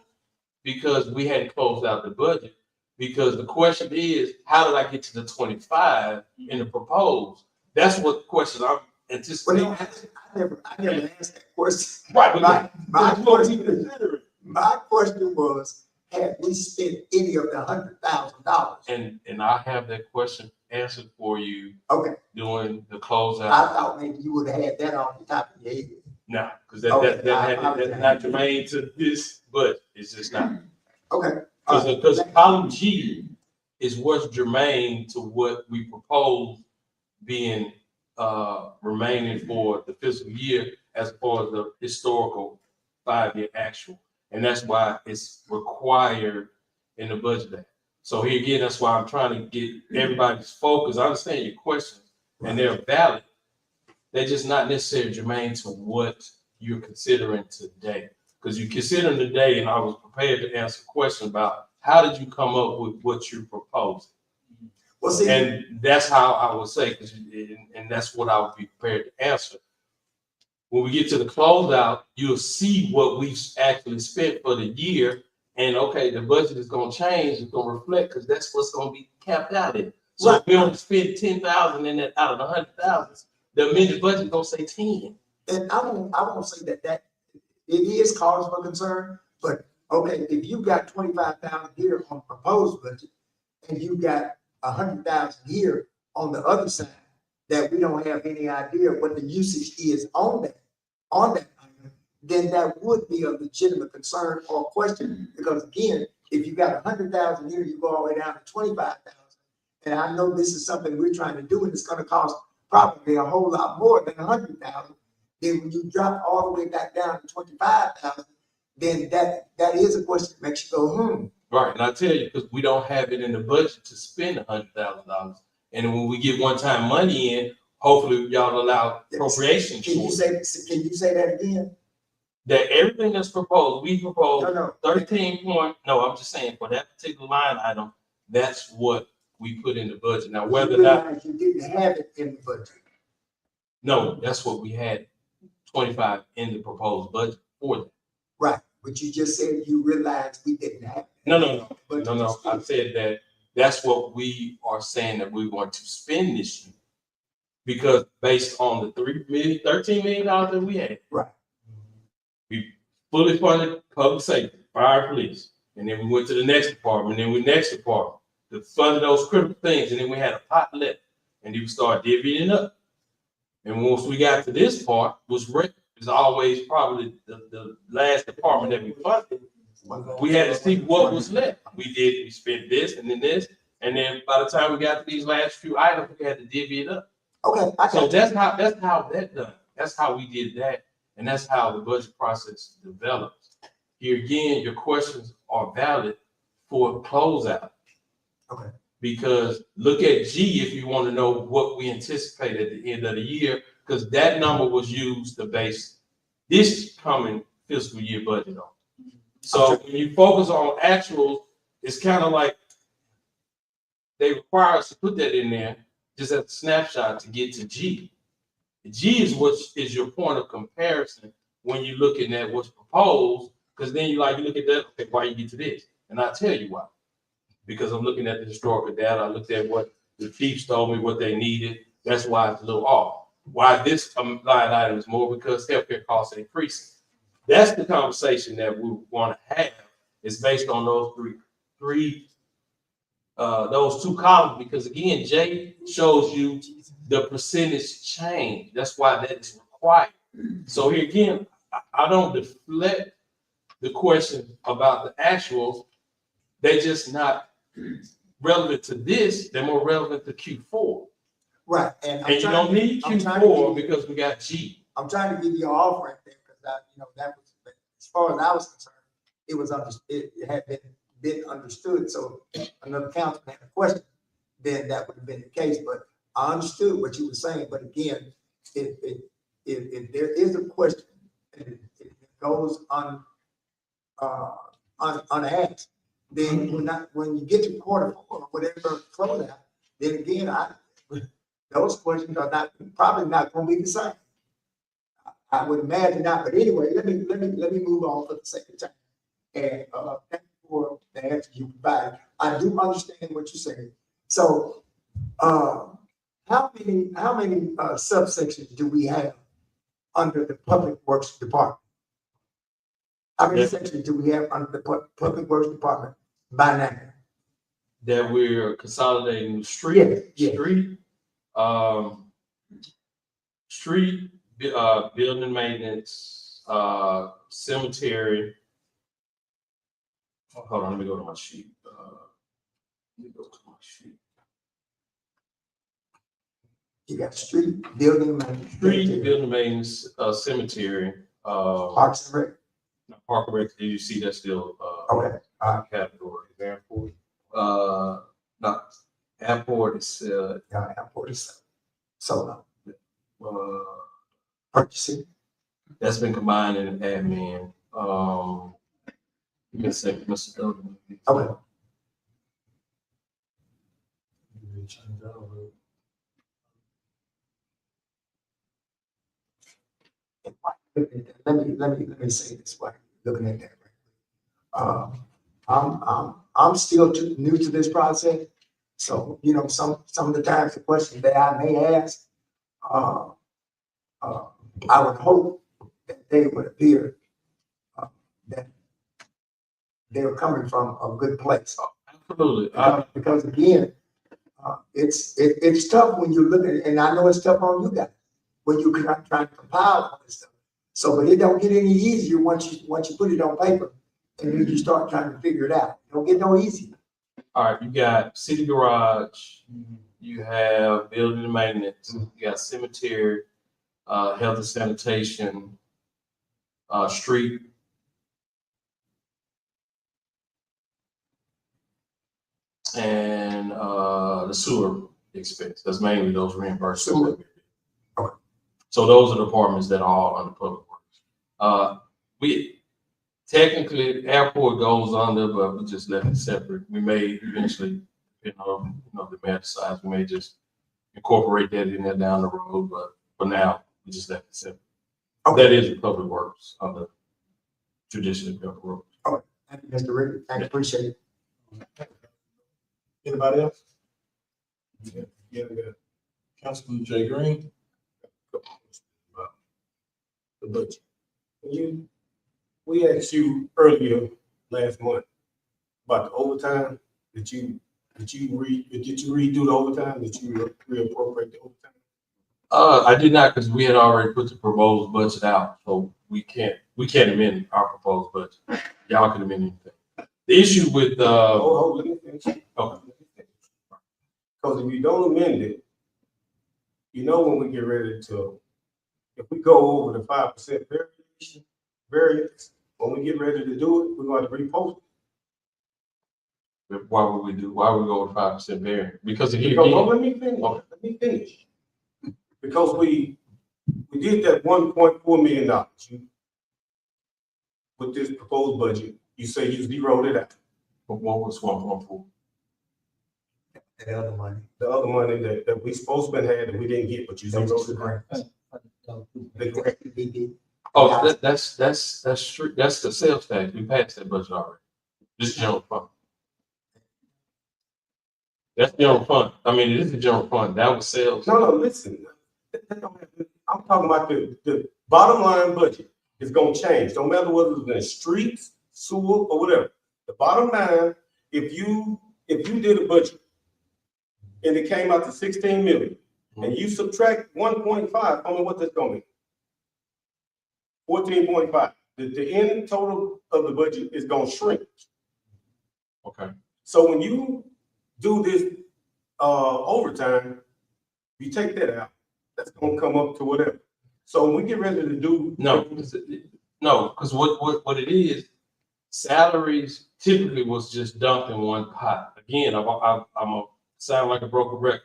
because we hadn't closed out the budget. Because the question is, how did I get to the 25 in the proposed? That's what the question I'm anticipating. Well, no, I never asked that question. Right, My question was, have we spent any of the $100,000? And I have that question answered for you. Okay. During the closeout. I thought maybe you would have had that off the top of your head. No, because that's not germane to this, but it's just not. Okay. Because column G is what's germane to what we propose being remaining for the fiscal year as far as the historical 5-year actual. And that's why it's required in the budget act. So here again, that's why I'm trying to get everybody's focus. I understand your questions and they're valid. They're just not necessarily germane to what you're considering today. Because you're considering today, and I was prepared to answer a question about how did you come up with what you proposed? Well, see, and that's how I would say, and that's what I would be prepared to answer. When we get to the closeout, you'll see what we've actually spent for the year. And okay, the budget is going to change. It's going to reflect, because that's what's going to be capped out in. So if we only spend 10,000 in that out of the 100,000, the amended budget is going to say 10. And I won't say that it is cause for concern, but okay, if you got 25,000 here on proposed budget, and you got 100,000 here on the other side, that we don't have any idea what the usage is on that item, then that would be a legitimate concern or question. Because again, if you got 100,000 here, you go all the way down to 25,000. And I know this is something we're trying to do, and it's going to cost probably a whole lot more than 100,000. Then when you drop all the way back down to 25,000, then that is a question that makes you go, Right, and I tell you, because we don't have it in the budget to spend $100,000. And when we get one-time money in, hopefully y'all allow appropriation. Can you say that again? That everything that's proposed, we proposed No. 13 point, no, I'm just saying for that particular line item, that's what we put in the budget. Now, whether or not. You didn't have it in the budget. No, that's what we had, 25 in the proposed budget for that. Right, but you just said you realized we didn't have it. No. I said that's what we are saying that we're going to spend this year. Because based on the $13 million that we had. Right. We fully funded public safety, fire, police. And then we went to the next department, and then the next department to fund those critical things. And then we had a pot left, and then we started divvying up. And once we got to this part, was always probably the last department that we funded. We had to see what was left. We spent this and then this. And then by the time we got to these last few items, we had to divvy it up. Okay. So that's how that's done. That's how we did that, and that's how the budget process developed. Here again, your questions are valid for closeout. Okay. Because look at G if you want to know what we anticipate at the end of the year, because that number was used to base this coming fiscal year budget on. So when you focus on actuals, it's kind of like they require us to put that in there just as a snapshot to get to G. G is what is your point of comparison when you're looking at what's proposed, because then you look at that, okay, why you get to this? And I'll tell you why. Because I'm looking at the historical data, I looked at what the chiefs told me what they needed. That's why it's a little off. Why this line item is more, because healthcare costs are increasing. That's the conversation that we want to have. It's based on those those two columns, because again, J shows you the percentage change. That's why that is required. So here again, I don't deflect the question about the actuals. They're just not relevant to this. They're more relevant to Q4. Right, And you don't need I'm trying to Q4 give- because we got G. I'm trying to give you an off right there, because that was, as far as I was concerned, it was it had been understood. So another councilman had a question, then that would have been the case. But I understood what you were saying. But again, if there is a question and it goes unasked, then when you get to quarter four or whatever flow out, then again, those questions are probably not going to be the same. I would imagine not, but anyway, let me move on for the sake of time. And thank you for the answer you provided. I do understand what you're saying. So, how many subsections do we have under the Public Works Department? How many sections do we have under the Public Works Department by now? That we're consolidating the street, building maintenance, cemetery. Hold on, let me go to my sheet. You got street, building maintenance. Street, building maintenance, cemetery, Parks and Rec. Park and Rec, you see that's still, Okay. category. Airport. No, airport is, Yeah, airport is so uh, purchasing. that's been combined in admin. Give me a second, Mr. Dudley. Okay. Let me say this way, looking at that. I'm still new to this process. So, some of the times the questions that I may ask, I would hope that they would appear that they're coming from a good place. Absolutely. Because again, it's tough when you look at it, and I know it's tough on you guys when you're trying to compile all this stuff. So, but it don't get any easier once you put it on paper and then you start trying to figure it out. It don't get no easier. All right, you got city garage, you have building and maintenance, you got cemetery, health and sanitation, street. And the sewer expense. That's mainly those reimbursements. Okay. So those are the departments that are all under public works. We technically airport goes under, but we just left it separate. We may eventually, the mayor decides, we may just incorporate that in there down the road, but for now, we just left it separate. Okay. That is public works under traditional public works. Thank you, Mr. Rick. I appreciate it. Anybody else? Yeah, Councilman Jay Green. The budget. We asked you earlier last month about the overtime. Did you redo the overtime? Did you reappropriate the overtime? I did not, because we had already put the proposed budget out, so we can't amend our proposed budget. Y'all can amend anything. The issue with, Let me finish. okay. Because if you don't amend it, when we get ready to if we go over the 5% variance, when we get ready to do it, we're going to repost it. Why would we go with 5% variance? Because here Because, well, again, let me finish. Because we did that $1.4 million with this proposed budget. You say you zeroed it out. what was 1.4? The other money. The other money that we supposed to have had that we didn't get, but you zeroed it out. The grant. Oh, that's true. That's the sales tax. We passed that budget already. This general fund. That's general fund. I mean, it is the general fund. That was sales. No, listen. I'm talking about the bottom line budget is gonna change. Don't matter whether it's in the streets, sewer, or whatever. The bottom line, if you did a budget and it came out to 16 million, and you subtract 1.5, I mean, what that's gonna be? 14.5. The end total of the budget is gonna shrink. Okay. So when you do this overtime, you take that out, that's gonna come up to whatever. So when we get ready to do. No, because what it is, salaries typically was just dumped in one pot. Again, I'm a sound like a broken record.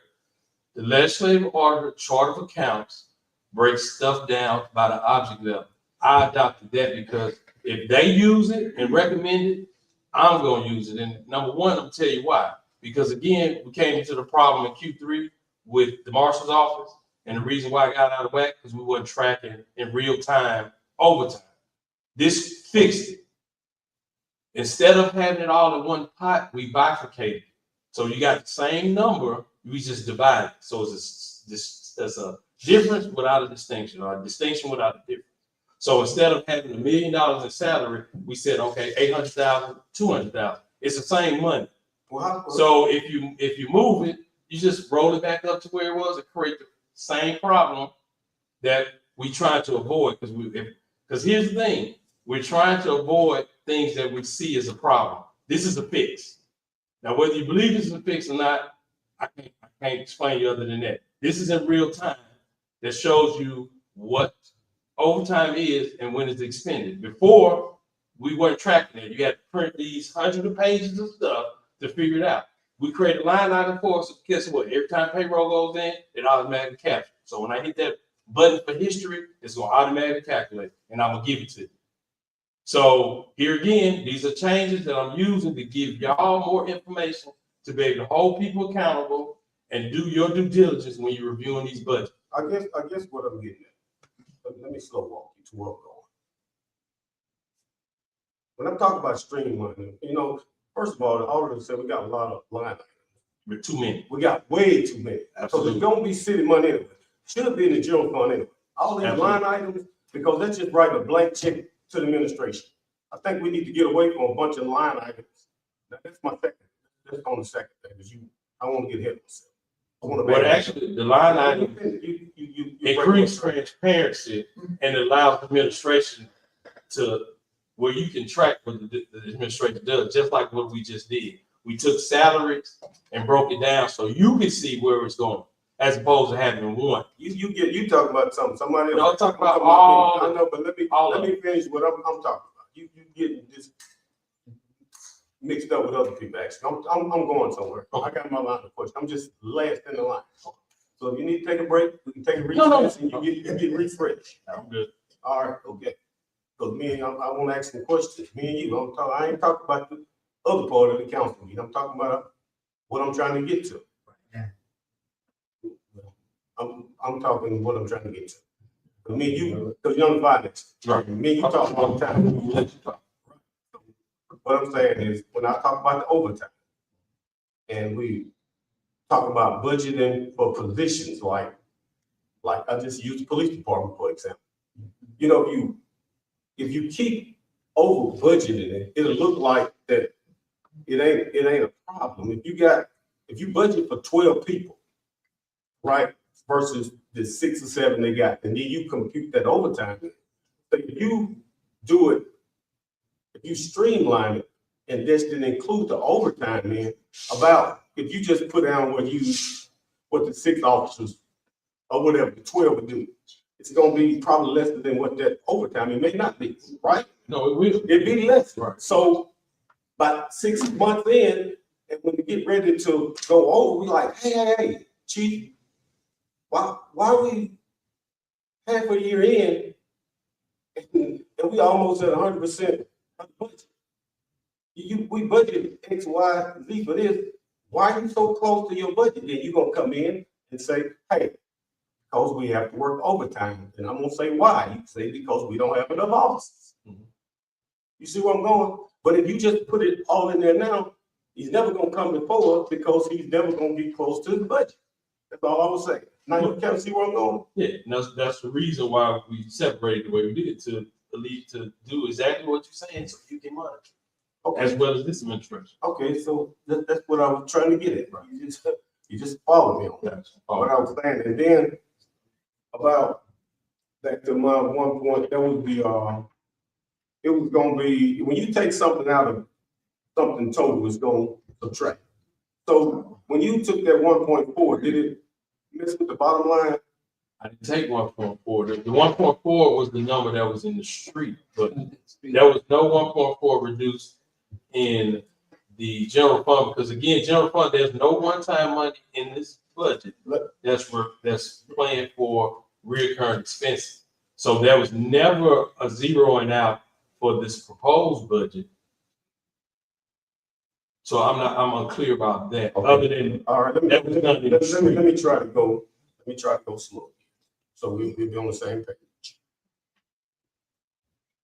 The legislative order chart of accounts breaks stuff down by the object level. I adopted that because if they use it and recommend it, I'm gonna use it. And number one, I'm gonna tell you why. Because again, we came into the problem in Q3 with the marshal's office. And the reason why I got out of whack because we weren't tracking in real time overtime. This fixed it. Instead of having it all in one pot, we bifurcated. So you got the same number, we just divided. So it's a difference without a distinction, or a distinction without a difference. So instead of having $1 million in salary, we said, okay, 800,000, 200,000. It's the same money. So if you move it, you just roll it back up to where it was and create the same problem that we trying to avoid. Because here's the thing, we're trying to avoid things that we see as a problem. This is a fix. Now, whether you believe this is a fix or not, I can't explain you other than that. This is in real time that shows you what overtime is and when it's expended. Before, we weren't tracking it. You had to print these hundreds of pages of stuff to figure it out. We create a line item for us. Guess what? Every time payroll goes in, it automatically captures. So when I hit that button for history, it's going to automatically calculate, and I'm going to give it to you. So here again, these are changes that I'm using to give y'all more information to be able to hold people accountable and do your due diligence when you're reviewing these budgets. I guess what I'm getting at. Let me slow walk you to where I'm going. When I'm talking about streamlining, first of all, the auditor said we got a lot of line items. With too many. We got way too many. Absolutely. So there's gonna be city money anyway. Should be in the general fund anyway. All these Absolutely. line items, because that's just writing a blank check to the administration. I think we need to get away from a bunch of line items. Now, that's my second. That's on the second thing, because I want to get ahead of myself. I want to. But actually, the line item increase transparency and allows the administration to, where you can track what the administration does, just like what we just did. We took salaries and broke it down so you can see where it's going, as opposed to having one. You talking about somebody else. No, I'm talking about all. I know, but let me finish what I'm talking about. You getting this mixed up with other people. Actually, I'm going somewhere. I got my line of question. I'm just last in the line. So if you need to take a break, we can take a recess and you get refreshed. I'm good. All right, okay. Because I want to ask some questions. Me and you, I ain't talking about the other part of the council meeting. I'm talking about what I'm trying to get to. I'm talking what I'm trying to get to. Me and you, because you're on the finance. Right. Me and you talk all the time. What I'm saying is, when I talk about the overtime, and we talk about budgeting for positions, like I just used the police department, for example. If you keep over budgeting it, it'll look like that it ain't a problem. If you budget for 12 people, right, versus the 6 or 7 they got, and then you compute that overtime. But if you do it, if you streamline it, and this didn't include the overtime in, about if you just put down what the 6 officers or whatever, the 12 would do, it's gonna be probably less than what that overtime, it may not be, right? No, it will. It'd be less. Right. So about 6 months in, and when we get ready to go over, we like, hey, chief, why we half a year in and we almost at 100% of the budget? We budgeted X, Y, Z for this. Why are you so close to your budget? Then you're gonna come in and say, hey, because we have to work overtime. And I'm gonna say why. You say because we don't have enough officers. You see where I'm going? But if you just put it all in there now, he's never gonna come before us because he's never gonna get close to the budget. That's all I was saying. Now you kind of see where I'm going? Yeah, and that's the reason why we separated the way we did to lead to do exactly what you're saying, so you can monitor, as Okay, well as this administration. okay, so that's what I was trying to get at. You just follow me on that. Yes. What I was saying, and then about back to my one point, that would be, it was gonna be, when you take something out of something total, it's gonna subtract. So when you took that 1.4, did it mess with the bottom line? I didn't take 1.4. The 1.4 was the number that was in the street, but there was no 1.4 reduced in the general fund, because again, general fund, there's no one-time money in this budget that's planned for recurring expenses. So there was never a zeroing out for this proposed budget. So I'm unclear about that, Okay. other than All right, let me try to go slow. So we'll be on the same page.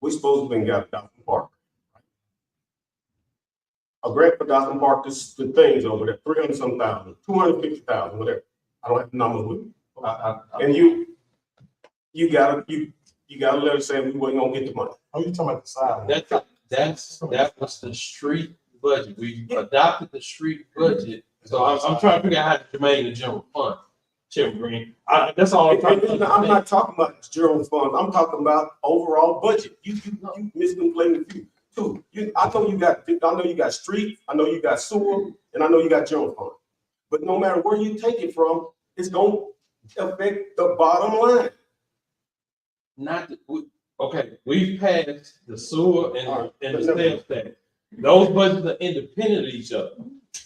We supposed to have got Dawson Park. A grant for Dawson Park, the things over there, 300-some thousand, 250,000, whatever. I don't have the numbers with me. And you gotta let us say we wasn't gonna get the money. Oh, you talking about the side? that was the street budget. We adopted the street budget. So I'm trying to figure out how to germane the general fund, Chairman Green. That's all I'm trying to And I'm understand. not talking about general fund, I'm talking about overall budget. You miscalculated a few too. I know you got street, I know you got sewer, and I know you got general fund. But no matter where you take it from, it's gonna affect the bottom line. Okay, we've passed the sewer and All right. the sales tax. Those budgets are independent of each other.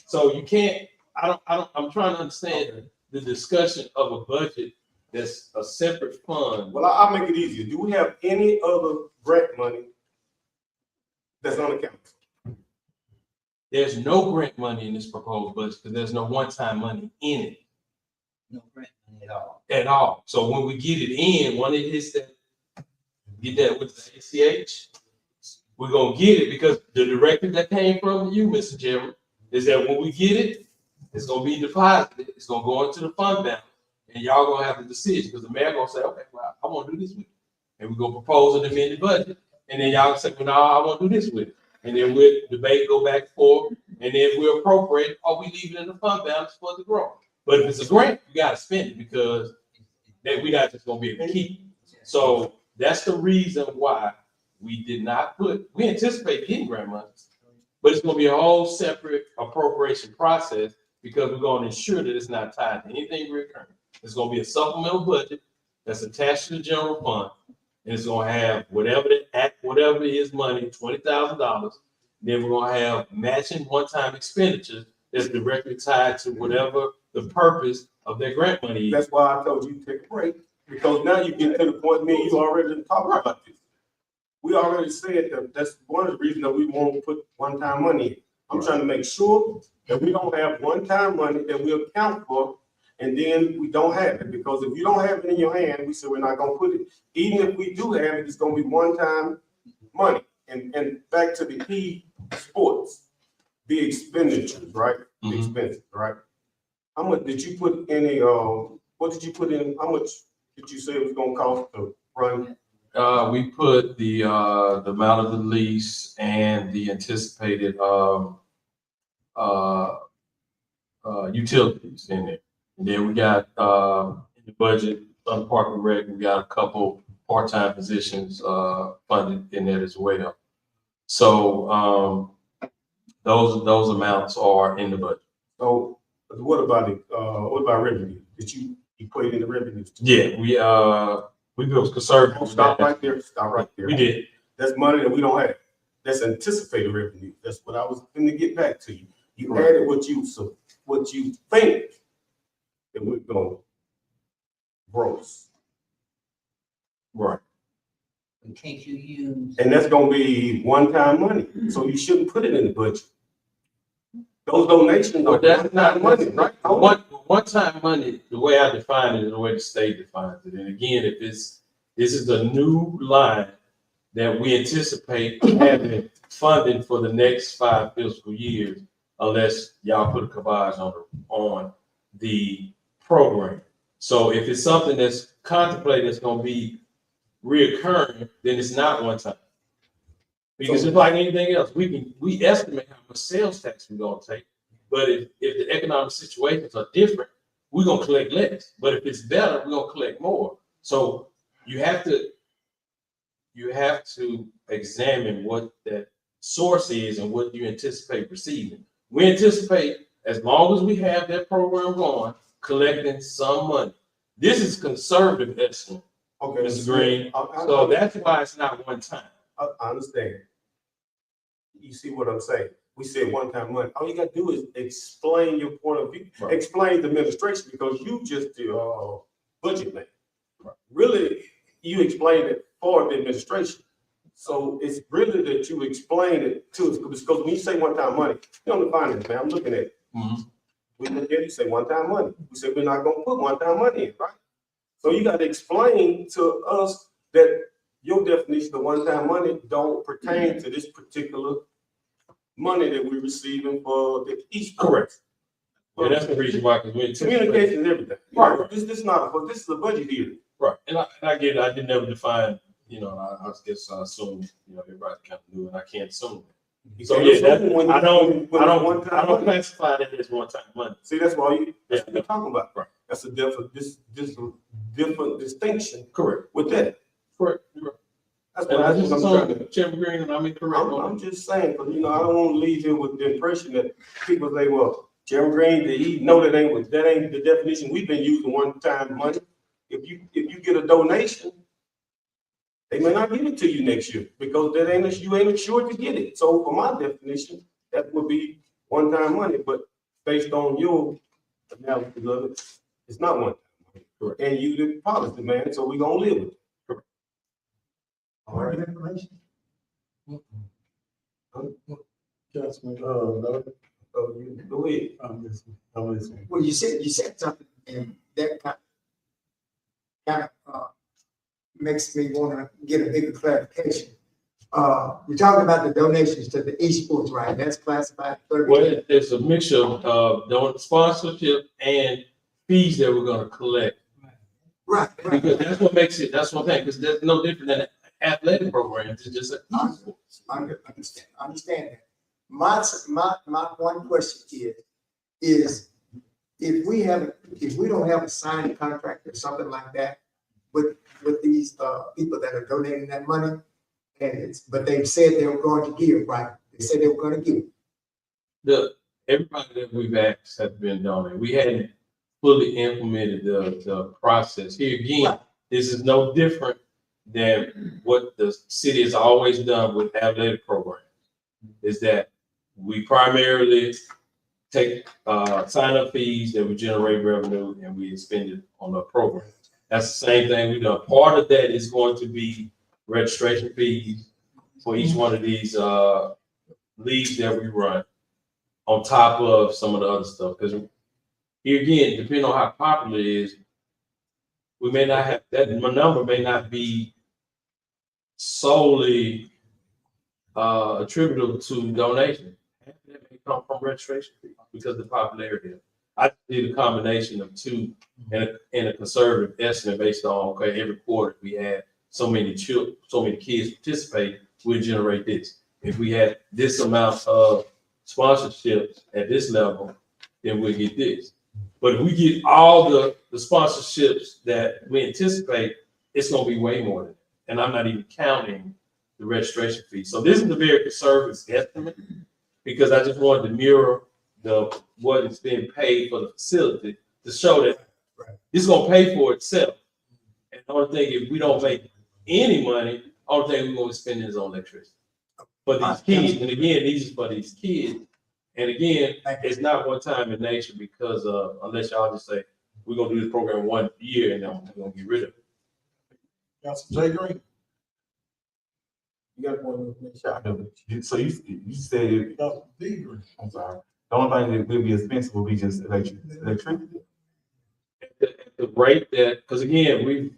So you can't, I'm trying to understand the discussion of a budget that's a separate fund. Well, I'll make it easier. Do we have any other grant money that's unaccounted for? There's no grant money in this proposed budget because there's no one-time money in it No grant money at all. at all. So when we get it in, when it hits that, get that with the ACH, we're gonna get it because the directive that came from you, Mr. Chairman, is that when we get it, it's gonna be deposited, it's gonna go into the fund balance, and y'all gonna have the decision, because the mayor gonna say, okay, well, I wanna do this with it. And we're gonna propose an amended budget, and then y'all say, well, no, I wanna do this with it. And then we'll debate, go back and forth, and then we'll appropriate, or we leave it in the fund balance for the growth. But if it's a grant, you gotta spend it, because that we not just gonna be able to keep it. So that's the reason why we did not we anticipate getting grant money, but it's gonna be a whole separate appropriation process because we're gonna ensure that it's not tied to anything recurring. It's gonna be a supplemental budget that's attached to the general fund, and it's gonna have whatever is money, $20,000. Then we're gonna have matching one-time expenditures that's directly tied to whatever the purpose of that grant money is. That's why I told you to take a break, because now you get to the point, me and you already talked about this. We already said that that's one of the reasons that we won't put one-time money in. I'm trying to make sure that we don't have one-time money that we account for, and then we don't have it, because if you don't have it in your hand, we said we're not gonna put it. Even if we do have it, it's gonna be one-time money. And back to the sports, the expenditures, right? The Mhm. expenses, right? How much did you put in what did you put in, how much did you say it was gonna cost to run? We put the amount of the lease and the anticipated utilities in there. And then we got in the budget on Park and Rec, we got a couple part-time positions funded in there as well. So those amounts are in the budget. So what about revenue? Did you equate in the revenues? Yeah, We was conservative. with Stop that. right there, stop right there. We did. That's money that we don't have. That's anticipated revenue. That's what I was going to get back to you. You Right. added what you think that we're going to gross. Right. In case you use. And that's going to be one-time money. So you shouldn't put it in the budget. Those donations are But that's not one-time money, right? One-time money, the way I define it is the way the state defines it. And again, if this is a new line that we anticipate having funding for the next 5 fiscal years, unless y'all put a kibosh on the program. So if it's something that's contemplated that's gonna be reoccurring, then it's not one time. Because it's like anything else, we estimate how much sales tax we're gonna take, but if the economic situations are different, we're gonna collect less. But if it's better, we're gonna collect more. So you have to examine what that source is and what you anticipate receiving. We anticipate, as long as we have that program going, collecting some money. This is conservative estimate, Okay. Mr. Green. I- So that's why it's not one time. I understand. You see what I'm saying? We said one-time money. All you got to do is explain your point of view, Right. explain the administration, because you just the budget man. Right. Really, you explained it for the administration. So it's really that you explain it to us, because when you say one-time money, you don't define it, man. I'm looking at it. Mhm. We look at it, you say one-time money. We say we're not gonna put one-time money in, right? So you got to explain to us that your definition of one-time money don't pertain to this particular money that we're receiving for the East. Correct. And that's the reason why, because we anticipate. Communication is everything. Right. This is a budget hearing. Right, and I get it, I didn't ever define, I guess I assume, everybody kind of knew, and I can't assume. So, yeah, that, I don't classify that as one-time money. See, that's why that's what Yeah. we're talking about. Right. That's a different distinction Correct. with that. Correct. You're right. That's And I what just I'm trying to. assume, Chairman Green, and I'm incorrect I'm on just saying, because, I don't want to leave here with the impression that people say, well, Chairman Green, did he know that ain't the definition we've been using one-time money? If you get a donation, they may not give it to you next year because you ain't assured to get it. So for my definition, that would be one-time money, but based on your analysis of it, it's not one-time money. Correct. And you the policy man, so we're gonna live with it. All right, information. Councilman, no, So you go ahead. I'm listening. Well, you said something, and that kind of makes me want to get a bigger clarification. We're talking about the donations to the esports, right? That's classified 30. Well, it's a mixture of sponsorship and fees that we're gonna collect. Right, right. Because that's what makes it, that's one thing, because there's no different than athletic programs, it's just a Understand that. My one question is if we don't have a signed contract or something like that with these people that are donating that money, but they've said they were going to give, right? They said they were going to give. Everybody that we've asked has been donated. We hadn't fully implemented the process. Here again, this is no different than what the city has always done with athletic programs, is that we primarily take sign-up fees that would generate revenue and we expend it on the program. That's the same thing we've done. Part of that is going to be registration fees for each one of these leagues that we run, on top of some of the other stuff. Because here again, depending on how popular it is, we may not have, that number may not be solely attributable to donation. That may come from registration fees because of the popularity. I did a combination of two and a conservative estimate based on, okay, every quarter we had so many kids participate, we generate this. If we had this amount of sponsorships at this level, then we get this. But if we get all the sponsorships that we anticipate, it's gonna be way more than that. And I'm not even counting the registration fee. So this is a very conservative estimate because I just wanted to mirror what is being paid for the facility to show that it's gonna pay for itself. And the only thing, if we don't make any money, only thing we're gonna spend is on electricity. For these kids, and again, these is for these kids. And again, it's not one time in nature because unless y'all just say, we're gonna do this program 1 year and then we're gonna get rid of it. Councilman Jay Green. You got one information. So you said, Councilman D Green. I'm sorry, the only thing that will be expensive will be just electricity. The rate that, because again,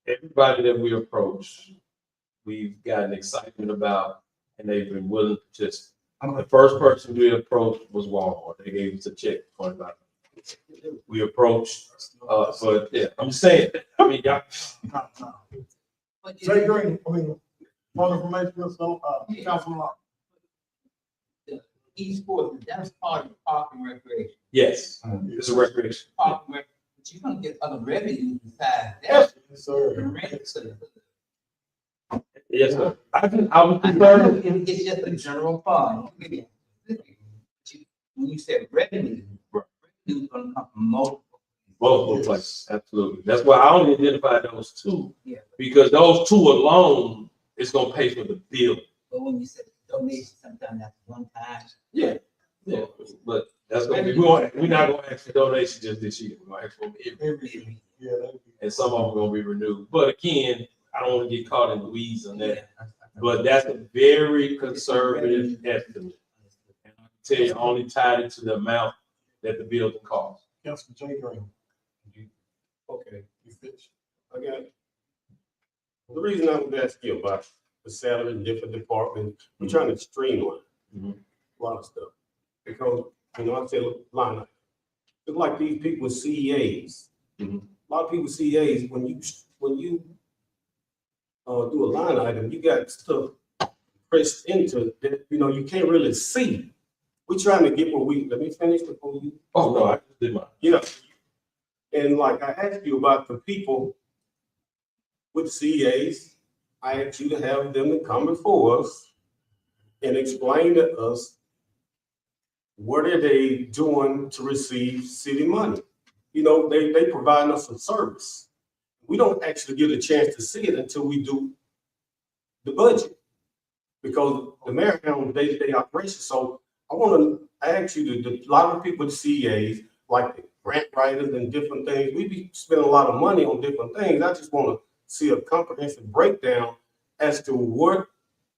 everybody that we approach, we've gotten excitement about, and they've been willing to just, the first person we approached was Walmart. They gave us a check for $25. We approached, but yeah, I'm saying, I mean, y'all. Jay Green, more information, Councilman Law. Esports, that's part of the park and recreation. Yes, it's a recreation. Park and rec, but you're gonna get other revenues besides that. Yes, sir. The rent, so Yes, sir. I was I know concerned. it's just a general fund. When you said revenue, revenue gonna come from multiple. Multiple places, absolutely. That's why I only identified those two, Yeah. because those two alone is gonna pay for the bill. But when you said donation, sometimes that's one time. Yeah, but that's gonna be, we're not gonna ask for donation just this year. We're gonna ask for every, Yeah, that'd be. and some of them are gonna be renewed. But again, I don't wanna get caught in the weeds on that. But that's a very conservative estimate. And I can tell you, I only tied it to the amount that the building costs. Councilman Jay Green. Okay, you finished. I got it. The reason I was asking you about the salary in different departments, we're trying to streamline Mhm. a lot of stuff. Because, I said line item. It's like these people with CEAs. Mhm. A lot of people with CEAs, when you do a line item, you got stuff pressed into that, you can't really see. We're trying to get let me finish before you. Oh, no, I just did mine. And like I asked you about the people with CEAs, I asked you to have them to come before us and explain to us what are they doing to receive city money. They provide us a service. We don't actually get a chance to see it until we do the budget, because the mayor handles day-to-day operations. So I want to ask you, a lot of people with CEAs, like the grant writers and different things, we be spending a lot of money on different things. I just want to see a comprehensive breakdown as to what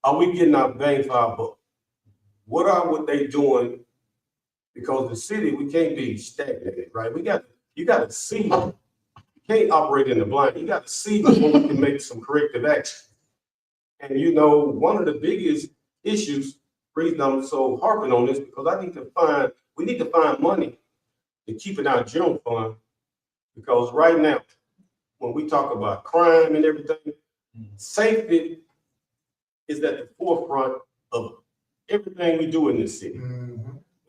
are we getting our bang for our buck? What they doing? Because the city, we can't be stagnated, right? You got to see. You can't operate in the blind. You got to see before we can make some corrective action. And one of the biggest issues, reason I'm so harping on this, because we need to find money to keep in our general fund. Because right now, when we talk about crime and everything, safety is at the forefront of everything we do in this city.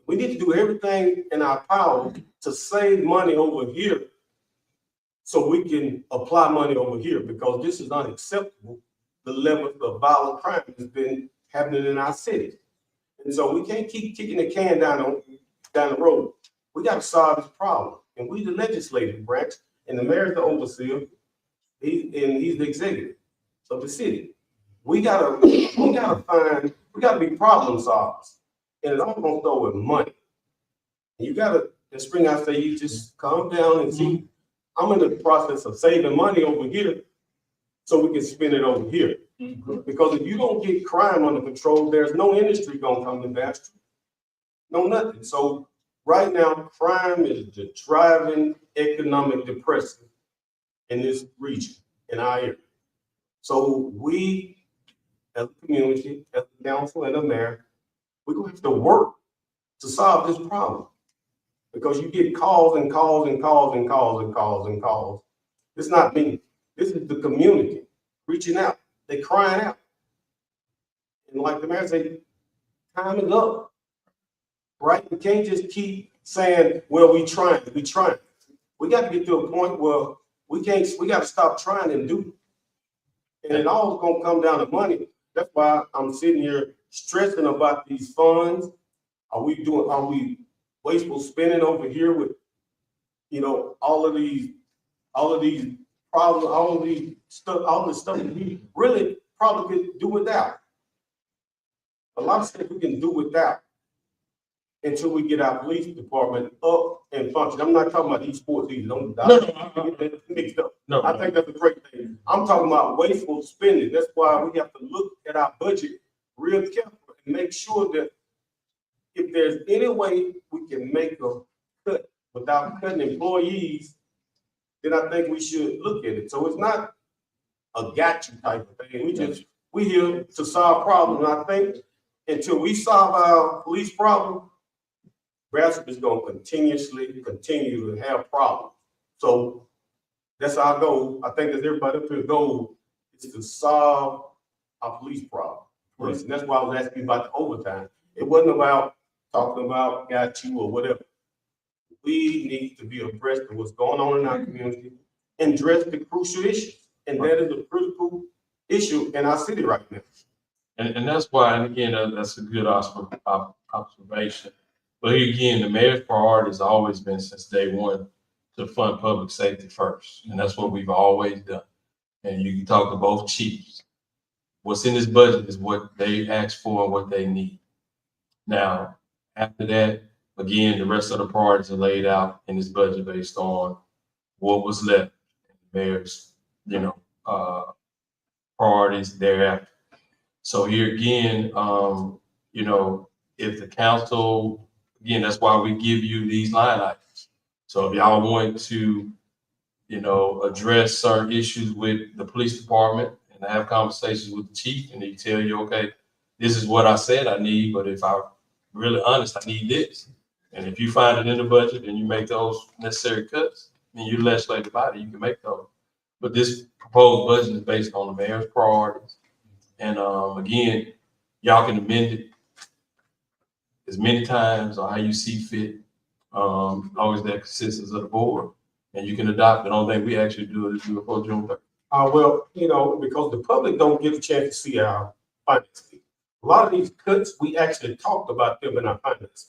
We need to do everything in our power to save money over here so we can apply money over here, because this is unacceptable, the level of violent crime has been happening in our city. And so we can't keep kicking the can down the road. We got to solve this problem. And we the legislative branch, and the mayor's the overseer, he's the executive of the city. We gotta be problem solvers. And it all gonna start with money. And you gotta, in spring, I say, you just calm down and see. I'm in the process of saving money over here so we can spend it over here. Because if you don't get crime under control, there's no industry gonna come to Bastrop. No nothing. So right now, crime is the driving economic depressant in this region, in our area. So we, as a community, as the council and the mayor, we're gonna have to work to solve this problem. Because you get calls and calls and calls and calls and calls and calls. It's not me. This is the community reaching out. They crying out. And like the mayor said, time is up. Right? We can't just keep saying, well, we trying. We got to get to a point where we got to stop trying and do. And it all is gonna come down to money. That's why I'm sitting here stressing about these funds. Are we wasteful spending over here with, all of these problems, all the stuff that we really probably could do without. A lot of stuff we can do without until we get our police department up and function. I'm not talking about these sports either. Don't get that mixed up. No, I think that's a great thing. I'm talking about wasteful spending. That's why we have to look at our budget real careful and make sure that if there's any way we can make a cut without cutting employees, then I think we should look at it. So it's not a gotcha type of thing. We here to solve problems. And I think until we solve our police problem, Bradford is going to continue to have problems. So that's our goal. I think that everybody up here's goal is to solve our police problem. And that's why I was asking about the overtime. It wasn't about talking about got you or whatever. We need to be abreast of what's going on in our community and address the crucial issues. And that is a critical issue in our city right now. And that's why, and again, that's a good observation. But here again, the mayor's priority has always been since day one to fund public safety first. And that's what we've always done. And you can talk to both chiefs. What's in this budget is what they asked for and what they need. Now, after that, again, the rest of the priorities are laid out in this budget based on what was left. The mayor's, priorities thereafter. So here again, if the council, again, that's why we give you these line items. So if y'all want to, address certain issues with the police department and have conversations with the chief, and they tell you, okay, this is what I said I need, but if I'm really honest, I need this. And if you find it in the budget and you make those necessary cuts, then you legislate about it, you can make those. But this proposed budget is based on the mayor's priorities. And again, y'all can amend it as many times or how you see fit, as long as that consists of the board. And you can adopt it. The only thing we actually do is do it before June 3rd. Because the public don't get a chance to see our finance. A lot of these cuts, we actually talked about them in our finance.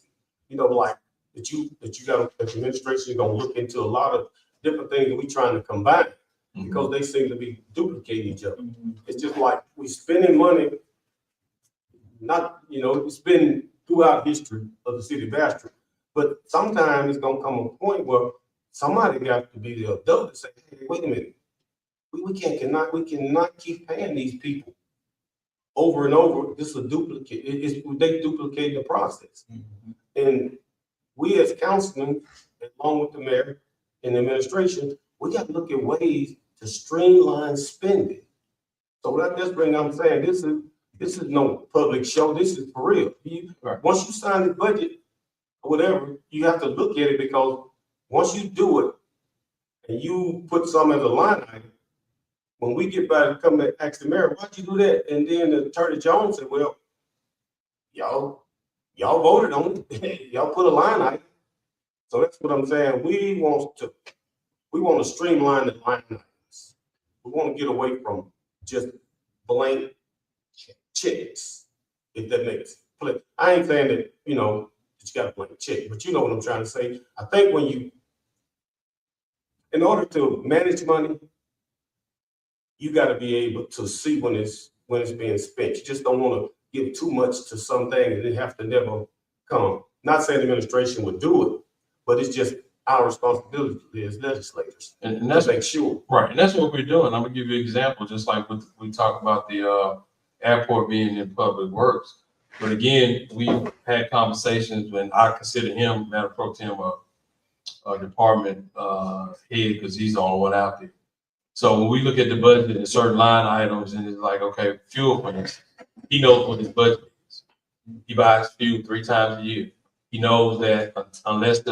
Like that you got the administration is gonna look into a lot of different things that we trying to combine because they seem to be duplicating each other. It's just like we spending money, it's been throughout history of the city of Bastrop. But sometimes it's gonna come a point where somebody got to be the adult and say, hey, wait a minute, we cannot keep paying these people over and over. This is a duplicate. They duplicate the process. And we as councilmen, along with the mayor and the administration, we got to look at ways to streamline spending. So I'm saying this is no public show. This is for real. Once you sign the budget or whatever, you have to look at it because once you do it and you put some as a line item, when we get back and come back, ask the mayor, why'd you do that? And then the Attorney Jones said, well, y'all voted on it. Y'all put a line item. So that's what I'm saying. We want to streamline the line items. We want to get away from just blank checks, if that makes sense. I ain't saying that, that you got a blank check, but you know what I'm trying to say. I think in order to manage money, you got to be able to see when it's being spent. You just don't want to give too much to something and it have to never come. Not saying the administration would do it, but it's just our responsibility as legislators. And that's to make sure. Right. And that's what we're doing. I'm gonna give you an example, just like we talk about the airport being in public works. But again, we had conversations when I consider him, Madam Pro Tem, a department head, because he's the only one out there. So when we look at the budget and certain line items, and it's like, okay, fuel, for instance, he knows what his budget is. He buys fuel 3 times a year. He knows that unless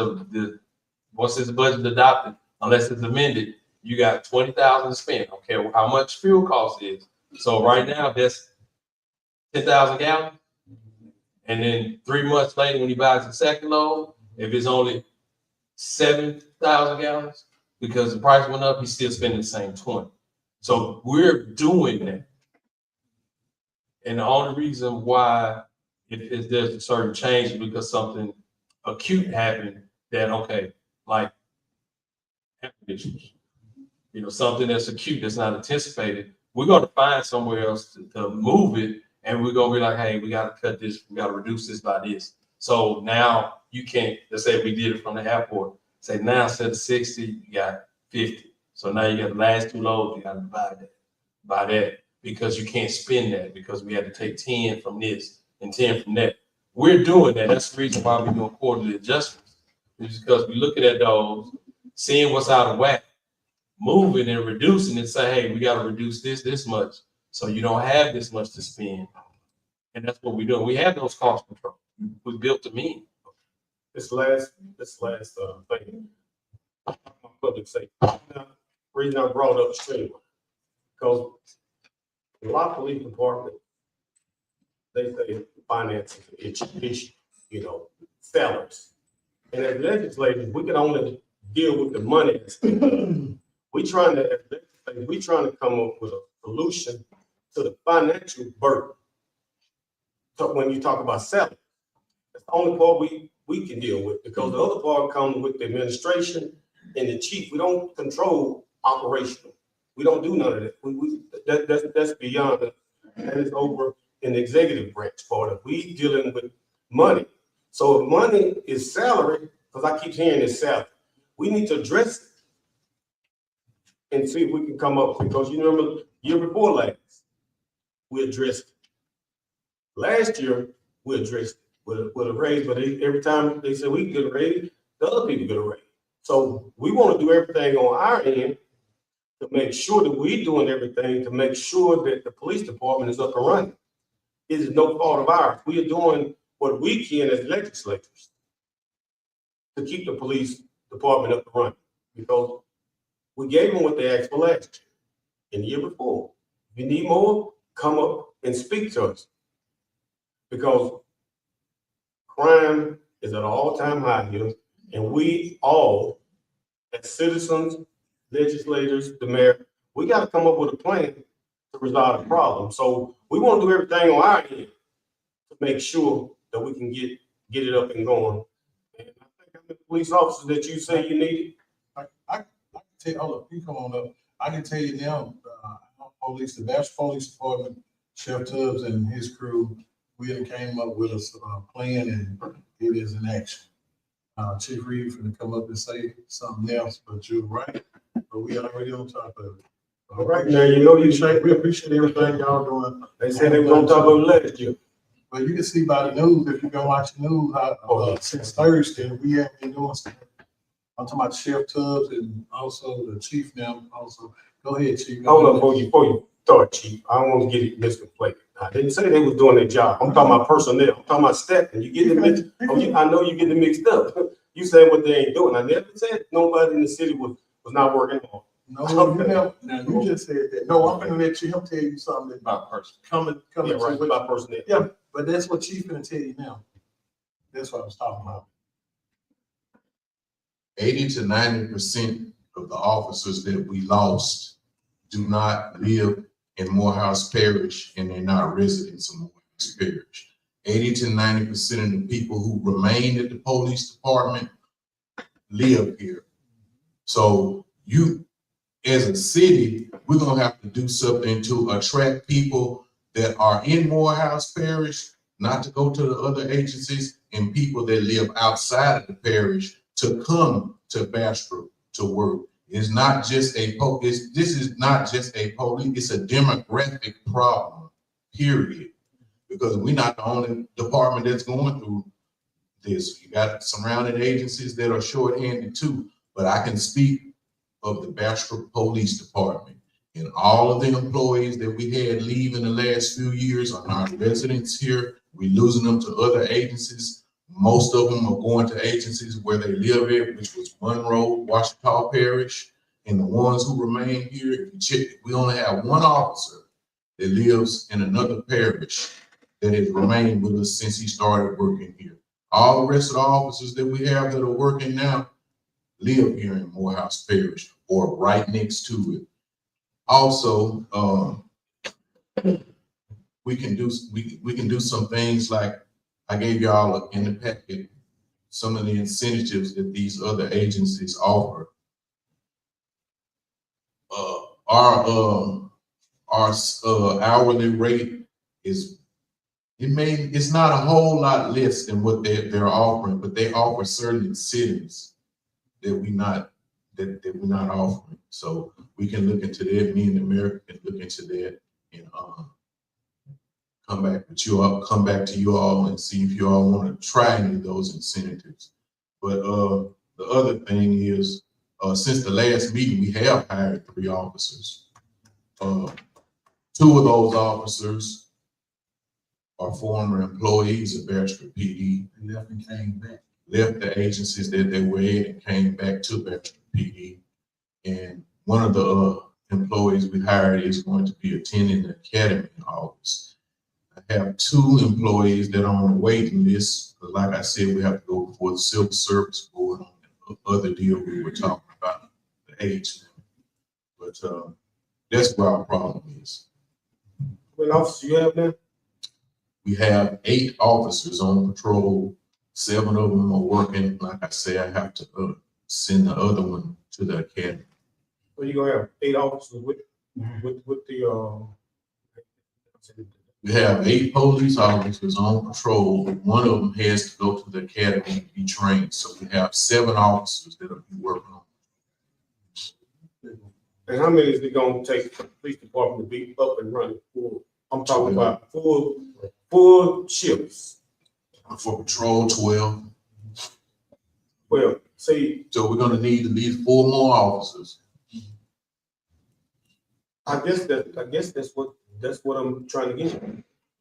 once his budget adopted, unless it's amended, you got $20,000 to spend. I don't care how much fuel cost is. So right now, that's 10,000 gallons. And then 3 months later, when he buys the second load, if it's only 7,000 gallons, because the price went up, he's still spending the same 20. So we're doing that. And the only reason why if there's a certain change is because something acute happened that, okay, like air conditioners. something that's acute, that's not anticipated, we're gonna find somewhere else to move it. And we're gonna be like, hey, we gotta cut this, we gotta reduce this by this. So now you can't, let's say we did it from the airport, say now instead of 60, you got 50. So now you got the last 2 loads, you gotta divide that by that, because you can't spend that, because we had to take 10 from this and 10 from that. We're doing that. That's the reason why we're doing quarterly adjustments, is because we're looking at those, seeing what's out of whack, moving and reducing and say, hey, we gotta reduce this much, so you don't have this much to spend. And that's what we're doing. We have those cost controls. We built them in. This last thing, public safety. Reason I brought up streamline, because a lot of police department, they say finances is an issue, salaries. And as legislators, we can only deal with the money. We trying to come up with a solution to the financial burden. So when you talk about salary, that's the only part we can deal with, because the other part comes with the administration and the chief. We don't control operational. We don't do none of that. That's beyond us. That is over in the executive branch part of it. We dealing with money. So if money is salary, because I keep hearing it's salary, we need to address it and see if we can come up, because you remember year before last, we addressed it. Last year, we addressed it with a raise, but every time they said we get a raise, the other people get a raise. So we want to do everything on our end to make sure that we're doing everything to make sure that the police department is up and running. It is no fault of ours. We are doing what we can as legislators to keep the police department up and running, because we gave them what they asked for last year and the year before. If you need more, come up and speak to us, because crime is at an all-time high here, and we all, as citizens, legislators, the mayor, we got to come up with a plan to resolve the problem. So we want to do everything on our end to make sure that we can get it up and going. And I think how many police officers that you say you need? I can tell you, hold up, you come on up. I can tell you now, the Bastrop Police Department, Sheriff Tubbs and his crew, we done came up with a plan, and it is in action. Chief Reed finna come up and say something else, but you're right, but we already on top of it. All right, now, we appreciate everything y'all doing. They said they were on top of it last year. But you can see by the news, if you go watch the news, since Thursday, we have been doing something. I'm talking about Sheriff Tubbs and also the chief now also. Go ahead, Chief. Hold on, before you start, Chief, I don't want to get it misconflated. I didn't say they was doing their job. I'm talking about personnel. I'm talking about staff. And you get them mixed. I know you get them mixed up. You saying what they ain't doing. I never said nobody in the city was not working on. No, you just said that. No, I'm gonna let him tell you something about person. Coming Right, about personnel. Yeah, but that's what Chief gonna tell you now. That's what I was talking about. 80 to 90% of the officers that we lost do not live in Morehouse Parish, and they're not residents of Morehouse Parish. 80 to 90% of the people who remain at the police department live here. So you, as a city, we're gonna have to do something to attract people that are in Morehouse Parish, not to go to the other agencies, and people that live outside of the parish to come to Bastrop to work. It's not just this is not just a police, it's a demographic problem, period. Because we're not the only department that's going through this. You got surrounding agencies that are shorthanded too, but I can speak of the Bastrop Police Department. And all of the employees that we had leave in the last few years are not residents here. We're losing them to other agencies. Most of them are going to agencies where they live at, which was Monroe, Washita Parish. And the ones who remain here, if you check, we only have one officer that lives in another parish that has remained with us since he started working here. All the rest of the officers that we have that are working now live here in Morehouse Parish or right next to it. Also, we can do some things like I gave y'all in the packet some of the incentives that these other agencies offer. our hourly rate is, it's not a whole lot less than what they're offering, but they offer certain incentives that we're not offering. So we can look into that, me and the mayor can look into that and, come back to you all and see if you all want to try any of those incentives. But, the other thing is, since the last meeting, we have hired 3 officers. 2 of those officers are former employees of Baxter PD. They left and came back. Left the agencies that they were in and came back to Baxter PD. And one of the employees we hired is going to be attending the academy in August. I have 2 employees that are on the waiting list. But like I said, we have to go before the Civil Service Board on the other deal we were talking about, the age limit. But that's where our problem is. What officers you have now? We have 8 officers on patrol. 7 of them are working. Like I say, I have to send the other one to the academy. Well, you gonna have 8 officers with the, We have 8 police officers on patrol. 1 of them has to go to the academy to be trained. So we have 7 officers that will be working on. and how many is it gonna take for the police department to be up and running full? I'm talking about full shifts. For patrol, 12. Well, see, So we're gonna need at least 4 more officers. I guess that's what I'm trying to get at.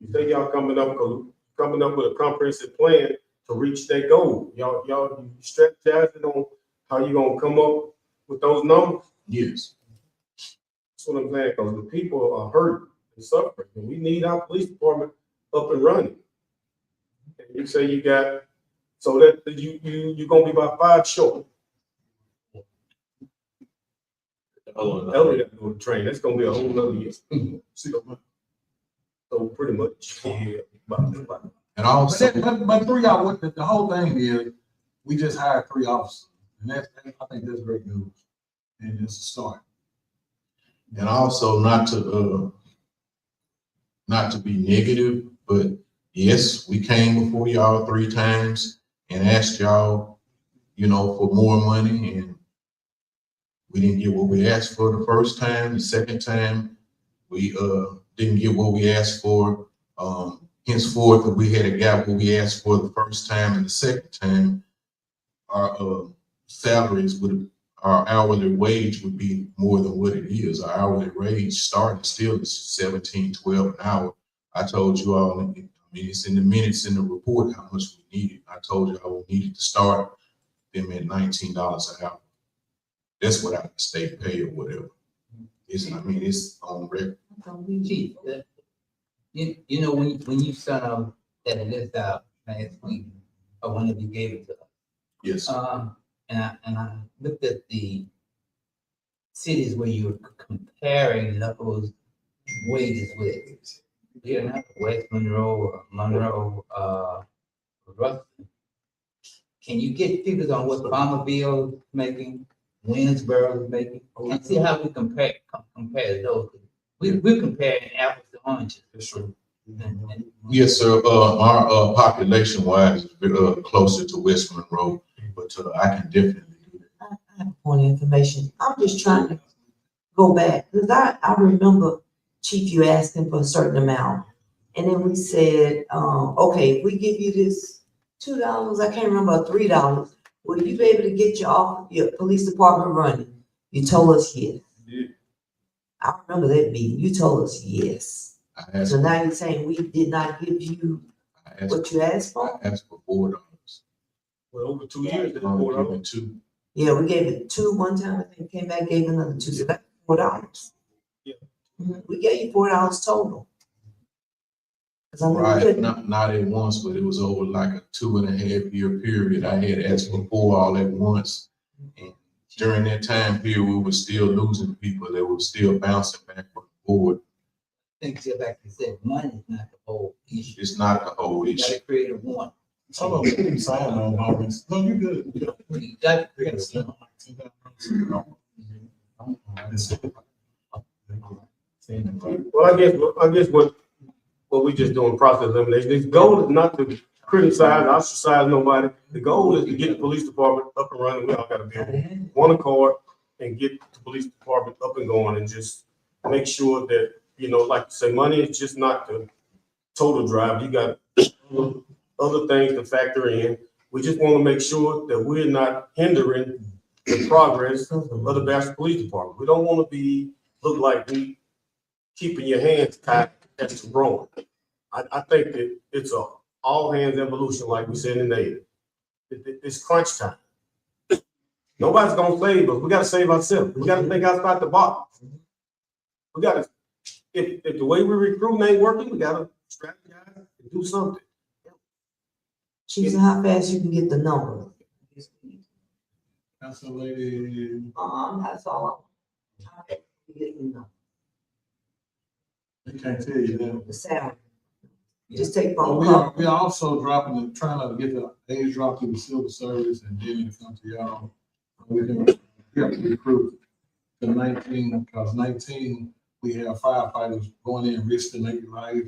You say y'all coming up with a comprehensive plan to reach that goal. Y'all strategizing on how you gonna come up with those numbers? Yes. That's what I'm saying, because the people are hurt and suffering, and we need our police department up and running. And you say you got, so that you're gonna be about 5 short. Elliot got to go to train, that's gonna be a whole nother year. So pretty much, yeah, about. And also, But 3 hours, the whole thing is, we just hired 3 officers, and I think that's great news. And it's a start. and also not to be negative, but yes, we came before y'all 3 times and asked y'all, for more money, and we didn't get what we asked for the first time. The second time, we didn't get what we asked for. Henceforth, we had a gap what we asked for the first time and the second time. Our our hourly wage would be more than what it is. Our hourly wage starting still is $17.12 an hour. I told you all, it's in the minutes in the report how much we needed. I told you I needed to start them at $19 an hour. That's what I state pay or whatever. It's on record. Chief, when you sent that list out last week, or whenever you gave it to us. Yes. And I looked at the cities where you were comparing those wages with. West Monroe, Ruston. Can you get figures on what Farmerville is making, Winsboro is making? And see how we compare those. We're comparing apples to oranges. Yes, sir. Our population wise is closer to West Monroe, but I can definitely do that. I have a point of information. I'm just trying to go back, because I remember, Chief, you asking for a certain amount. And then we said, okay, if we give you this $2, I can't remember, $3, will you be able to get your police department running? You told us yes. Yeah. I remember that meeting. You told us yes. I So now you're saying we did not give you what you asked for? asked for $4. Well, over 2 years, that's I'm $4. giving 2. Yeah, we gave it 2 one time, I think, came back, gave another 2, so that's $4. Yeah. We gave you $4 total. 'Cause I know we Right, couldn't- not at once, but it was over like a 2.5-year period. I had asked for 4 all at once. And during that time period, we were still losing people. They were still bouncing back and forth. I think just like you said, money is not the whole issue. It's not the whole You issue. gotta create a want. Hold on, we didn't sign on Maurice. No, you good. You gotta create a want. Well, I guess what we just doing process elimination. The goal is not to criticize, ostracize nobody. The goal is to get the police department up and running. We all gotta be on one accord and get the police department up and going and just make sure that, you know, like you say, money is just not the total drive. You got other things to factor in. We just want to make sure that we're not hindering the progress of the Bastrop Police Department. We don't want to look like we keeping your hands tied as to growing. I think that it's a all hands evolution, like we said in the Navy. It's crunch time. Nobody's gonna save us. We gotta save ourselves. We gotta think outside the box. We gotta, if the way we recruit ain't working, we gotta strategize and do something. Choose how fast you can get the number. Council Lady, That's all. How fast you get the number, I can't tell you that. the salary. Just take But phone call. we are also trying to get the age drop to the civil service and then it come to y'all. We can recruit to 19, because 19, we have firefighters going in risking their life.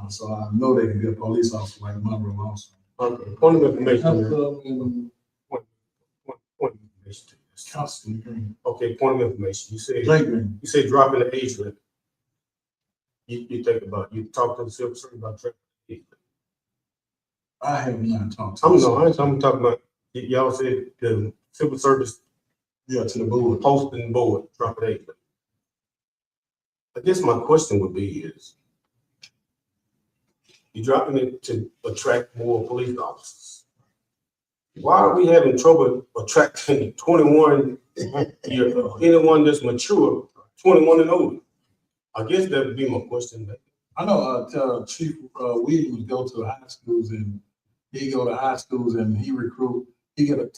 So I know they can be a police officer like Monroe also. Okay, point of information. here. Councilman Point of information. Green. Okay, point of information. Jay Green. You said dropping the age limit. You think about, you talk to the civil service about dropping the age limit. I have not talked to. I'm talking about, y'all said the civil service Yeah, to the board. posting board, drop it age limit. I guess my question would be is, you're dropping it to attract more police officers. Why are we having trouble attracting 21 year, anyone that's mature, 21 and older? I guess that would be my question. I know, Chief, Williams go to high schools and he get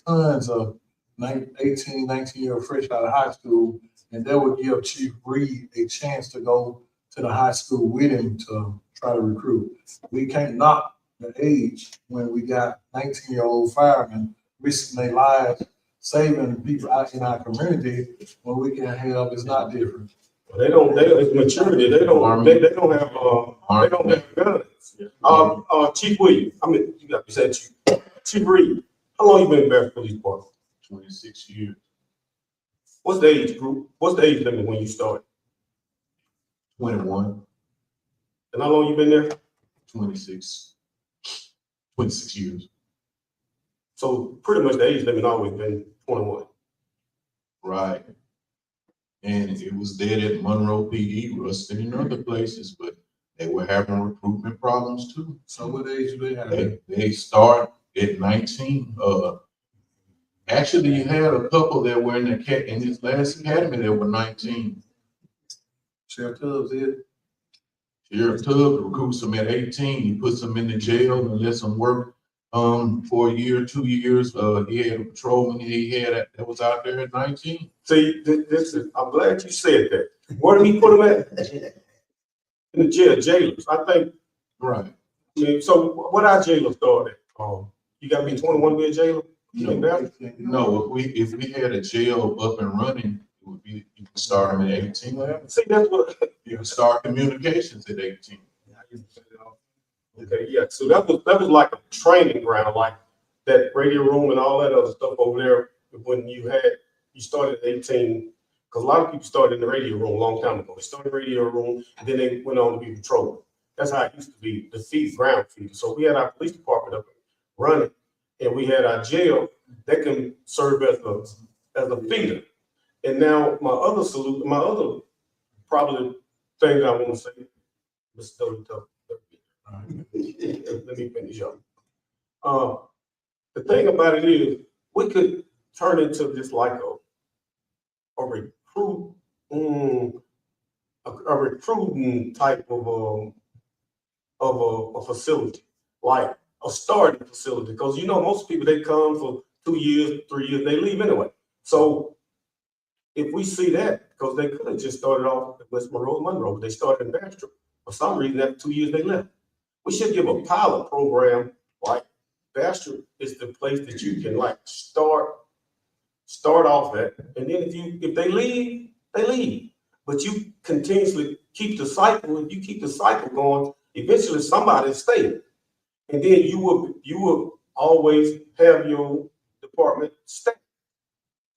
tons of 18, 19-year-old fresh out of high school. And that would give Chief Reed a chance to go to the high school with him to try to recruit. We can't knock the age when we got 19-year-old firemen risking their lives, saving people out in our community, when we can have, it's not different. It's maturity, they don't have guns. Chief Williams, you got to say Chief Reed, how long you been in Bastrop Police Department? 26 years. What's the age group? What's the age limit when you started? 21, And how long you been there? 26 years. So pretty much the age limit always been 21. Right. And it was dead at Monroe PD, Ruston, and other places, but they were having recruitment problems too. So what age do they have? They start at 19. Actually, you had a couple that were in this last academy that were 19. Sheriff Tubbs did. Sheriff Tubbs recruits them at 18. He puts them in the jail and lets them work for a year, 2 years. He had a patrolman that was out there at 19. See, I'm glad you said that. Where did he put them at? In the jail, jailers. I think. Right. I mean, so what our jailers started? You got to be 21 to be a jailer. No, if we had a jail up and running, it would be, you could start them at 18. See, that's what. You could start communications at 18. Okay, yeah. So that was like a training ground, like that radio room and all that other stuff over there. When you started at 18, because a lot of people started in the radio room a long time ago. They started in the radio room, and then they went on to be patrolmen. That's how it used to be, the ground feeder. So we had our police department up running, and we had our jail that can serve as a feeder. And now my other probably thing I want to say, Mr. Let me finish up. The thing about it is, we could turn into just like a recruiting type of a facility, like a starting facility, because most people, they come for 2 years, 3 years, they leave anyway. So if we see that, because they could have just started off at West Monroe, but they started in Bastrop. For some reason, after 2 years, they left. We should give a pilot program like Bastrop is the place that you can like start off at, and then if they leave, they leave. but you continuously keep the cycle, if you keep the cycle going, eventually somebody stay. And then you will always have your department stay.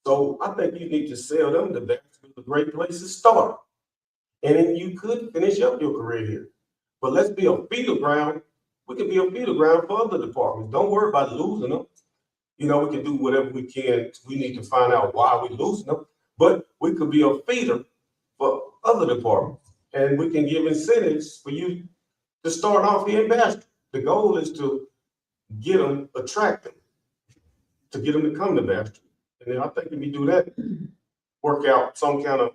So I think you need to sell them the best, it's a great place to start. And then you could finish up your career here. But let's be a feeder ground. We can be a feeder ground for other departments. Don't worry about losing them. You know, we can do whatever we can. We need to find out why we're losing them. But we could be a feeder for other departments. And we can give incentives for you to start off here in Bastrop. The goal is to get them, attract them, to get them to come to Bastrop. And then I think if you do that, work out some kind of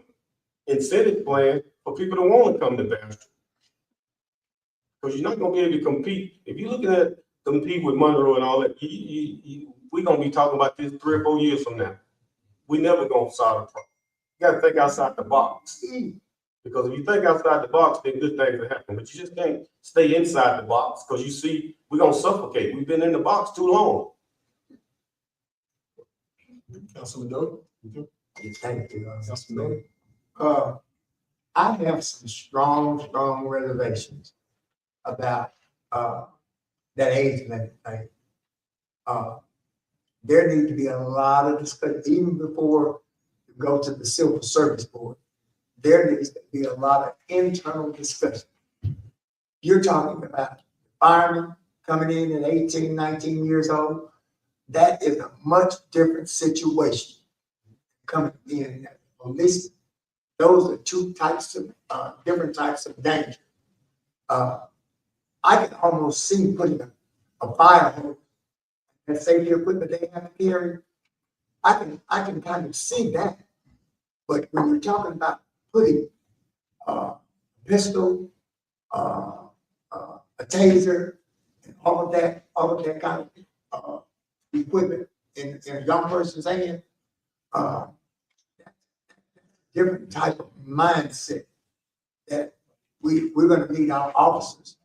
incentive plan for people to want to come to Bastrop. Because you're not going to be able to compete. If you're looking at compete with Monroe and all that, we're going to be talking about this 3 or 4 years from now. We never going to solve the problem. You got to think outside the box. Because if you think outside the box, then good things will happen. But you just can't stay inside the box because you see, we're going to suffocate. We've been in the box too long. Councilman Doe? Thank you, Councilman. I have some strong reservations about, that age limit thing. There need to be a lot of discussion, even before you go to the Civil Service Board. There needs to be a lot of internal discussion. You're talking about firemen coming in at 18, 19 years old. That is a much different situation coming in at police. Those are two types of, different types of danger. I can almost see putting a fire hose and safety equipment they have to carry. I can kind of see that. But when you're talking about putting a pistol, a taser, and all of that kind of equipment in a young person's hand, different type of mindset that we're going to need our officers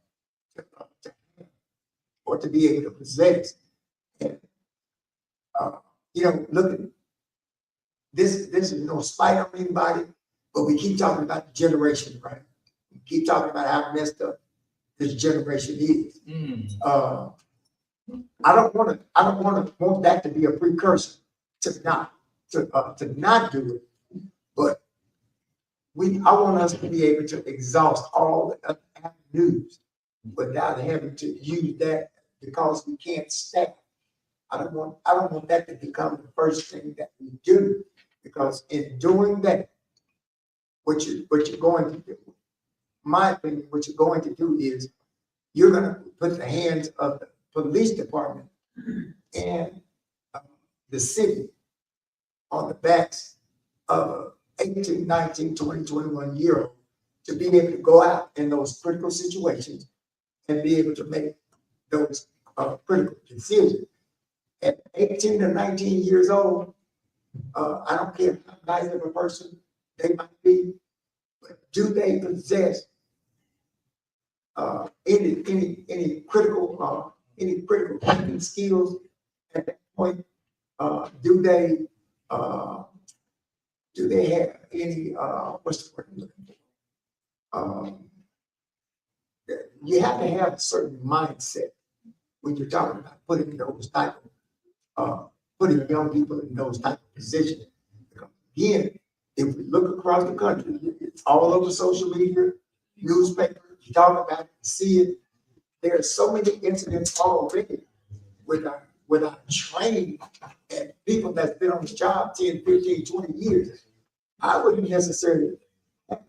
to have or to be able to possess. And, you know, look at this is no spite on anybody, but we keep talking about the generation, right? We keep talking about how messed up this generation is. I don't want that to be a precursor to not do it. But I want us to be able to exhaust all the other avenues without having to use that because we can't stack. I don't want that to become the first thing that we do, because in doing that, what you're going to do, my opinion, what you're going to do is you're going to put the hands of the police department and the city on the backs of 18, 19, 20, 21 year old to be able to go out in those critical situations and be able to make those critical decisions. At 18 to 19 years old, I don't care how nice of a person they might be, but do they possess any critical thinking skills at that point? Do they have any what's the word I'm looking for? You have to have a certain mindset when you're talking about putting those type of putting young people in those type of positions. Because again, if we look across the country, it's all over social media, newspaper, you talk about it, you see it. There are so many incidents already with our training and people that's been on the job 10, 15, 20 years. I wouldn't necessarily have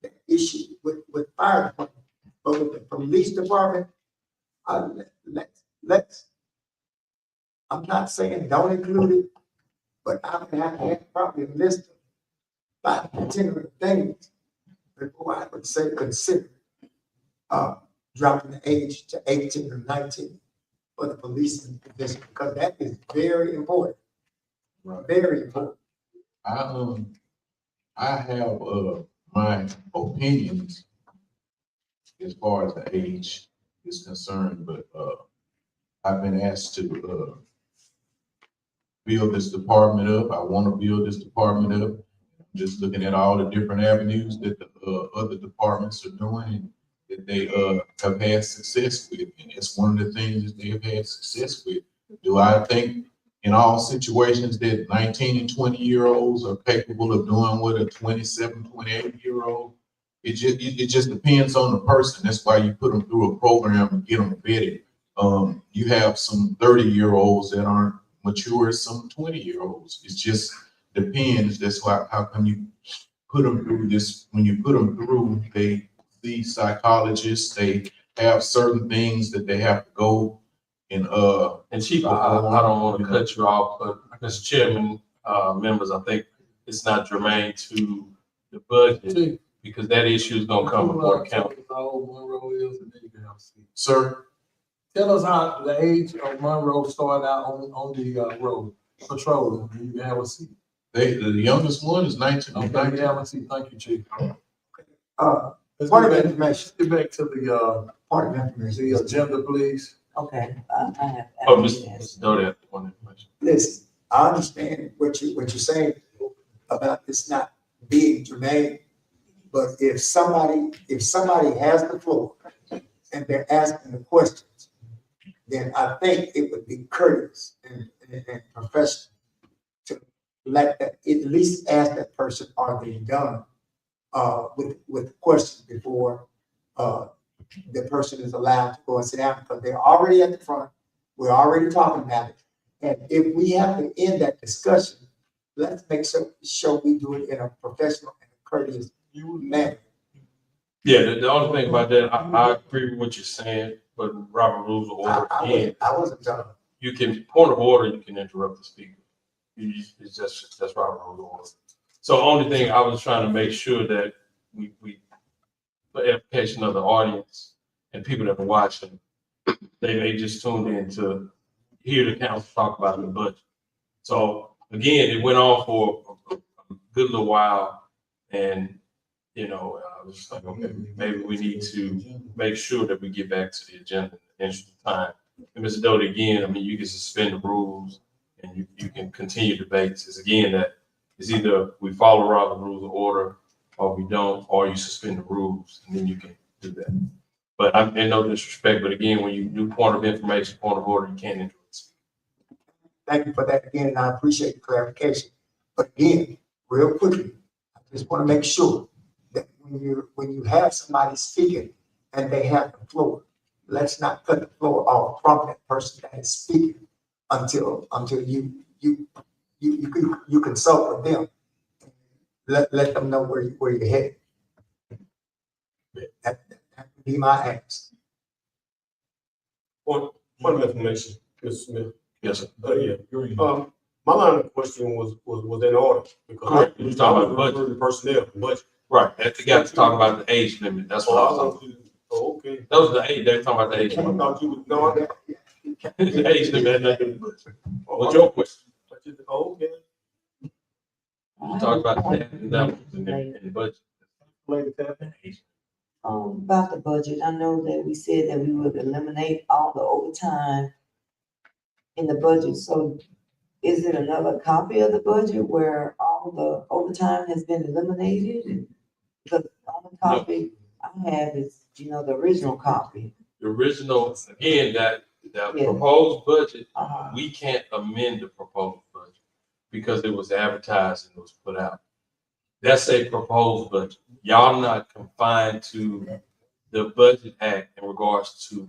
that issue with fire department, but with the police department, let's I'm not saying don't include it, but I would have to have probably a list of 5 to 10 of the things before I would say consider dropping the age to 18 or 19 for the policeman position, because that is very important. Right. Very important. I have my opinions as far as the age is concerned, but I've been asked to build this department up. I want to build this department up. just looking at all the different avenues that the other departments are doing and that they have had success with. And it's one of the things that they have had success with. Do I think in all situations that 19 and 20-year-olds are capable of doing what a 27, 28-year-old? It just depends on the person. That's why you put them through a program and get them vetted. You have some 30-year-olds that aren't mature as some 20-year-olds. It just depends. That's why, how come you put them through this? When you put them through, they see psychologists, they have certain things that they have to go and Chief, I don't want to cut you off, but Mr. Chairman, members, I think it's not germane to the budget because that issue is gonna come before the council. How old Monroe is, and then you can have a seat. sir, Tell us how the age of Monroe started out on the road patrolling, and you can have a seat. the youngest one is 19. Okay, you can have a seat. Thank you, Chief. Let's Point get of back, information, get back to the point of information. agenda, please. Okay, I have. Oh, Mr. Doty had one information. Listen, I understand what you're saying about this not being germane, but if somebody has the floor and they're asking the questions, then I think it would be courteous and professional to let that, at least ask that person, are they done with the question before the person is allowed to go and sit down, because they're already at the front. We're already talking about it. And if we have to end that discussion, let's make sure we do it in a professional and courteous manner. Yeah, the only thing about that, I agree with what you're saying, but Robert Rules of Order, again, I wasn't done. you can, point of order, you can interrupt the speaker. It's just, that's Robert Rules of Order. So only thing I was trying to make sure that we for edification of the audience and people that are watching, they may just tuned in to hear the council talk about the budget. So again, it went on for a good little while, and I was just like, okay, maybe we need to make sure that we get back to the agenda in the interest of time. And Mr. Doty, again, I mean, you can suspend the rules and you can continue debates. It's again that it's either we follow Robert Rules of Order or we don't, or you suspend the rules and then you can do that. But I'm in no disrespect, but again, when you do point of information, point of order, you can't interrupt. Thank you for that again, and I appreciate the clarification. But again, real quickly, I just want to make sure that when you have somebody speaking and they have the floor, let's not cut the floor off from that person that is speaking until you consult with them. Let them know where you're headed. That would be my ask. Point of information, Mr. Smith. Yes, sir. Yeah. My line of question was in order. Because Correct. You was talking about the budget. Personnel, budget. Right, that you got to talk about the age limit, that's what I was talking about. Oh, okay. That was the age, they're talking about the age I limit. thought you was, no, I got. The age limit had nothing to do with it. What's your question? Oh, okay. You talked about that in the budget. About the budget, I know that we said that we would eliminate all the overtime in the budget, so is it another copy of the budget where all the overtime has been eliminated? Because the only copy I have is, the original copy. The original, again, that Yeah. proposed budget, Uh-huh. we can't amend the proposed budget because it was advertised and it was put out. That's a proposed budget. Y'all not confined to the Budget Act in regards to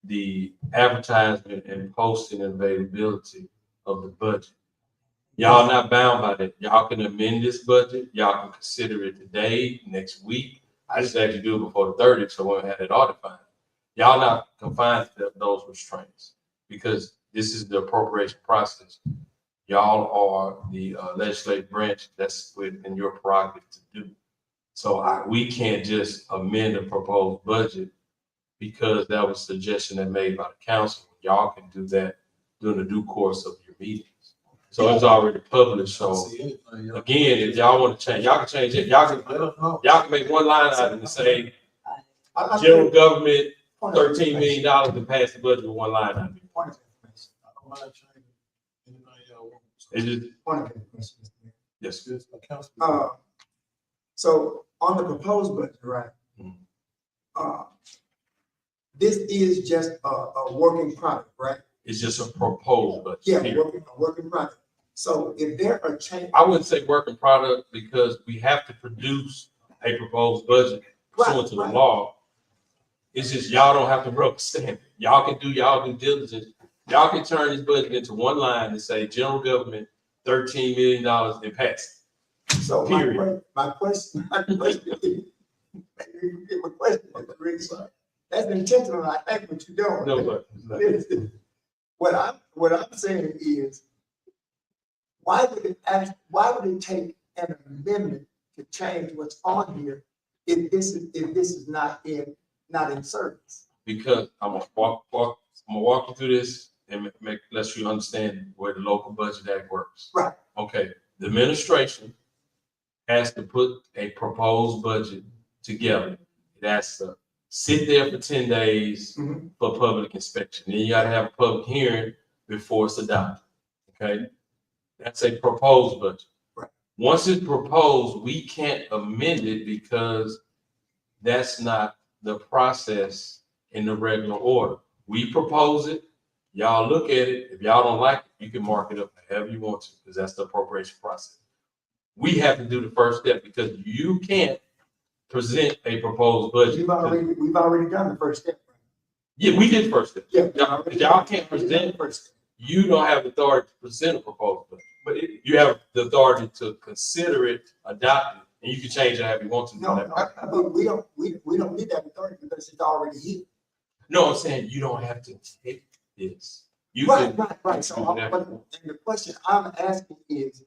the advertisement and posting and availability of the budget. Y'all not bound by that. Y'all can amend this budget. Y'all can consider it today, next week. I just had to do it before the 30th, so we had it all defined. Y'all not confined to those restraints because this is the appropriation process. Y'all are the legislative branch. That's within your prerogative to do. So we can't just amend the proposed budget because that was a suggestion that made by the council. Y'all can do that during the due course of your meetings. So it's already published. So again, if y'all want to change, y'all can change it. Y'all can make one line item and say general government, $13 million and pass the budget with one line item. Point of information. It's just, Point of information, Mr. Mayor. Yes. Yes, Councilman. So on the proposed budget, right? Mhm. This is just a working product, right? It's just a proposed budget. Yeah, period. a working product. So if there are changes. I wouldn't say working product because we have to produce a proposed budget pursuant to the Right. law. It's just y'all don't have to rubber stamp it. Y'all can do y'all due diligence. Y'all can turn this budget into one line and say general government, $13 million and pass So Period. my question is, that's intentional, I think, what you're doing. it. No, but What I'm saying is, why would it take an amendment to change what's on here if this is not in service? because I'm gonna walk you through this and let you understand where the local budget act works. Right. Okay, the administration has to put a proposed budget together. It has to sit there for 10 days Mhm. for public inspection. Then you gotta have a public hearing before it's adopted. Okay? That's a proposed budget. Right. Once it's proposed, we can't amend it because that's not the process in the regular order. We propose it, y'all look at it. If y'all don't like it, you can mark it up however you want to, because that's the appropriation process. We have to do the first step because you can't present a proposed budget. We've already done the first step. Yeah, we did first step. Yeah. Y'all can't present, you don't have the authority to present a proposed budget, but you have the authority to consider it, adopt it, and you can change it however you want to. No, we don't need that authority because it's already here. No, I'm saying you don't have to take this. You Right, can. right. So, you can have- and the question I'm asking is,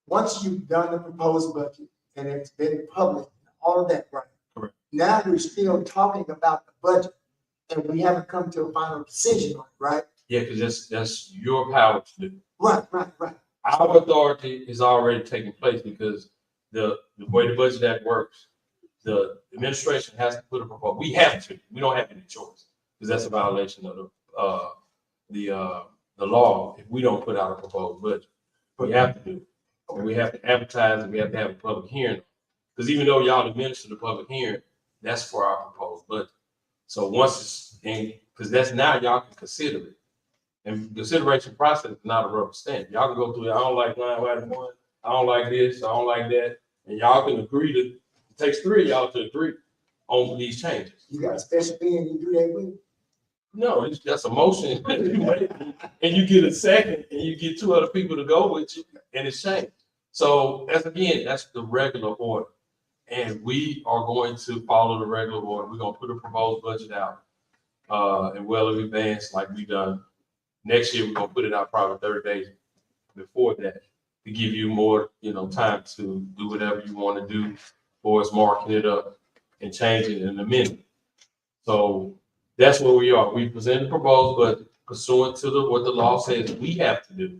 once you've done the proposed budget and it's been published, all of that, right? Correct. Now we're still talking about the budget and we haven't come to a final decision on it, right? Yeah, because that's your power to do. Right. Our authority is already taking place because the way the Budget Act works, the administration has to put a proposal. We have to. We don't have any choice because that's a violation of the law if we don't put out a proposed budget. We have to do it. And we have to advertise and we have to have a public hearing. Because even though y'all administer the public hearing, that's for our proposed budget. So once it's in, because that's now y'all can consider it. And consideration process is not a rubber stamp. Y'all can go through it. I don't like line item one. I don't like this. I don't like that. And y'all can agree to, it takes three of y'all to agree on these changes. You got a special being you do that with? No, it's just a motion. And you get a second and you get two other people to go with you and it's changed. So that's the regular order. And we are going to follow the regular order. We're gonna put a proposed budget out and well in advance like we've done. Next year, we're gonna put it out probably 30 days before that to give you more, time to do whatever you want to do for us marking it up and changing it in a minute. So that's where we are. We present the proposed budget pursuant to what the law says we have to do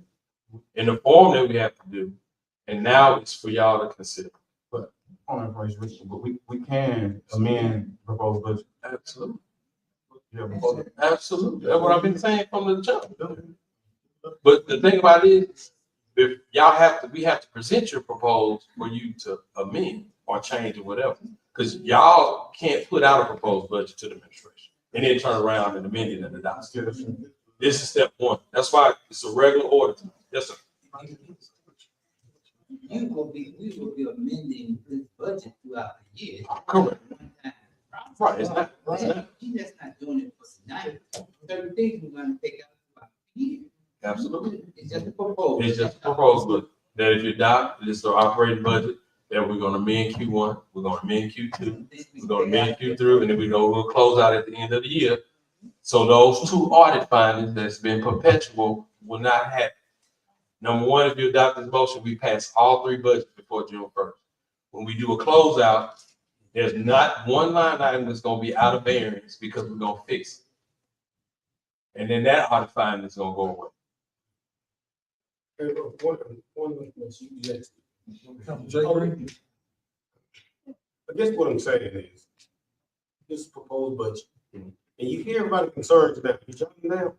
in the form that we have to do. And now it's for y'all to consider. On information, but we can amend proposed budget. Absolutely. Yeah, Absolutely. That's what I've been saying from the jump. But the thing about it is, if we have to present your proposal for you to amend or change or whatever. Because y'all can't put out a proposed budget to the administration and then turn around and amend it and adopt it. This is step one. That's why it's a regular order. Yes, sir. We will be amending this budget throughout the year. Correct. One time. Right. It's not. He's just not doing it for tonight. Certain things we're gonna take out throughout the year. Absolutely. It's just a proposal. It's just a proposal budget that if you adopt, this is the operating budget that we're gonna amend Q1, we're gonna amend Q2, we're gonna amend Q3, and then we'll close out at the end of the year. So those two audit findings that's been perpetual will not happen. Number one, if you adopt this motion, we pass all three budgets before June 1st. When we do a closeout, there's not one line item that's gonna be out of variance because we're gonna fix it. And then that audit finding is gonna go away. I guess what I'm saying is, this proposed budget, and you hear about the concerns now, you jot them down.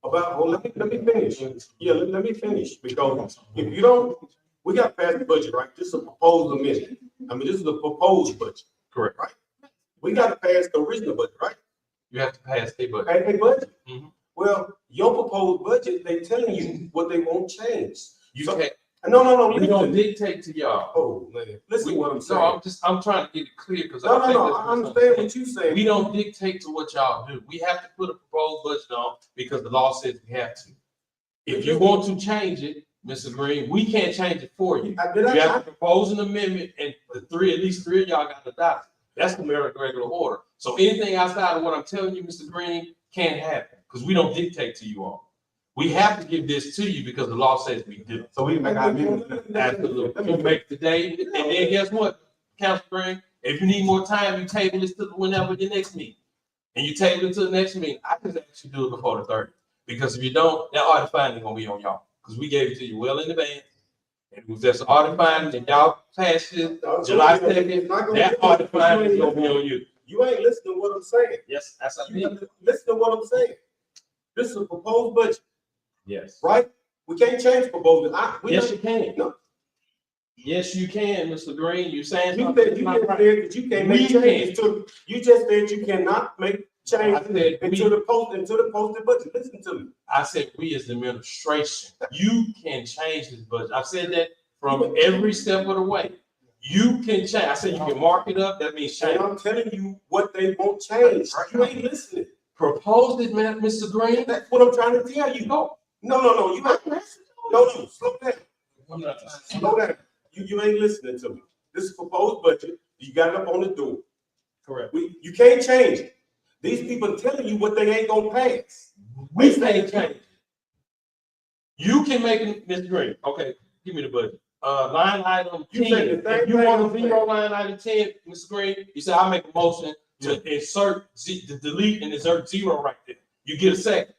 about, well, let me finish. Yeah, let me finish, because if you don't, we got to pass the budget, right? This is a proposed amendment. I mean, this is a proposed budget. Correct. Right? We got to pass the original budget, right? You have to pass a budget. Pass a budget. Mhm. Well, your proposed budget, they telling you what they won't change. You So- can't, No, we don't listen. dictate to y'all. Oh, man, listen to what I'm No, saying. I'm trying to get it clear, because No, I think I that's understand what you're saying. we don't dictate to what y'all do. We have to put a proposed budget on because the law says we have to. If you want to change it, Mr. Green, we can't change it for you. You have to propose an amendment, and at least three of y'all got to adopt it. That's the regular order. So anything outside of what I'm telling you, Mr. Green, can't happen, because we don't dictate to you all. We have to give this to you because the law says we do. So we can make our amendments. Absolutely. You make today, and then guess what, Council Green? If you need more time, you table this to whenever your next meeting. And you table it to the next meeting. I just actually do it before the 30th. Because if you don't, that audit finding gonna be on y'all. Because we gave it to you well in advance. And it was just audit finding, and y'all passed it July 2nd. That audit finding is gonna be on you. You ain't listening to what I'm saying. Yes, that's what I You mean. listen to what I'm saying. This is a proposed budget, Yes. right? We can't change proposal. Yes, you can. No. Yes, you can, Mr. Green. You saying You something said, that's you not just right. said that you can't make We changes to, you just said you cannot make I changes said into the posted budget. Listen to me. I said we as the administration, you can change this budget. I've said that from every step of the way. You can change. I said you can mark it up. That means And change. I'm telling you what they won't change. You ain't listening. Propose it, man, Mr. Green. That's what I'm trying to tell you. No. No, you ain't. No, slow down. I'm not. Slow down. You ain't listening to me. This is proposed budget. You got it up on the door. Correct. You can't change it. These people telling you what they ain't gonna pass. We can't change it. You can make it, Mr. Green. Okay, give me the budget. Line item You 10. said the same If you thing want I'm to zero line item 10, Mr. Green, you say I'll make a motion to insert, to delete and insert zero right there. You get a second.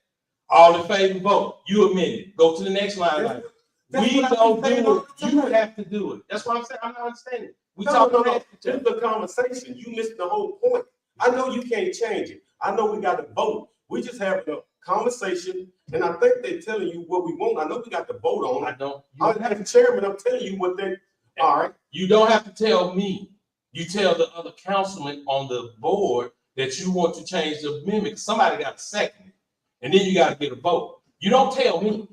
All in favor, vote. You amend it. Go to the next line item. That's We what I don't be saying do all it. the You time. have to do it. That's what I'm saying. I'm not understanding. We No. talking past each This other. is the conversation. You missed the whole point. I know you can't change it. I know we got to vote. We just having a conversation, and I think they're telling you what we want. I know we got to vote on I it. don't. As the chairman, I'm telling you what they, all right. You don't have to tell me. You tell the other councilman on the board that you want to change the amendment. Somebody got to second it. And then you got to get a vote. You don't tell me.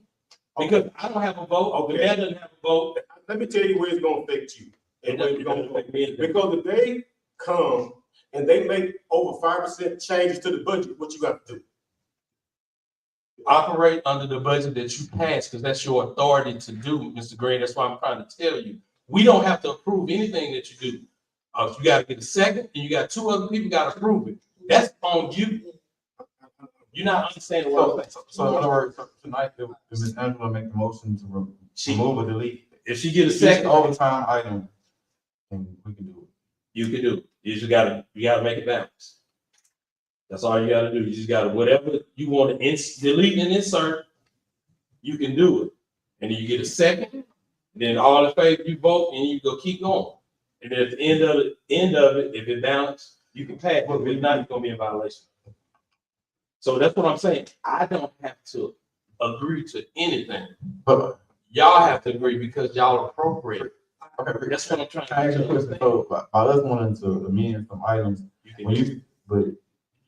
Because I don't have a vote. The mayor doesn't have a vote. Let me tell you where it's gonna affect you. It And where doesn't it's gonna affect me. Because if they come and they make over 5% changes to the budget, what you got to do? Operate under the budget that you passed, because that's your authority to do, Mr. Green. That's why I'm trying to tell you. We don't have to approve anything that you do. You got to get a second, and you got two other people got to approve it. That's on you. You're not understanding what I'm saying. So in other words, tonight, if Ms. Angela make the motion to remove or delete If she get a each second, overtime item, then we can do it. you can do it. You just gotta make it balance. That's all you gotta do. You just gotta, whatever you want to delete and insert, you can do it. And then you get a second, then all in favor, you vote, and you go keep going. And then at the end of it, if it balanced, you can pass, but if not, you're gonna be in violation. So that's what I'm saying. I don't have to agree to anything. But, Y'all have to agree because y'all appropriate. okay, That's what I'm trying I ask you a question, to so, by us wanting to amend some items, when understand. but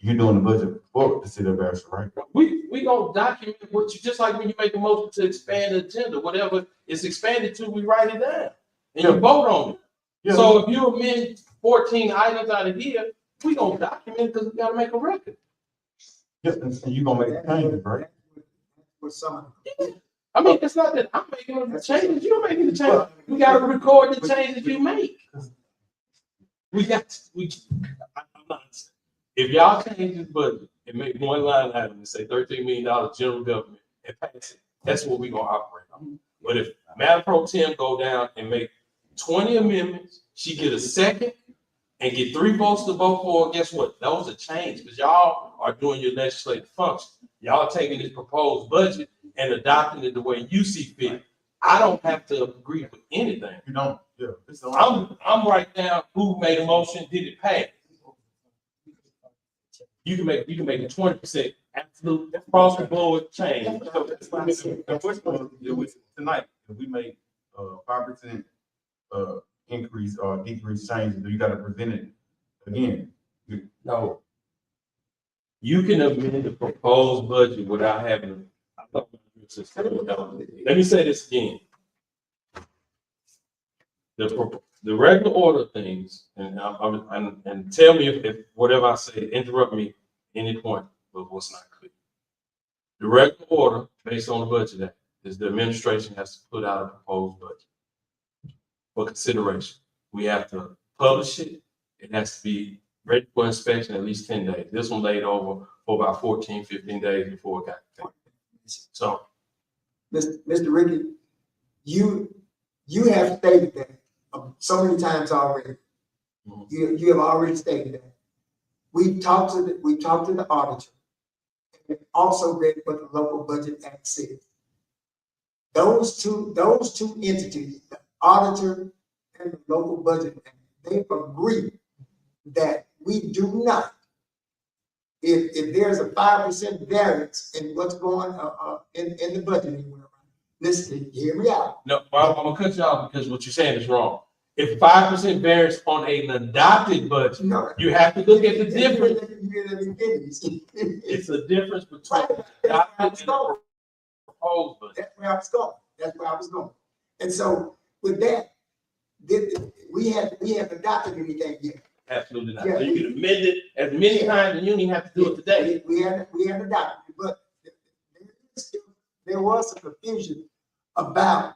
you're doing the budget for the city of Bastrop, right? We gonna document what you, just like when you make a motion to expand the agenda, whatever it's expanded to, we write it down. And you Yeah. vote on it. Yeah. So if you amend 14 items out of here, we gonna document it because we gotta make a record. Yes, and you gonna make the changes, right? With some, I mean, it's not that I'm making the changes, you're making the changes. We gotta record the changes you make. I'm not, if y'all change this budget and make one line item and say $13 million general government and pass it, that's what we gonna operate on. But if Madam Pro Tem go down and make 20 amendments, she get a second and get 3 votes to vote for, guess what? Those are change, because y'all are doing your legislative function. Y'all taking this proposed budget and adopting it the way you see fit. I don't have to agree with anything. You don't, yeah. It's the- I'm right now, who made a motion, did it pass? You can make it 20% absolute across the board change. So that's why I said, the question was, it was tonight, if we make 5% increase or decrease changes, you gotta present it again. No. You can amend the proposed budget without having. Let me say this again. The regular order things, and and tell me if whatever I say, interrupt me any point of what's not clear. The regular order, based on the Budget Act, is the administration has to put out a proposed budget for consideration. We have to publish it. It has to be ready for inspection at least 10 days. This one laid over for about 14, 15 days before it got taken. So, Mr. Ricky, you have stated that so many times already. You have already stated that. We've talked to the auditor, and also read what the local budget act says. Those two entities, the auditor and the local budget act, they agree that we do not. If there's a 5% variance in what's going in the budget, listen, hear me out. no, I'm gonna cut you off because what you're saying is wrong. If 5% variance on an adopted budget, No, you have to look at the difference. It's It's the difference between adopted and the proposed budget. That's where I was going. That's where I was going. And so with that, we haven't adopted anything yet. Absolutely not. So you can amend it as many times and you don't even have to do it today. We haven't adopted it, but there was some confusion about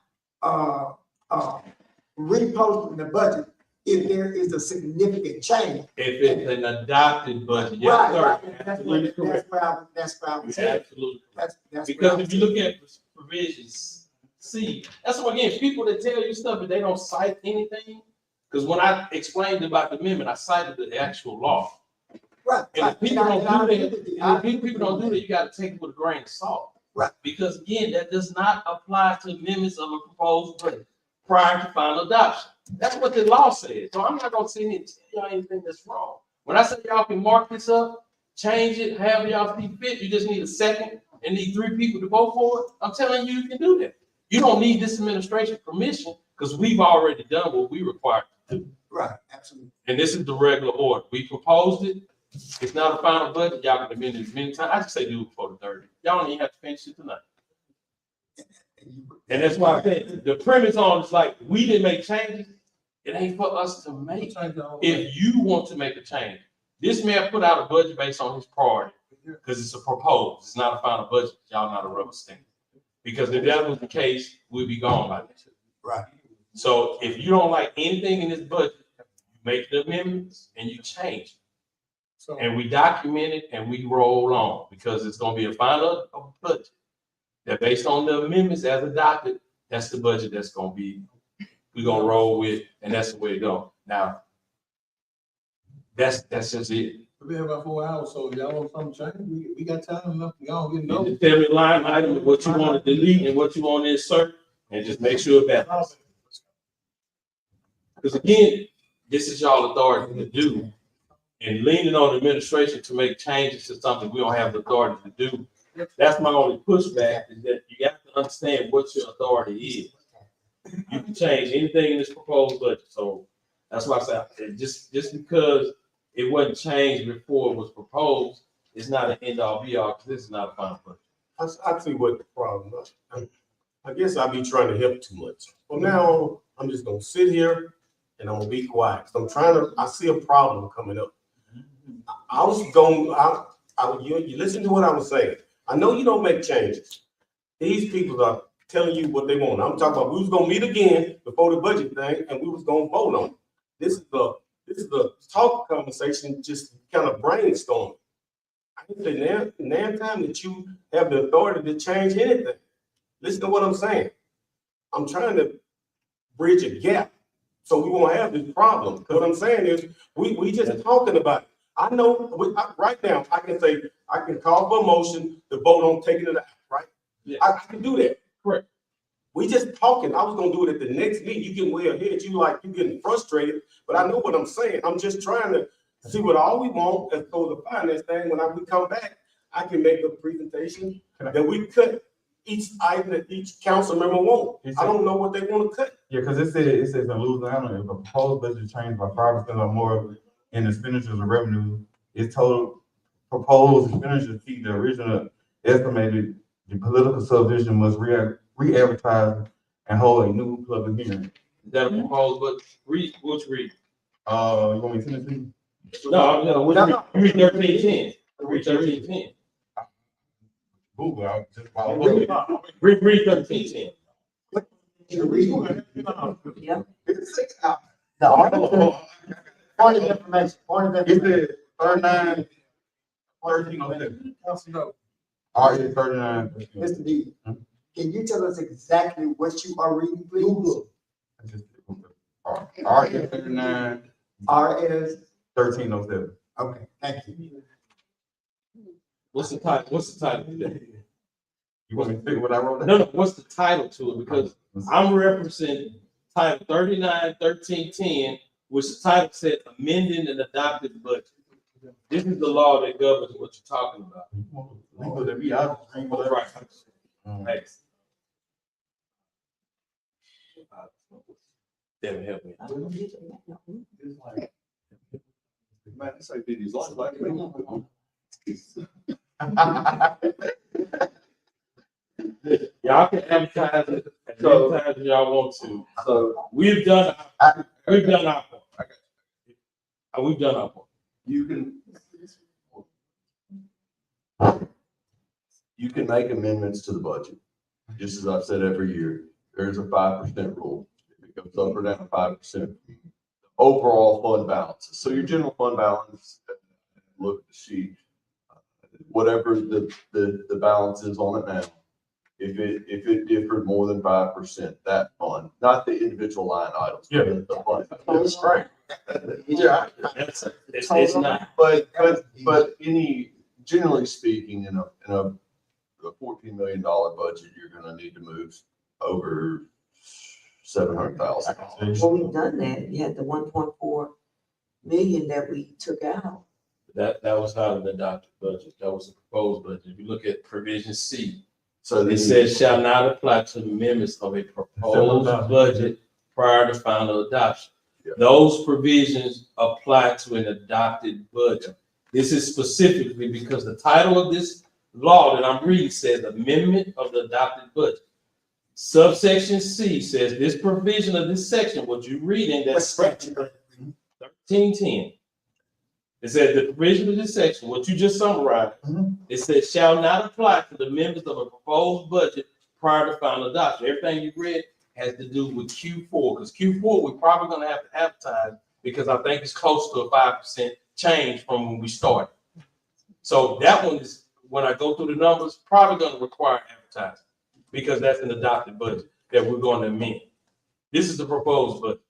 reposting the budget if there is a significant change. If it's an adopted budget, yes, Right, sir. right. Absolutely correct. That's where I was saying. Absolutely. That's Because where I if you look at provisions, see, that's why again, people that tell you stuff, but they don't cite anything. Because when I explained about the amendment, I cited the actual law. Right. And if people don't do that, you gotta take it with a grain of salt. Right. Because again, that does not apply to amendments of a proposed budget prior to final adoption. That's what the law says. So I'm not gonna sit here and tell y'all anything that's wrong. When I say y'all can mark this up, change it, have y'all see fit, you just need a second and need 3 people to vote for it. I'm telling you, you can do that. You don't need this administration permission because we've already done what we required to do. Right, absolutely. And this is the regular order. We proposed it. It's not a final budget. Y'all can amend it as many times. I just say do it before the 30th. Y'all don't even have to finish it tonight. And that's why I said the premise on it's like we didn't make changes. It ain't for us to make. If you want to make a change, this man put out a budget based on his priority because it's a proposed. It's not a final budget. Y'all not a rubber stamp. Because if that was the case, we'd be gone by this. Right. So if you don't like anything in this budget, you make the amendments and you change it. So, And we document it and we roll on because it's gonna be a final budget. That based on the amendments as adopted, that's the budget that's gonna be, we're gonna roll with, and that's the way to go. Now, that's just it. we have about 4 hours, so if y'all want something change, we got time enough to go and get You no. just tell me line item, what you wanna delete and what you wanna insert, and just make sure it balances. Because again, this is y'all authority to do. And leaning on the administration to make changes to something we don't have the authority to do. That's my only pushback is that you have to understand what your authority is. You can change anything in this proposed budget. So that's why I said, just because it wasn't changed before it was proposed, it's not an end all be all, because this is not a final budget. I see what the problem is. I guess I'll be trying to help too much. Well, now I'm just gonna sit here and I'm gonna be quiet. I see a problem coming up. You listen to what I was saying. I know you don't make changes. These people are telling you what they want. I'm talking about we was gonna meet again before the budget thing and we was gonna vote on it. This is the talk conversation, just kind of brainstorming. I can say now time that you have the authority to change anything. Listen to what I'm saying. I'm trying to bridge a gap so we won't have this problem. What I'm saying is we just talking about it. I know right now I can call for a motion to vote on taking it out, right? Yeah. I can do that. Correct. We just talking. I was gonna do it at the next meeting. You getting way ahead. You getting frustrated, but I know what I'm saying. I'm just trying to see what all we want as for the finance thing. When we come back, I can make a presentation that we cut each item that each council member wants. I don't know what they want to cut. Yeah, because it says in Louisiana, if a proposed budget changed by 5% or more in expenditures or revenue, its total proposed expenditures exceed the original estimated, the political subdivision must re-advertise and hold a new public hearing. Is that a proposed, but read, which read? You want me to send it to you? No, which read 1310. Read 1310. Google, I just while looking. Read 1310. Yep. The article, point of information, It says 39, 1307. RS 39. Mr. D, can you tell us exactly what you are reading, please? I just RS 39, RS, 1307. okay, thank you. What's the title? What's the title today? You want me to figure what I wrote down? No, what's the title to it? Because I'm referencing title 39-1310, which the title said amending and adopted budget. This is the law that governs what you're talking about. Legal to be out. Right. Thanks. Devin, help me. Man, that's like these laws like. Y'all can advertise it as many times as y'all want to. So we've done our part. We've done our part. You can make amendments to the budget, just as I've said every year. There's a 5% rule. If it goes up or down 5%, overall fund balances. So your general fund balance, look at the sheet, whatever the balance is on it now. If it differed more than 5%, that fund, not the individual line items. Yeah. The fund. That's right. Yeah. It's not. But generally speaking, in a $14 million budget, you're gonna need to move over $700,000. Well, we've done that. You had the 1.4 million that we took out. That was not an adopted budget. That was a proposed budget. If you look at provision C, So it says shall not apply to amendments of a proposed budget prior to final adoption. Yeah. Those provisions apply to an adopted budget. This is specifically because the title of this law that I'm reading says amendment of the adopted budget. Subsection C says this provision of this section, what you're reading, that's 1310. It says the provision of this section, what you just summarized, it says shall not apply to the members of a proposed budget prior to final adoption. Everything you read has to do with Q4, because Q4 we're probably gonna have to advertise because I think it's close to a 5% change from when we started. So that one is, when I go through the numbers, probably gonna require advertising because that's an adopted budget that we're gonna amend. This is the proposed budget.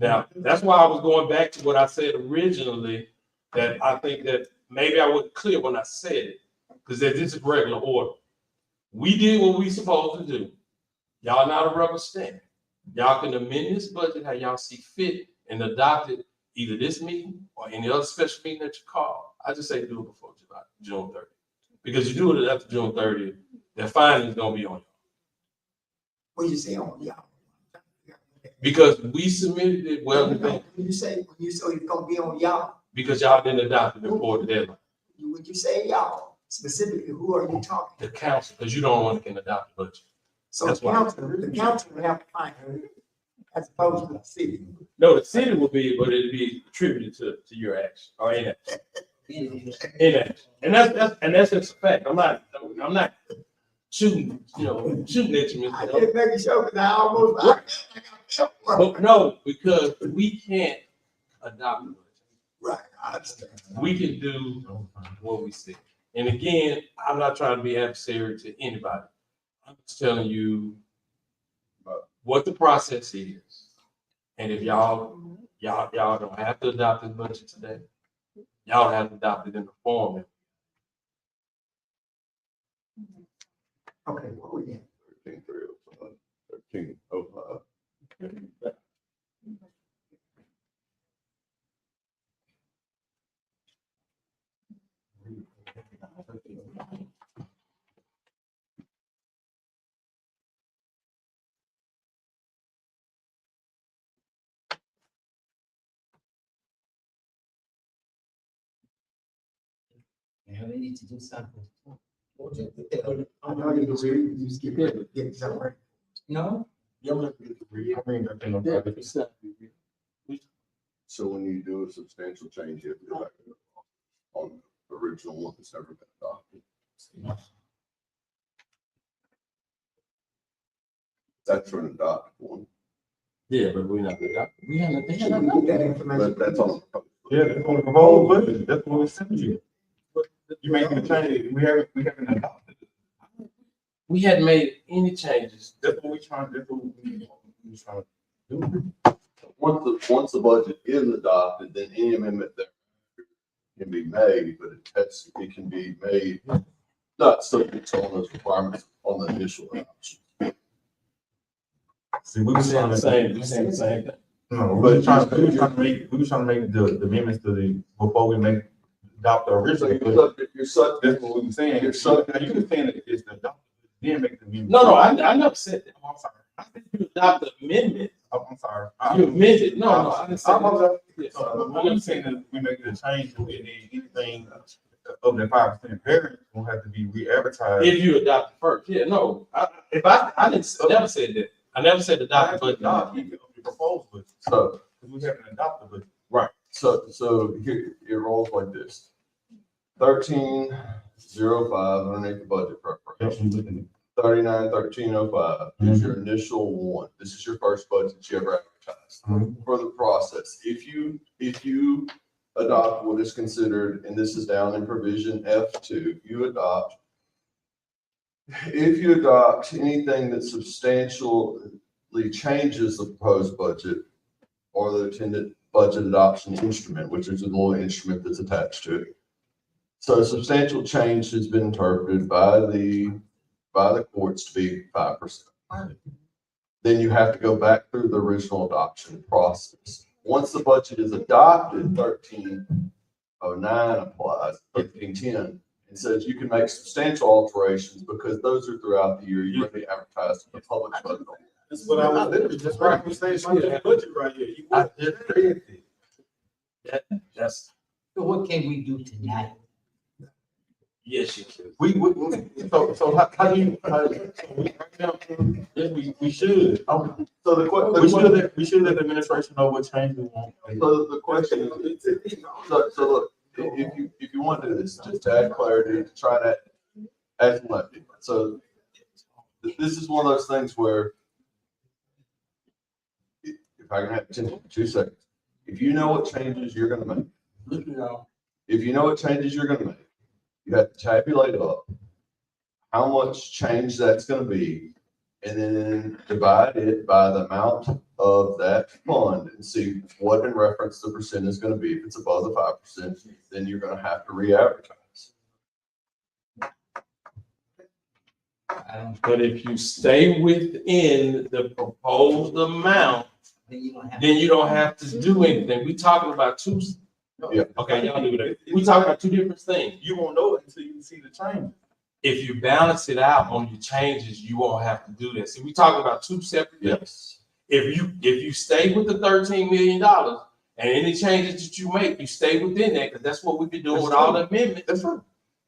Now, that's why I was going back to what I said originally, that I think that maybe I wasn't clear when I said it, because this is regular order. We did what we supposed to do. Y'all not a rubber stamp. Y'all can amend this budget how y'all see fit and adopt it either this meeting or any other special meeting that you call. I just say do it before June 30th. Because you do it after June 30th, the fine is gonna be on you. What you say on y'all? Because we submitted it well, When you say it's gonna be on y'all, because y'all didn't adopt it before the deadline. when you say y'all, specifically, who are you talking? The council, because you don't want to adopt the budget. So That's the why. council would have to find her as opposed to the city. No, the city will be, but it'd be attributed to your action or inaction. Inaction. And that's just a fact. I'm not shooting at you, I Mr. didn't make it show because I almost. But no, because we can't adopt the budget. Right, I understand. We can do what we say. And again, I'm not trying to be adversary to anybody. I'm just telling you what the process is. And if y'all don't have to adopt this budget today, y'all have to adopt it in the form. Okay, what we in? 1305. Yeah, we need to do something. I know you can read, you just get somewhere. No? Yeah, I'm gonna get to read. I mean, I think I'm Yeah, probably- it's not- So when you do a substantial change, you have to go back on the original one that's never been adopted. That's for an adopted one, Yeah, but we're not, we haven't, they Should haven't. we get that information? but that's on. Yeah, that's on the proposed budget, that's what we sent you. You making a change, we haven't adopted it. We hadn't made any changes. That's what we trying to do. Once the budget is adopted, then any amendment that can be made, but it can be made not subject to all those requirements on the initial adoption. See, we was trying to. We saying the same thing. No, we was trying to make the amendments to the, before we adopt the So original. you're budget. subject, you're subject, That's what we were saying. You're so- Now, you were saying that it's the adopt, then make the amendment. No, I never said that. Oh, I'm sorry. I think you adopt the amendment. Oh, I'm sorry. You amended, no, I didn't say I that. apologize. Yes, I'm saying that we make the change, and then anything of that 5% variance will have to be re-advertised. If you adopt it first, yeah, no, I never said that. I never said adopt, but Not the proposed budget, so, because we haven't adopted the budget. right, so here, it rolls like this. 1305 underneath the budget That's preparation. what we looking 391305 is your initial one. This is your first budget you ever advertised. Mhm. For the process, if you adopt what is considered, and this is down in provision F2, if you adopt anything that substantially changes the proposed budget or the intended budget adoption instrument, which is a little instrument that's attached to it. So substantial change has been interpreted by the courts to be 5%. Then you have to go back through the original adoption process. Once the budget is adopted, 1309 applies, 1310. It says you can make substantial alterations because those are throughout the year. You already advertised in the public budget. that's what I was literally That's right, we say it's on the budget right here. I just read it. That's, So what can we do tonight? yes, you can. So how do you, Yes, we should. okay. So the We should let the administration know what change we want. So the question is, so look, if you want to do this, just to add clarity, to try to add some levity. So this is one of those things where if I can have 2 seconds, if you know what changes you're gonna make, if you know what changes you're gonna make, you have to tabulate up how much change that's gonna be, and then divide it by the amount of that fund and see what in reference the percent is gonna be. If it's above the 5%, then you're gonna have to re-advertise. But if you stay within the proposed amount, then you don't have to do anything. We talking about two. Yeah. Okay, y'all do that. We talking about two different things. You won't know it until you see the change. If you balance it out on your changes, you won't have to do that. See, we talking about two separate things. Yes. If you stay with the $13 million and any changes that you make, you stay within that, because that's what we've been doing with all the amendments. That's true.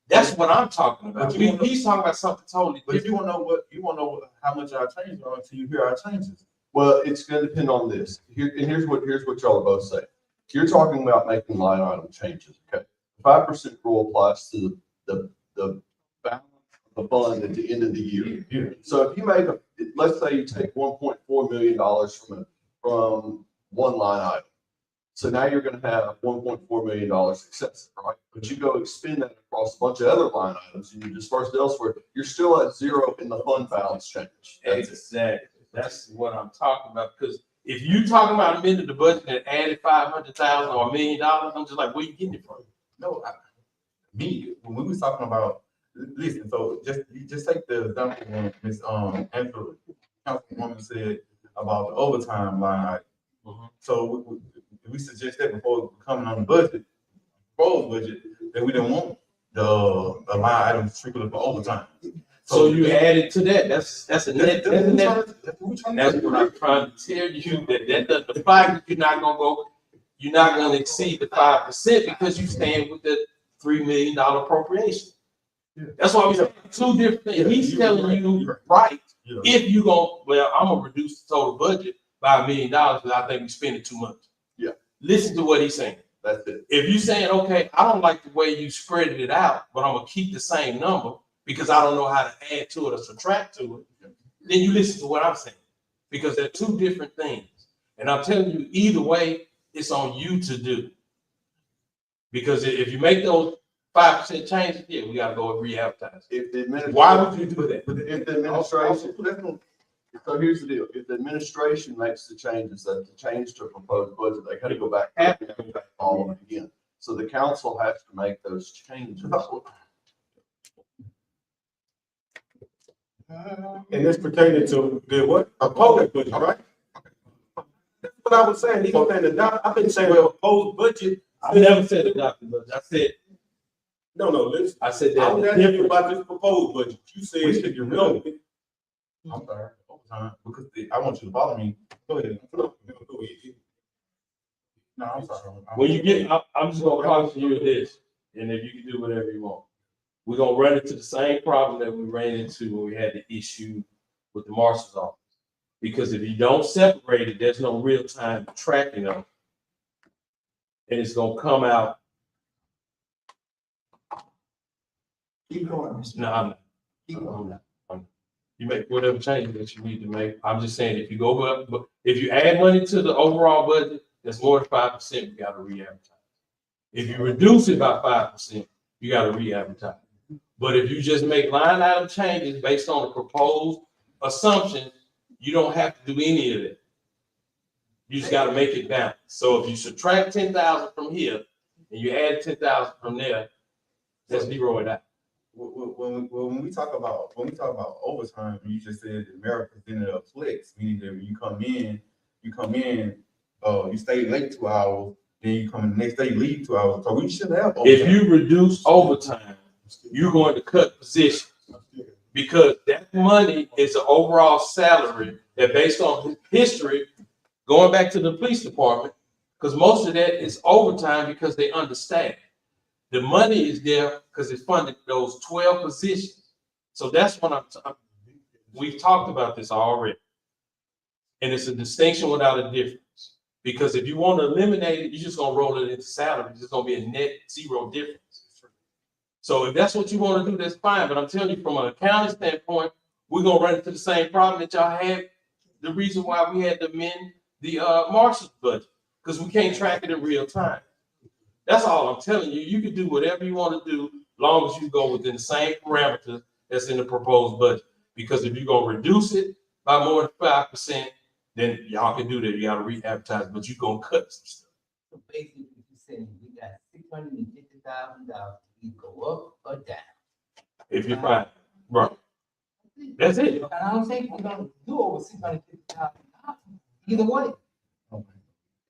That's what I'm talking about. But you wanna- He's talking about something totally But different. you won't know how much our changes are until you hear our changes. Well, it's gonna depend on this. Here's what y'all are both saying. You're talking about making line item changes, okay? 5% rule applies to the balance of the fund at the end of the year. Yeah. So if you make let's say you take $1.4 million from one line item. So now you're gonna have $1.4 million excessive, right? But you go expend that across a bunch of other line items and you disperse it elsewhere, you're still at zero in the fund balance change. That's it. Exactly. That's what I'm talking about, because if you talking about amending the budget and added 500,000 or $1 million, I'm just like, where you getting it from? No, when we was talking about, listen, so you just take the example when Ms. Angela, Councilwoman said about the overtime line item. Mhm. So we suggest that before coming on the budget, proposed budget, that we didn't want the line item strictly for overtime. So you added to that, that's a net, That's what that's what I'm trying to tell you, that the fact that you're not gonna exceed the 5% because you stand with the $3 million appropriation. That's why we have two different things. He's telling you, right, if you go, well, I'm gonna reduce the total budget by $1 million because I think we spending too much. Yeah. Listen to what he's saying. That's it. If you're saying, okay, I don't like the way you spread it out, but I'm gonna keep the same number because I don't know how to add to it or subtract to it, then you listen to what I'm saying. Because they're two different things. And I'm telling you, either way, it's on you to do. Because if you make those 5% changes, yeah, we gotta go and re-advertise. If the administration. Why would you do that? If the administration, so here's the deal, if the administration makes the changes, that the change to proposed budget, they gotta go back and all of it again. So the council has to make those changes. And this pertaining to the what? Proposed budget, right? That's what I was saying. He's saying adopt. I've been saying proposed budget. I never said adopted budget. I said no. Listen. I said that. I was asking you about this proposed budget. You said We should get rid no. of it. I'm sorry, overtime, because I want you to follow me. Go ahead. No, No, I'm sorry. when you get, I'm just gonna caution you with this, and if you can do whatever you want. We're gonna run into the same problem that we ran into when we had the issue with the marshal's office. Because if you don't separate it, there's no real time tracking of it. And it's gonna come out. Keep going, Mr. No, I'm not. Keep going. You make whatever changes that you need to make. I'm just saying, if you go up, but if you add money to the overall budget, that's more than 5%, you gotta re-advertise. If you reduce it by 5%, you gotta re-advertise. But if you just make line item changes based on the proposed assumptions, you don't have to do any of it. You just gotta make it balance. So if you subtract 10,000 from here and you add 10,000 from there, let's zero it out. When we talk about overtime, you just said the mayor presented a flex, meaning that when you come in, you stay late 2 hours, then you come the next day, leave 2 hours. So we shouldn't have overtime. If you reduce overtime, you're going to cut positions because that money is an overall salary that, based on history, going back to the police department, because most of that is overtime because they understand. The money is there because it funded those 12 positions. So that's what we've talked about this already. And it's a distinction without a difference. Because if you want to eliminate it, you're just going to roll it into salary. It's going to be a net zero difference. So if that's what you want to do, that's fine. But I'm telling you, from an accounting standpoint, we're going to run into the same problem that y'all had. The reason why we had to amend the marshal's budget, because we can't track it in real time. That's all I'm telling you. You can do whatever you want to do, long as you go within the same parameters that's in the proposed budget. Because if you're going to reduce it by more than 5%, then y'all can do that. You got to re-advertise, but you're going to cut some stuff. So basically, you're saying we got $650,000 to either go up or down. If you're fine. Right. That's it. And I don't think we're gonna do over $650,000 either way. So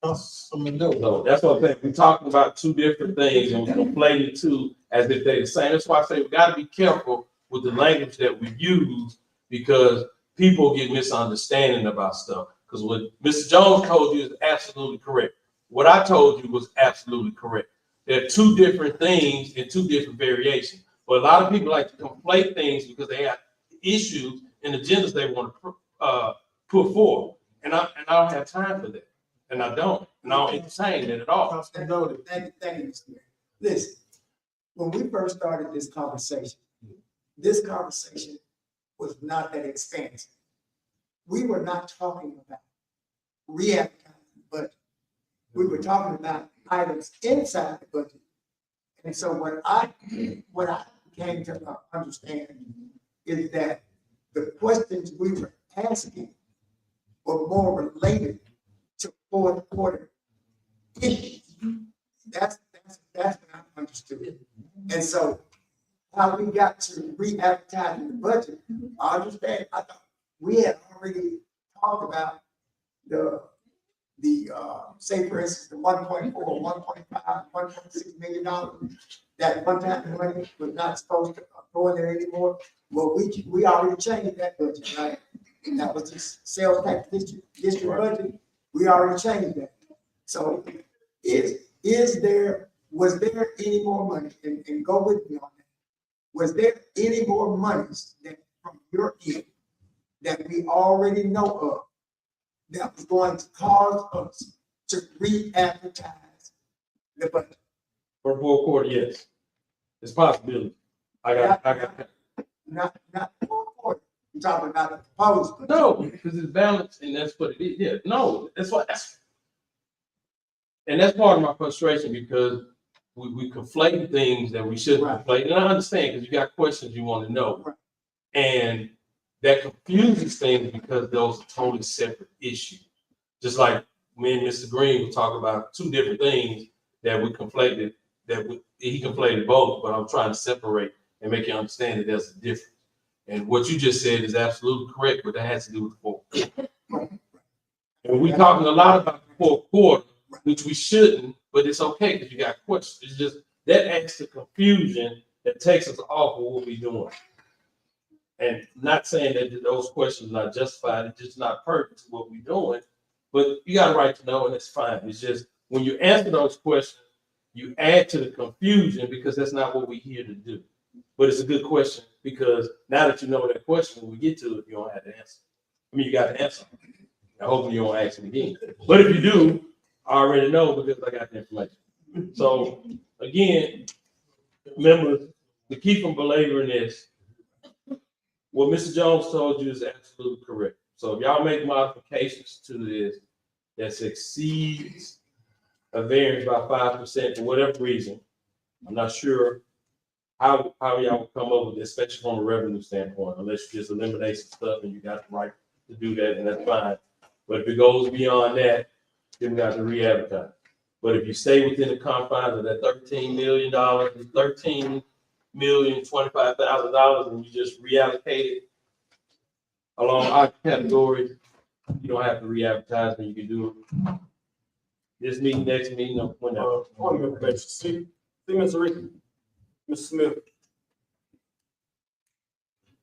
that's what I'm saying. We're talking about two different things and we're conflating two as if they're the same. That's why I say we got to be careful with the language that we use because people get misunderstanding about stuff. Because what Mr. Jones told you is absolutely correct. What I told you was absolutely correct. There are two different things and two different variations. But a lot of people like to conflate things because they have issues and agendas they want to put forward. And I don't have time for that. And I don't. And I don't entertain it at all. Thank you, Mr. Mayor. Listen, when we first started this conversation was not that expansive. We were not talking about re-advertising the budget. We were talking about items inside the budget. And so what I came to understand is that the questions we were asking were more related to fourth quarter issues. That's what I understood. And so how we got to re-advertising the budget, I understand. I thought we had already talked about the say for instance, the 1.4, 1.5, $1.6 million that one-time money was not supposed to go in there anymore. Well, we already changed that budget, right? And that was the sales tax district budget. We already changed that. So is there was there any more money, and go with me on that? Was there any more monies that from your end that we already know of that was going to cause us to re-advertise the budget? For fourth quarter, yes. It's a possibility. I got. Not the fourth quarter. I'm talking about the proposed budget. No, because it's balanced and that's what it is. Yeah, no, and that's part of my frustration because we conflate things that we shouldn't Right. conflate. And I understand because you got questions you want to know. Right. And that confuses things because those are totally separate issues. Just like me and Mr. Green will talk about two different things that we conflated, he conflated both, but I'm trying to separate and make you understand that there's a difference. And what you just said is absolutely correct, but that has to do with the fourth quarter. And we're talking a lot about the fourth quarter, which we shouldn't, but it's okay because you got questions. It's just that adds to confusion that takes us off of what we're doing. And not saying that those questions are not justified, it's just not perfect to what we're doing, but you got a right to know, and it's fine. It's just when you answer those questions, you add to the confusion because that's not what we're here to do. But it's a good question because now that you know that question, when we get to it, you don't have to answer. I mean, you got to answer. I hope you don't ask it again. But if you do, I already know because I got the information. So again, remember to keep from belaboring this, what Mr. Jones told you is absolutely correct. So if y'all make modifications to this that exceeds a variance by 5% for whatever reason, I'm not sure how y'all will come up with this, especially from a revenue standpoint, unless you just eliminate some stuff and you got the right to do that, and that's fine. But if it goes beyond that, then we got to re-advertise. But if you stay within the confines of that $13 million, $13,025,000, and you just reallocate it along our categories, you don't have to re-advertise, and you can do it this meeting, next meeting, or whenever. On the information, see, Mr. Ricky, Mr. Smith,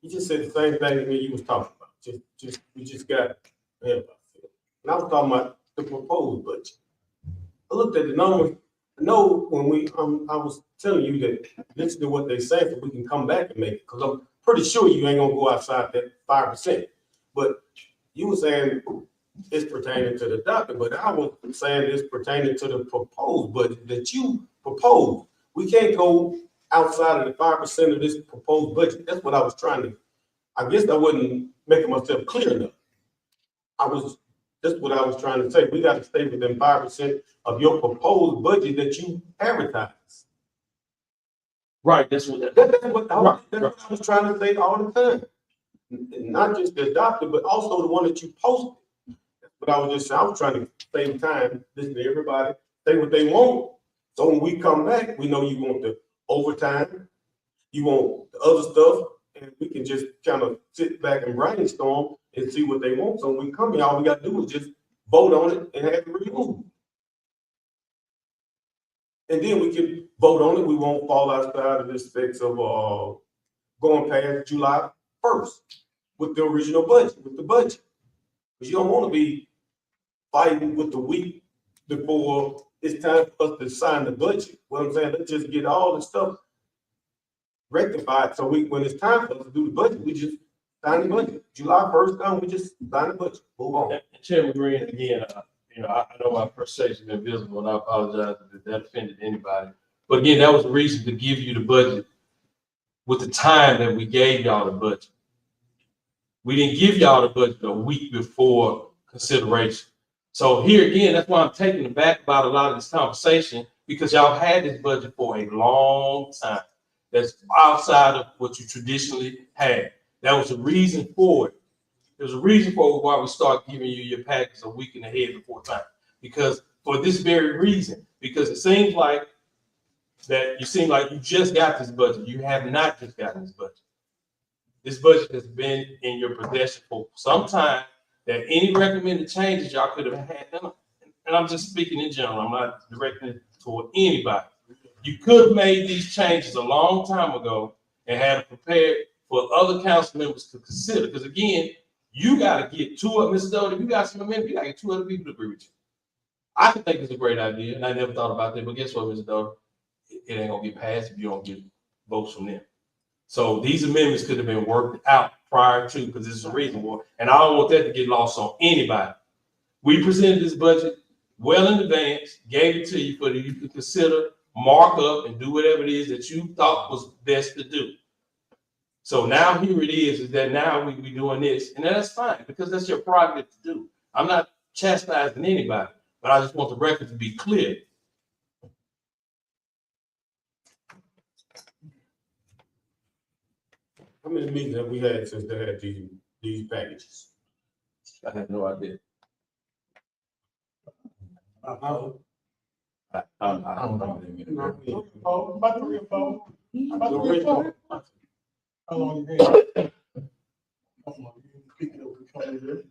you just said the same thing that you was talking about. We just got ahead of ourselves. And I was talking about the proposed budget. I looked at the numbers. I know when I was telling you that listen to what they say so we can come back and make it, because I'm pretty sure you ain't gonna go outside that 5%. But you were saying it's pertaining to the adopted, but I was saying it's pertaining to the proposed budget that you proposed. We can't go outside of the 5% of this proposed budget. That's what I was trying to, I guess I wasn't making myself clear enough. That's what I was trying to say. We got to stay within 5% of your proposed budget that you advertise. Right, that's what I was trying to say all the time. Not just the adopted, but also the one that you posted. But I was just saying, I was trying to save time, listen to everybody, say what they want. So when we come back, we know you want the overtime, you want the other stuff, and we can just kind of sit back and brainstorm and see what they want. So when we come here, all we got to do is just vote on it and have it removed. And then we can vote on it. We won't fall outside of the specs of going past July 1st with the original budget, with the budget. Because you don't want to be fighting with the week before it's time for us to sign the budget. What I'm saying, let's just get all the stuff rectified. So when it's time for us to do the budget, we just sign the budget. July 1st done, we just sign the budget. Move on. And Chairman Green, again, I know my frustration is invisible, and I apologize if that offended anybody. But again, that was the reason to give you the budget with the time that we gave y'all the budget. We didn't give y'all the budget a week before consideration. So here again, that's why I'm taking it back about a lot of this conversation, because y'all had this budget for a long time. That's outside of what you traditionally had. That was a reason for it. There's a reason for why we start giving you your package a week and a half before time. Because for this very reason, because it seems like that you seem like you just got this budget. You have not just gotten this budget. This budget has been in your possession for some time, that any recommended changes y'all could have had done. And I'm just speaking in general. I'm not directing it toward anybody. You could have made these changes a long time ago and had it prepared for other council members to consider. Because again, you got to get two of Mr. Doty, you got some amendments, you got to get 2 other people to agree with you. I could think it's a great idea, and I never thought about that, but guess what, Mr. Doty? it ain't gonna get passed if you don't get votes from them. So these amendments could have been worked out prior to, because it's a reasonable, and I don't want that to get lost on anybody. We presented this budget well in advance, gave it to you for you to consider, mark up, and do whatever it is that you thought was best to do. So now here it is that now we doing this, and that's fine, because that's your prerogative to do. I'm not chastising anybody, but I just want the record to be clear. How many meetings have we had since they had these packages? I have no idea. I don't know. About 3 or 4. About 3 or 4. How long you been? Come on, you pick it up and come in here.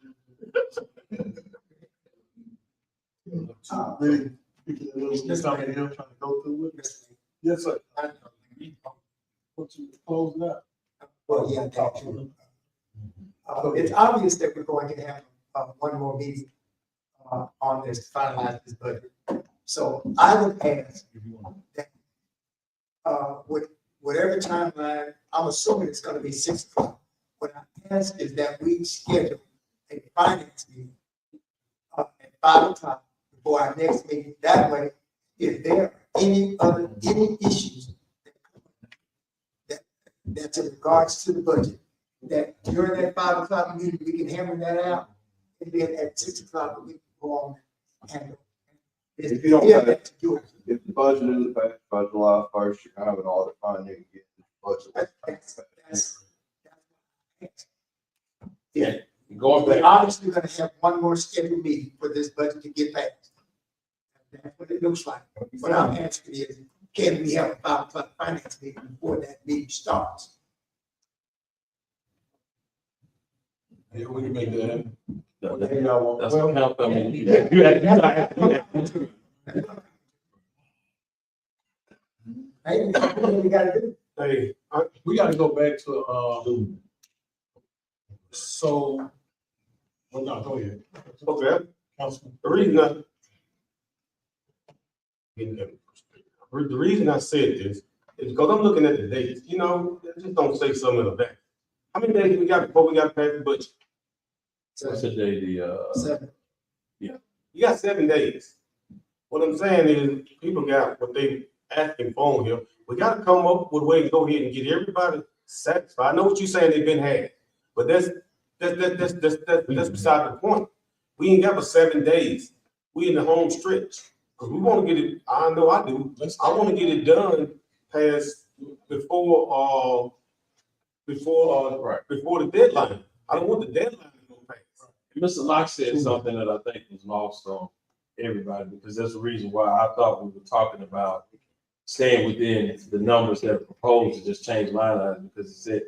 Really, pick it up, just out here trying to go through it. Yes, sir. What you closing up? Well, yeah, that's true. It's obvious that we're going to have one more meeting on this to finalize this budget. So I would ask that with whatever timeline, I'm assuming it's gonna be 6 o'clock. What I ask is that we schedule a finance meeting at 5 o'clock before our next meeting. That way, if there are any issues that's in regards to the budget, that during that 5 o'clock meeting, we can hammer that out. And then at 6 o'clock, we can go on and handle. If you don't Yeah, have- that's good. If the budget is passed by July 1st, you have an audit finding and get the budget. Yeah, Going we're back, obviously gonna have one more scheduled meeting for this budget to get passed. That's what it looks like. What I'm asking is, can we have a 5 o'clock finance meeting before that meeting starts? Yeah, we can make that happen. that's what helped. I mean, you had. Hey, what we gotta do? Hey, We gotta go back to, so, well, no, go ahead. okay, Councilman. the reason I said this is because I'm looking at the dates, you know, just don't say something in advance. How many days we got before we got to pass the budget? What's the day, Seven. You got 7 days. What I'm saying is, people got what they asking for here. We gotta come up with a way to go ahead and get everybody satisfied. I know what you're saying, they've been had, but that's beside the point. We ain't got but 7 days. We in the home stretch. Cause we wanna get it, I know I do, I wanna get it done past before the deadline. I don't want the deadline to go past. Mr. Locke said something that I think was lost on everybody, because that's the reason why I thought we were talking about staying within the numbers that are proposed to just change line items, because he said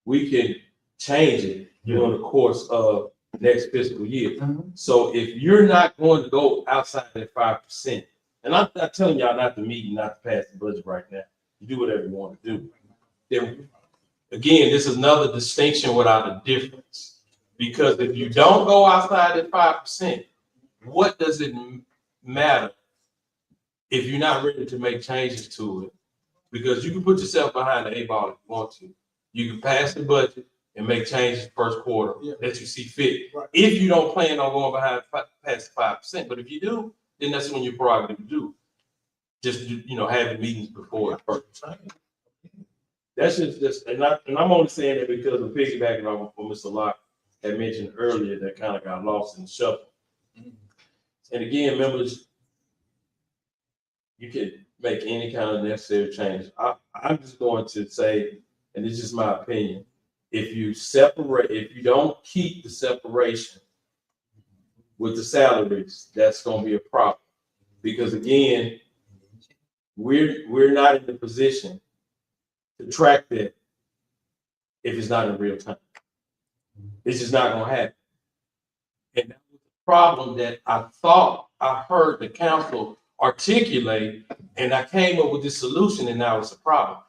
we can change it during the course of next fiscal year. So if you're not going to go outside that 5%, and I'm not telling y'all not to meet and not to pass the budget right now, you do whatever you want to do. Then again, this is another distinction without a difference. Because if you don't go outside that 5%, what does it matter if you're not ready to make changes to it? Because you can put yourself behind the 8 ball if you want to. You can pass the budget and make changes first quarter that you see fit. Right. If you don't plan on going past 5%, but if you do, then that's when your prerogative to do. Just, having meetings before it first. That's just, and I'm only saying that because of piggybacking off what Mr. Locke had mentioned earlier, that kind of got lost in the shuffle. And again, members, you can make any kind of necessary change. I'm just going to say, and this is my opinion, if you don't keep the separation with the salaries, that's going to be a problem. Because again, we're not in the position to track that if it's not in real time. It's just not going to happen. And that was the problem that I thought I heard the council articulate, and I came up with this solution, and now it's a problem.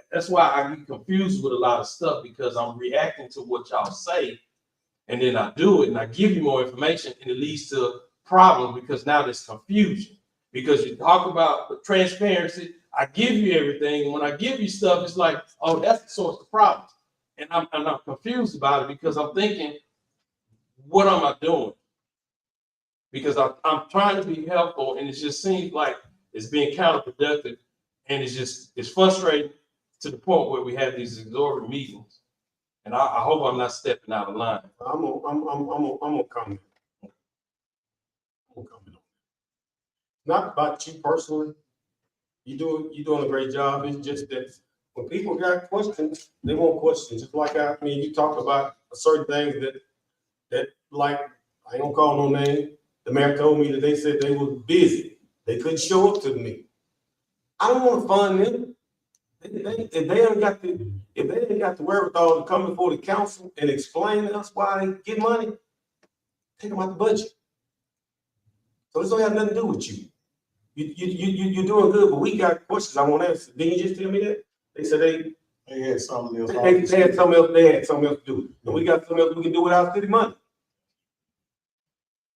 That's why I get confused with a lot of stuff, because I'm reacting to what y'all say, and then I do it, and I give you more information, and it leads to problems because now there's confusion. Because you talk about transparency, I give you everything, and when I give you stuff, it's like, oh, that's the source of problems. And I'm confused about it because I'm thinking, what am I doing? Because I'm trying to be helpful, and it just seems like it's being counterproductive, and it's frustrating to the point where we have these exorbitant meetings. And I hope I'm not stepping out of line. I'm gonna comment. Not about you personally. You're doing a great job. It's just that when people got questions, they want questions. Just like you talk about certain things that like, I ain't gonna call no name. The mayor told me that they said they were busy. They couldn't show up to the meeting. I don't want to fund them. If they ain't got the wherewithal to come before the council and explain to us why they get money, take them out the budget. So this don't have nothing to do with you. You're doing good, but we got questions I want to answer. Didn't you just tell me that? They said They had something else. they had something else. They had something else to do, and we got something else we can do without city money.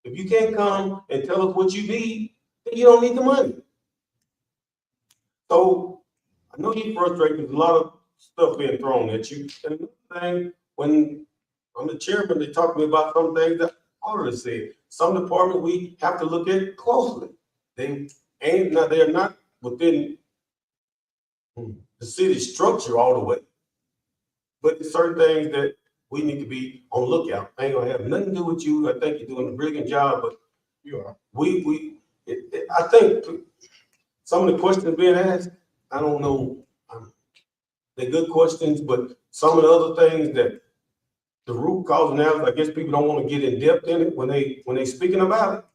If you can't come and tell us what you need, then you don't need the money. So I know you're frustrated with a lot of stuff being thrown at you. And another thing, when I'm the chairman, they talk to me about some things that auditor said. Some departments we have to look at closely. They're not within the city structure all the way. But there's certain things that we need to be on lookout. I ain't gonna have nothing to do with you. I think you're doing a brilliant job, but You are. I think some of the questions being asked, I don't know. They're good questions, but some of the other things that the root cause analysis, I guess people don't want to get in depth in it when they speaking about it.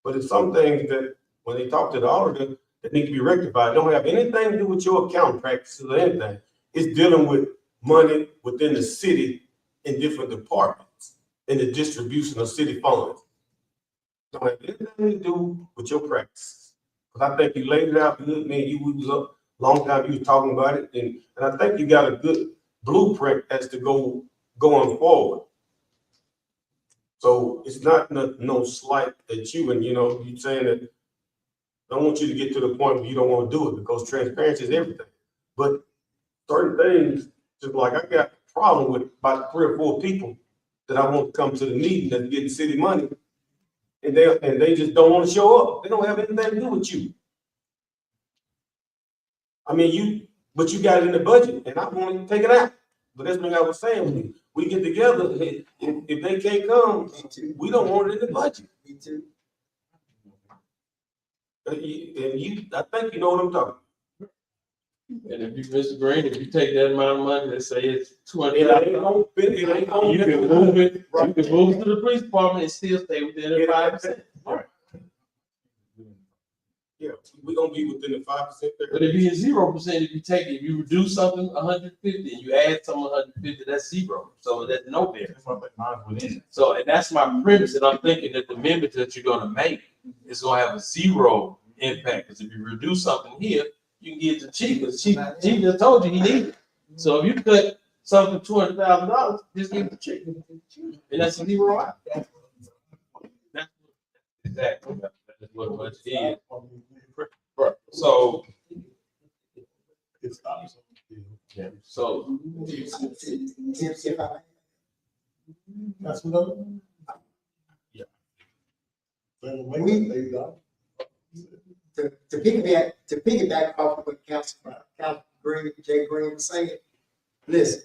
But it's some things that when they talk to the auditor that need to be rectified, don't have anything to do with your accounting practices or anything. It's dealing with money within the city in different departments in the distribution of city funds. Don't have anything to do with your practices. Because I think you laid it out good, man. You was up long time you was talking about it, and I think you got a good blueprint as to going forward. So it's not no slight at you, and you're saying that I don't want you to get to the point where you don't want to do it because transparency is everything. But certain things, just like I got a problem with about 3 or 4 people that I want to come to the meeting that's getting city money, and they just don't want to show up. They don't have anything to do with you. But you got it in the budget, and I want to take it out. But that's what I was saying. When we get together, if they can't come, we don't want it in the budget. Me too. And I think you know what I'm talking about. And if you, Mr. Green, if you take that amount of money, let's say it's $200. You can move it. You can move to the police department and still stay within the 5%. Right. Yeah, we're gonna be within the 5%. But if you're 0%, if you reduce something 150 and you add some 150, that's 0. So that's no there. So, and that's my premise, and I'm thinking that the amendment that you're gonna make is gonna have a 0 impact. Because if you reduce something here, you can get it to chief, because chief just told you he needed it. So if you cut something $200,000, just give it to chief, and that's a 0 out. That's exactly that's what it is. Right. So It's obvious. yeah. So That's what We- To piggyback off of what Councilman Green, Jay Green was saying, listen,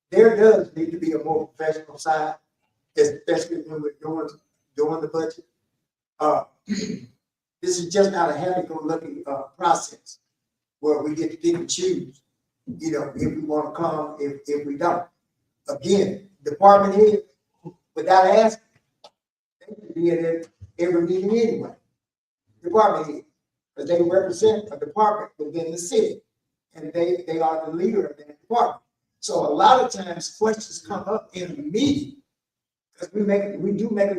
there does need to be a more professional side, especially when we're doing the budget. This is just not a happy-go-lucky process where we get to pick and choose, if we want to come, if we don't. Again, department head, without asking, they should be at every meeting anyway. Department head, because they represent a department within the city, and they are the leader of that department. So a lot of times questions come up in the meeting, because we do make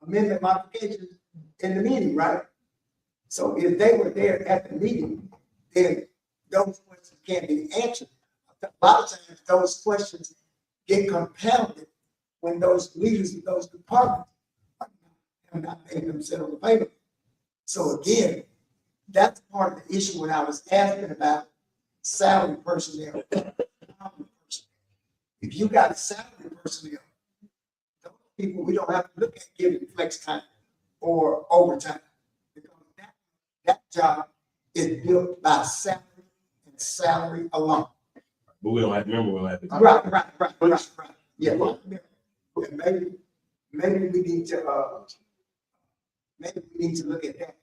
amendment modifications in the meeting, right? So if they were there at the meeting, then those questions can't be answered. A lot of times those questions get compounded when those leaders of those departments have are not paying themselves a payment. So again, that's part of the issue when I was asking about salary personnel. If you got salary personnel, those people, we don't have to look at giving flex time or overtime. Because that job is built by salary and salary alone. But we don't have to remember, we don't have to. Right. Yeah, well, and maybe we need to look at that.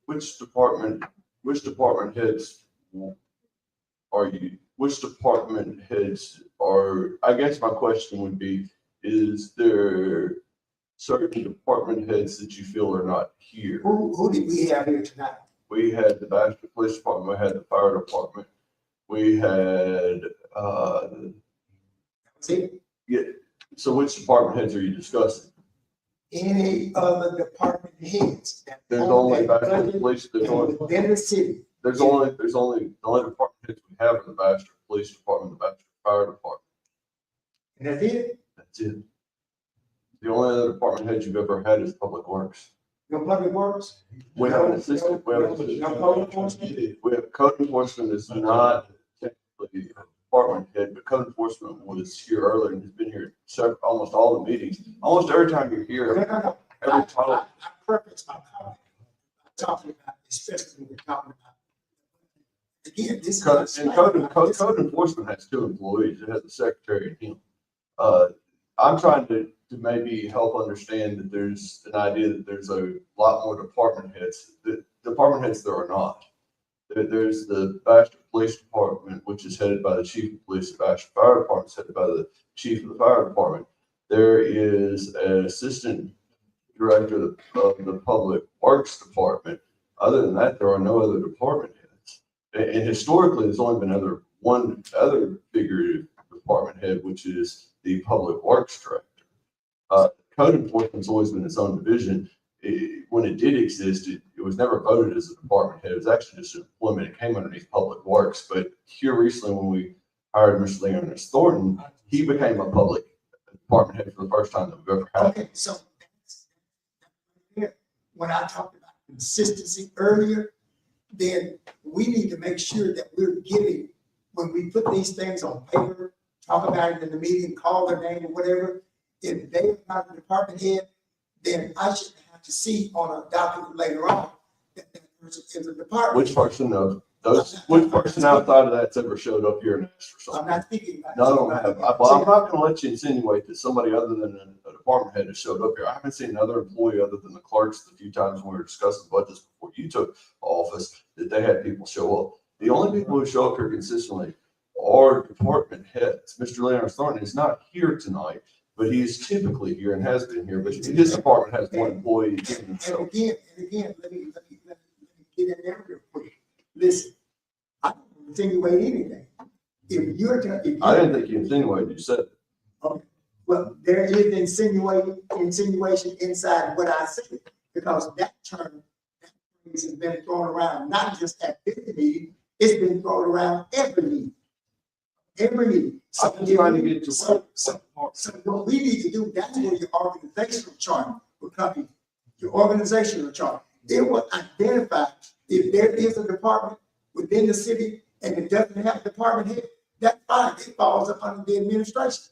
Which department heads are you, which department heads are, I guess my question would be, is there certain department heads that you feel are not here? Who did we have here tonight? We had the Bastrop Police Department, we had the fire department, we had, See, so which department heads are you discussing? any other department heads that. There's own only that Bastrop budget Police, within the city. the only department heads we have are the Bastrop Police Department, the Bastrop Fire Department. And that's it. That's it. The only other department head you've ever had is Public Works. No public works. We have an assistant, we have an assistant. No code enforcement. We have code enforcement is not technically a department head, but code enforcement was here earlier and has been here almost all the meetings. Almost every time you're here, No. every time. I preface my comment. I'm talking about, especially when we're talking about. Again, this. Code enforcement has two employees. It has a secretary and him. I'm trying to maybe help understand that there's an idea that there's a lot more department heads. The department heads there are not. There's the Bastrop Police Department, which is headed by the chief of police. The Bastrop Fire Department is headed by the chief of the fire department. There is an assistant director of the Public Works Department. Other than that, there are no other department heads. And historically, there's only been one other figure department head, which is the Public Works Director. Code enforcement's always been its own division. When it did exist, it was never voted as a department head. It was actually just an employment. It came underneath Public Works. But here recently, when we hired Mr. Leon Thornton, he became a public department head for the first time that we've ever had. Okay, so when I talked about consistency earlier, then we need to make sure that we're giving, when we put these things on paper, talk about it in the meeting, call their name or whatever, if they are not a department head, then I shouldn't have to see on a document later on that that person is a department. Which person outside of that's ever showed up here and asked for I'm something? not speaking about. No, I don't have. Well, I'm not gonna let you insinuate that somebody other than a department head has showed up here. I haven't seen another employee other than the clerks the few times when we were discussing budgets before you took office, that they had people show up. The only people who show up here consistently are department heads. Mr. Leonard Thornton is not here tonight, but he is typically here and has been here, but his department has one employee. And again, let me get in there real quick. Listen, I don't insinuate anything. If you're, I didn't think you insinuated, you said. well, there is insinuation inside what I said, because that term, that phrase has been thrown around, not just at this meeting, it's been thrown around every meeting. Every meeting. So I'm just trying to get to. So what we need to do, that's where your organizational chart will come in. Your organizational chart. It will identify if there is a department within the city and it doesn't have a department head, that's fine. It falls up under the administration.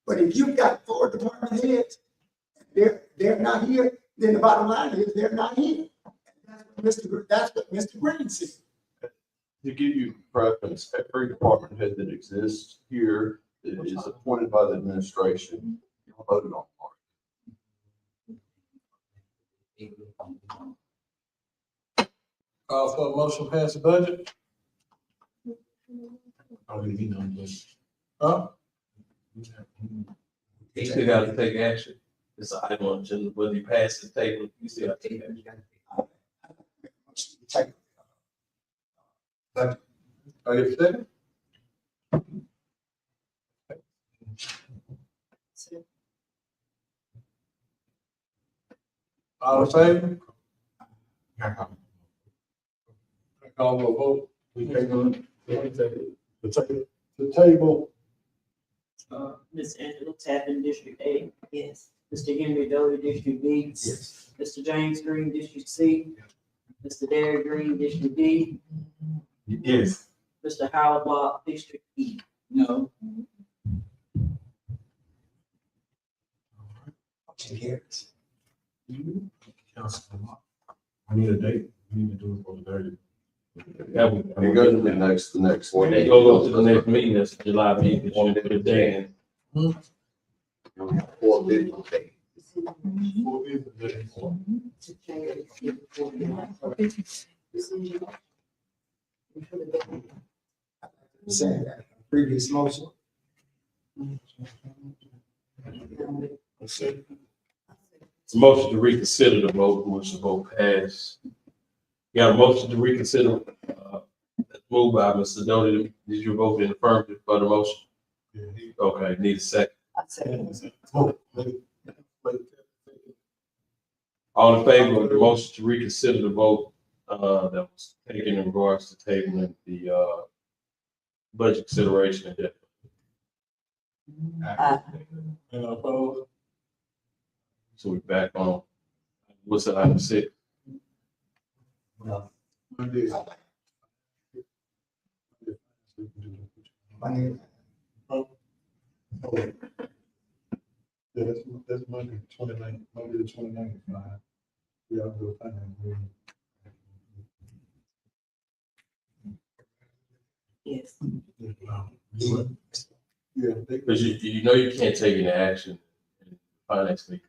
But if you've got 4 department heads, they're not here, then the bottom line is they're not here. That's what Mr. Green said. To give you preference, every department head that exists here is appointed by the administration. You're voted on. Call for a motion to pass the budget? Huh? You still gotta take action. It's an item on agenda, whether you pass the table, you still have to take action. Are you second? All in favor? Call for a vote. We take on the table. Ms. Angela Tappan, District A. Yes. Mr. Henry Doty, District B. Yes. Mr. James Green, District C. Mr. Derek Green, District D. Yes. Mr. Howard Block, District E. No, Motion carries. I need a date. We need to do it for the 30th. It goes to the next one. It goes to the next meeting, that's July meeting, it's on the day. For bid. Saying that previous motion. Motion to reconsider the vote, which the vote passed. You got a motion to reconsider, moved by Mr. Doty. Did you vote in affirmative for the motion? Okay, need a second. I say, All in favor of the motion to reconsider the vote, that was taken in regards to tabling the, budget consideration and debt. And opposed? So we back on, what's the item 6? Monday. Monday. Yeah, that's Monday, 29th, Monday the 29th, fine. Yeah, I'll do a finance meeting. yes. Yeah, Because you know you can't take any action in finance meeting.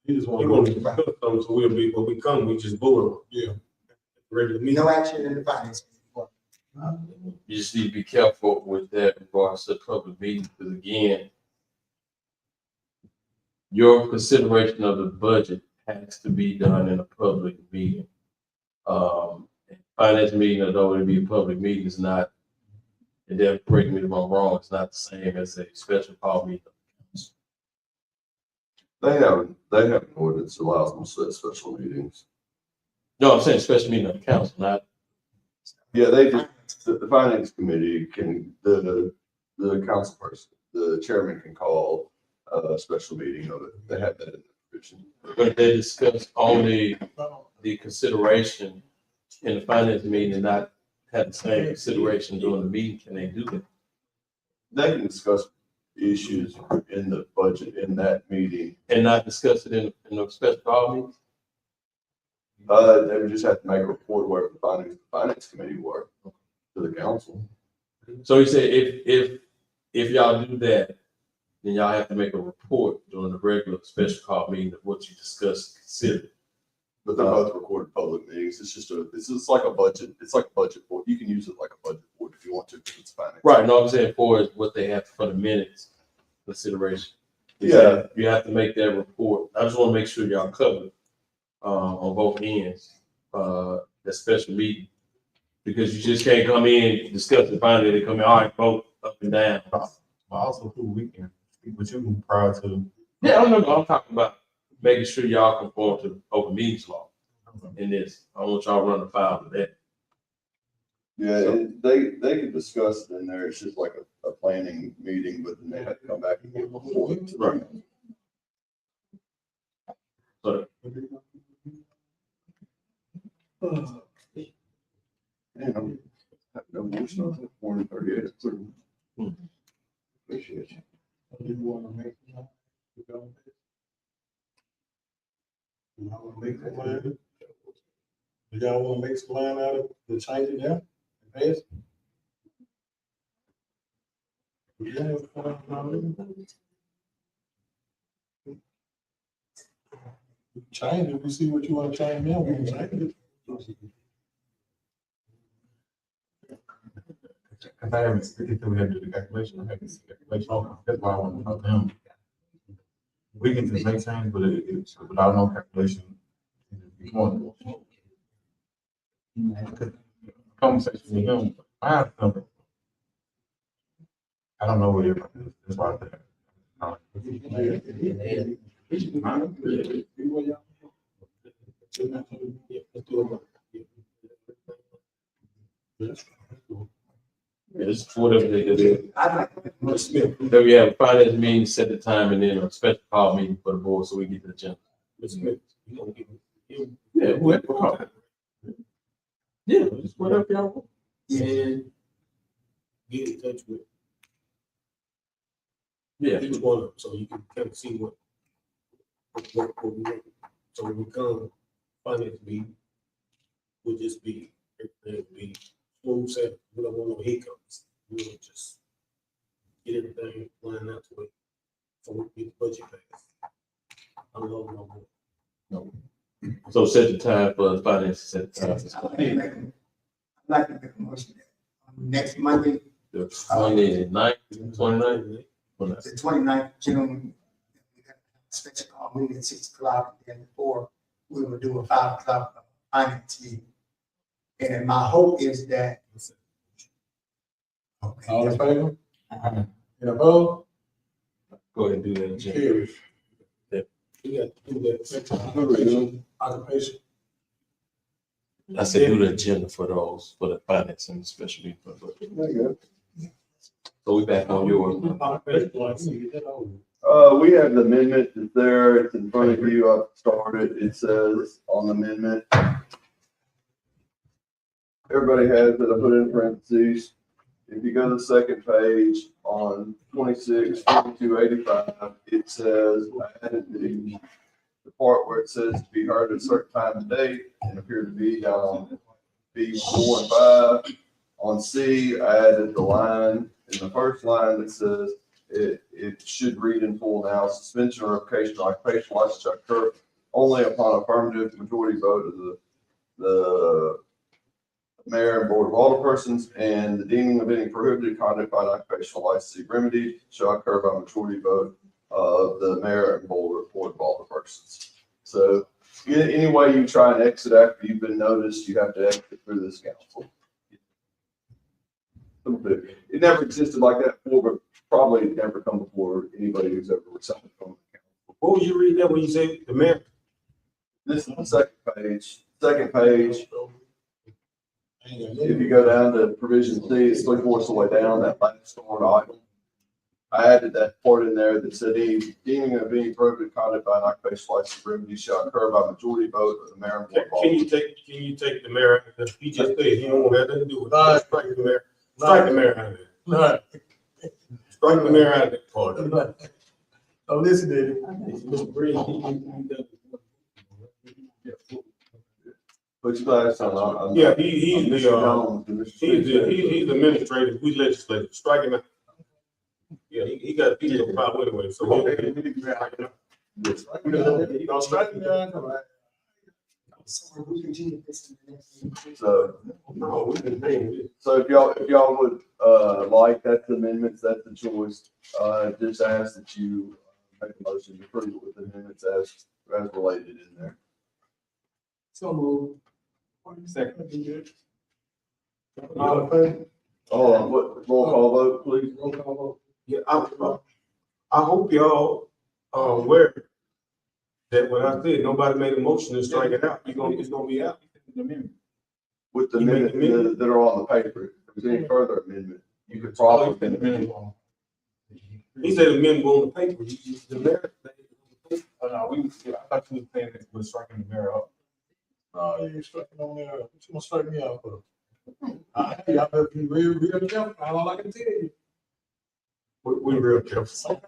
he just We're want gonna, to. so we'll be, when we come, we just vote. Yeah. Regular meeting. No action in the finance. You just need to be careful with that in regards to public meetings, because again, your consideration of the budget has to be done in a public meeting. Finance meeting, although it be a public meeting, is not, and then correct me if I'm wrong, it's not the same as a special call meeting. They have an ordinance that allows them to set special meetings. No, I'm saying special meeting of the council, not, Yeah, they just, the finance committee can, the council person, the chairman can call a special meeting of it. They have that in the provision. but they discuss only the consideration in the finance meeting and not have the same consideration during the meeting. Can they do that? They can discuss issues in the budget in that meeting. And not discuss it in a special call meeting? They would just have to make a report where the finance committee work to the council. So you say if y'all do that, then y'all have to make a report during the regular special call meeting of what you discussed, considered. But they're both recorded public meetings. It's just like a budget. It's like a budget board. You can use it like a budget board if you want to, because it's finance. Right, no, I'm saying for is what they have for the minutes consideration. Yeah. You have to make that report. I just want to make sure y'all covered on both ends, that special meeting. Because you just can't come in, discuss it, finally, they come in, all right, vote up and down. But also too, we can speak with you prior to. Yeah, I'm talking about making sure y'all conform to the open meetings law in this. I want y'all to run the file of that. Yeah, they can discuss it in there. It's just like a planning meeting, but then they have to come back and give a report. Right. So, And no more stuff at 4:38. Appreciate you. Do you want to make? You want to make some line? Do y'all want to make some line out of the change in there? Pass? Yeah. Change it, we see what you want to change now, we can change it. Cause I haven't, until we have to do the calculation, I haven't seen the calculation, that's why I want to talk to him. We can just make change, but it's without no calculation. It's more. Conversation with him, I have something. I don't know what you're, that's why I said. Yeah, It's whatever they do. I'd like to make a motion. Then we have a finance meeting, set the time, and then a special call meeting for the board, so we get to the agenda. Mr. Smith, you gonna give him. Yeah, whatever. Yeah, just whatever y'all want. And get in touch with Yeah. each one of them, so you can kind of see what we want. So when we come, finance meeting, will just be, everything will be smooth sailing. We don't want no hiccups. We will just get everything lined out to it, so we can get the budget passed. I don't know no more. So set the time for the finance, set the time. I'd like to make a motion that next Monday, The 29th, 29th? the 29th of June, we got a special call meeting at 6 o'clock, and then before we will do a 5 o'clock finance meeting. And my hope is that. Okay, All in that's- favor? And opposed? Go ahead and do that agenda. Carries. We got to do that. Occupation. I said do the agenda for those, for the finance and special meeting. for the budget. So we back on yours. We have the amendment that's there, it's in front of you, I've started, it says on the amendment. Everybody has it, I put it in parentheses. If you go to the second page on 26-4285, it says, I added the part where it says to be heard at a certain time and date and appear to be down on B4 and 5. On C, I added the line in the first line that says, it should read in full now, suspension or revocation of occupational license shall occur only upon affirmative majority vote of the mayor and board of alderpersons, and the deeming of any prohibited conduct by an occupational licensee remedied shall occur by majority vote of the mayor and board of alderpersons. So any way you try and exit after you've been noticed, you have to exit through this council. It never existed like that before, but probably never come before anybody who's ever resigned from the council. What would you read that when you say the mayor? This is the second page. Second page, if you go down to provision C, it's 3/4 of the way down, that last stored item. I added that part in there that said, any deeming of any prohibited conduct by an occupational license remedy shall occur by majority vote of the mayor and board of Can aldermen. you take the mayor, he just said he don't want nothing to do with it. Strike the mayor, strike the mayor out of there. No, Strike the mayor out of that part. no, listen, David. Mr. Green, he Put your glasses on. Yeah, he's Mr. the, Jones and Mr. Smith. he's administrative, we legislative, strike him out. Yeah, he got veto power anyway, so. Yes. You gonna strike me out? So we continue this in the next meeting. So, No, we can name it. so if y'all would, like, that's the amendments, that's the choice. Just ask that you make a motion to approve it with the amendments as related in there. So move. Second. All in favor? Hold on, what, roll call vote, please? Roll call vote. Yeah, I hope y'all are aware that when I said nobody made a motion to strike it out, it's gonna be out. With the You make amendments amendment? that are on the paper, if there's any further amendment, you could probably amend. He said amendment on the paper, the mayor. Oh, no, I thought you were saying that we're striking the mayor up. No, you ain't striking on there. What you gonna strike me out for? Y'all better be real careful. That's all I can tell you. We real careful.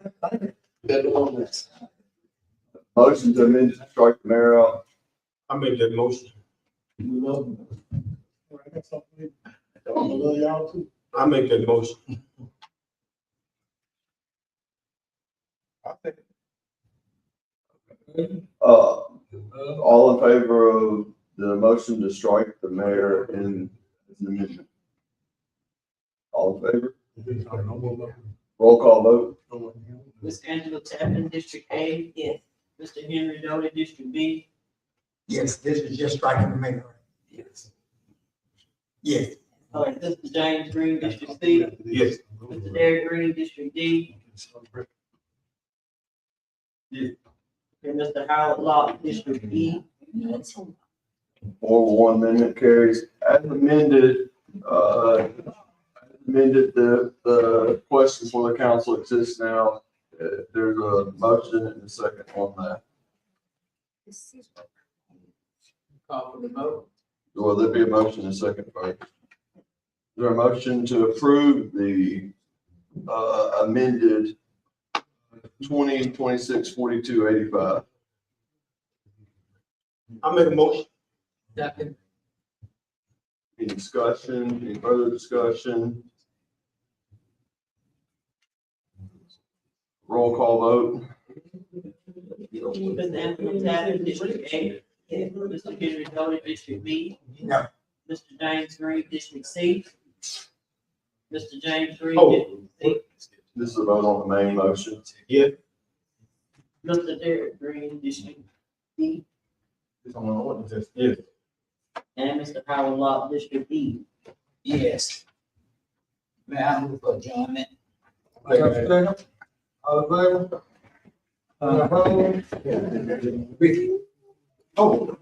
Motion to amend to strike the mayor out. I made that motion. We love them. All right, that's something. I love y'all too. I make that motion. All in favor of the motion to strike the mayor in the amendment? All in favor? Roll call vote. Ms. Angela Tappan, District A. Yes. Mr. Henry Doty, District B. Yes, this is just striking the mayor. Yes. Yes. Mr. James Green, District C. Yes. Mr. Derek Green, District D. And Mr. Howard Locke, District E. 4-1 amendment carries as amended. amended the question for the council exists now. There's a motion and a second on that. Call for the vote. Will there be a motion and a second vote? Is there a motion to approve the amended 2026-4285? I make a motion. Second. Any discussion, any further discussion? Roll call vote. Mr. Anthony Taylor, District A. Mr. Henry Doty, District B. No. Mr. James Green, District C. Mr. James Green, Oh. District C. This is a vote on the main motion. Mr. Derek Green, District D. It's on the ordinance, yes. And Mr. Howard Lott, District E. Yes. May I move for adjournment? All in favor? Ricky. Oh.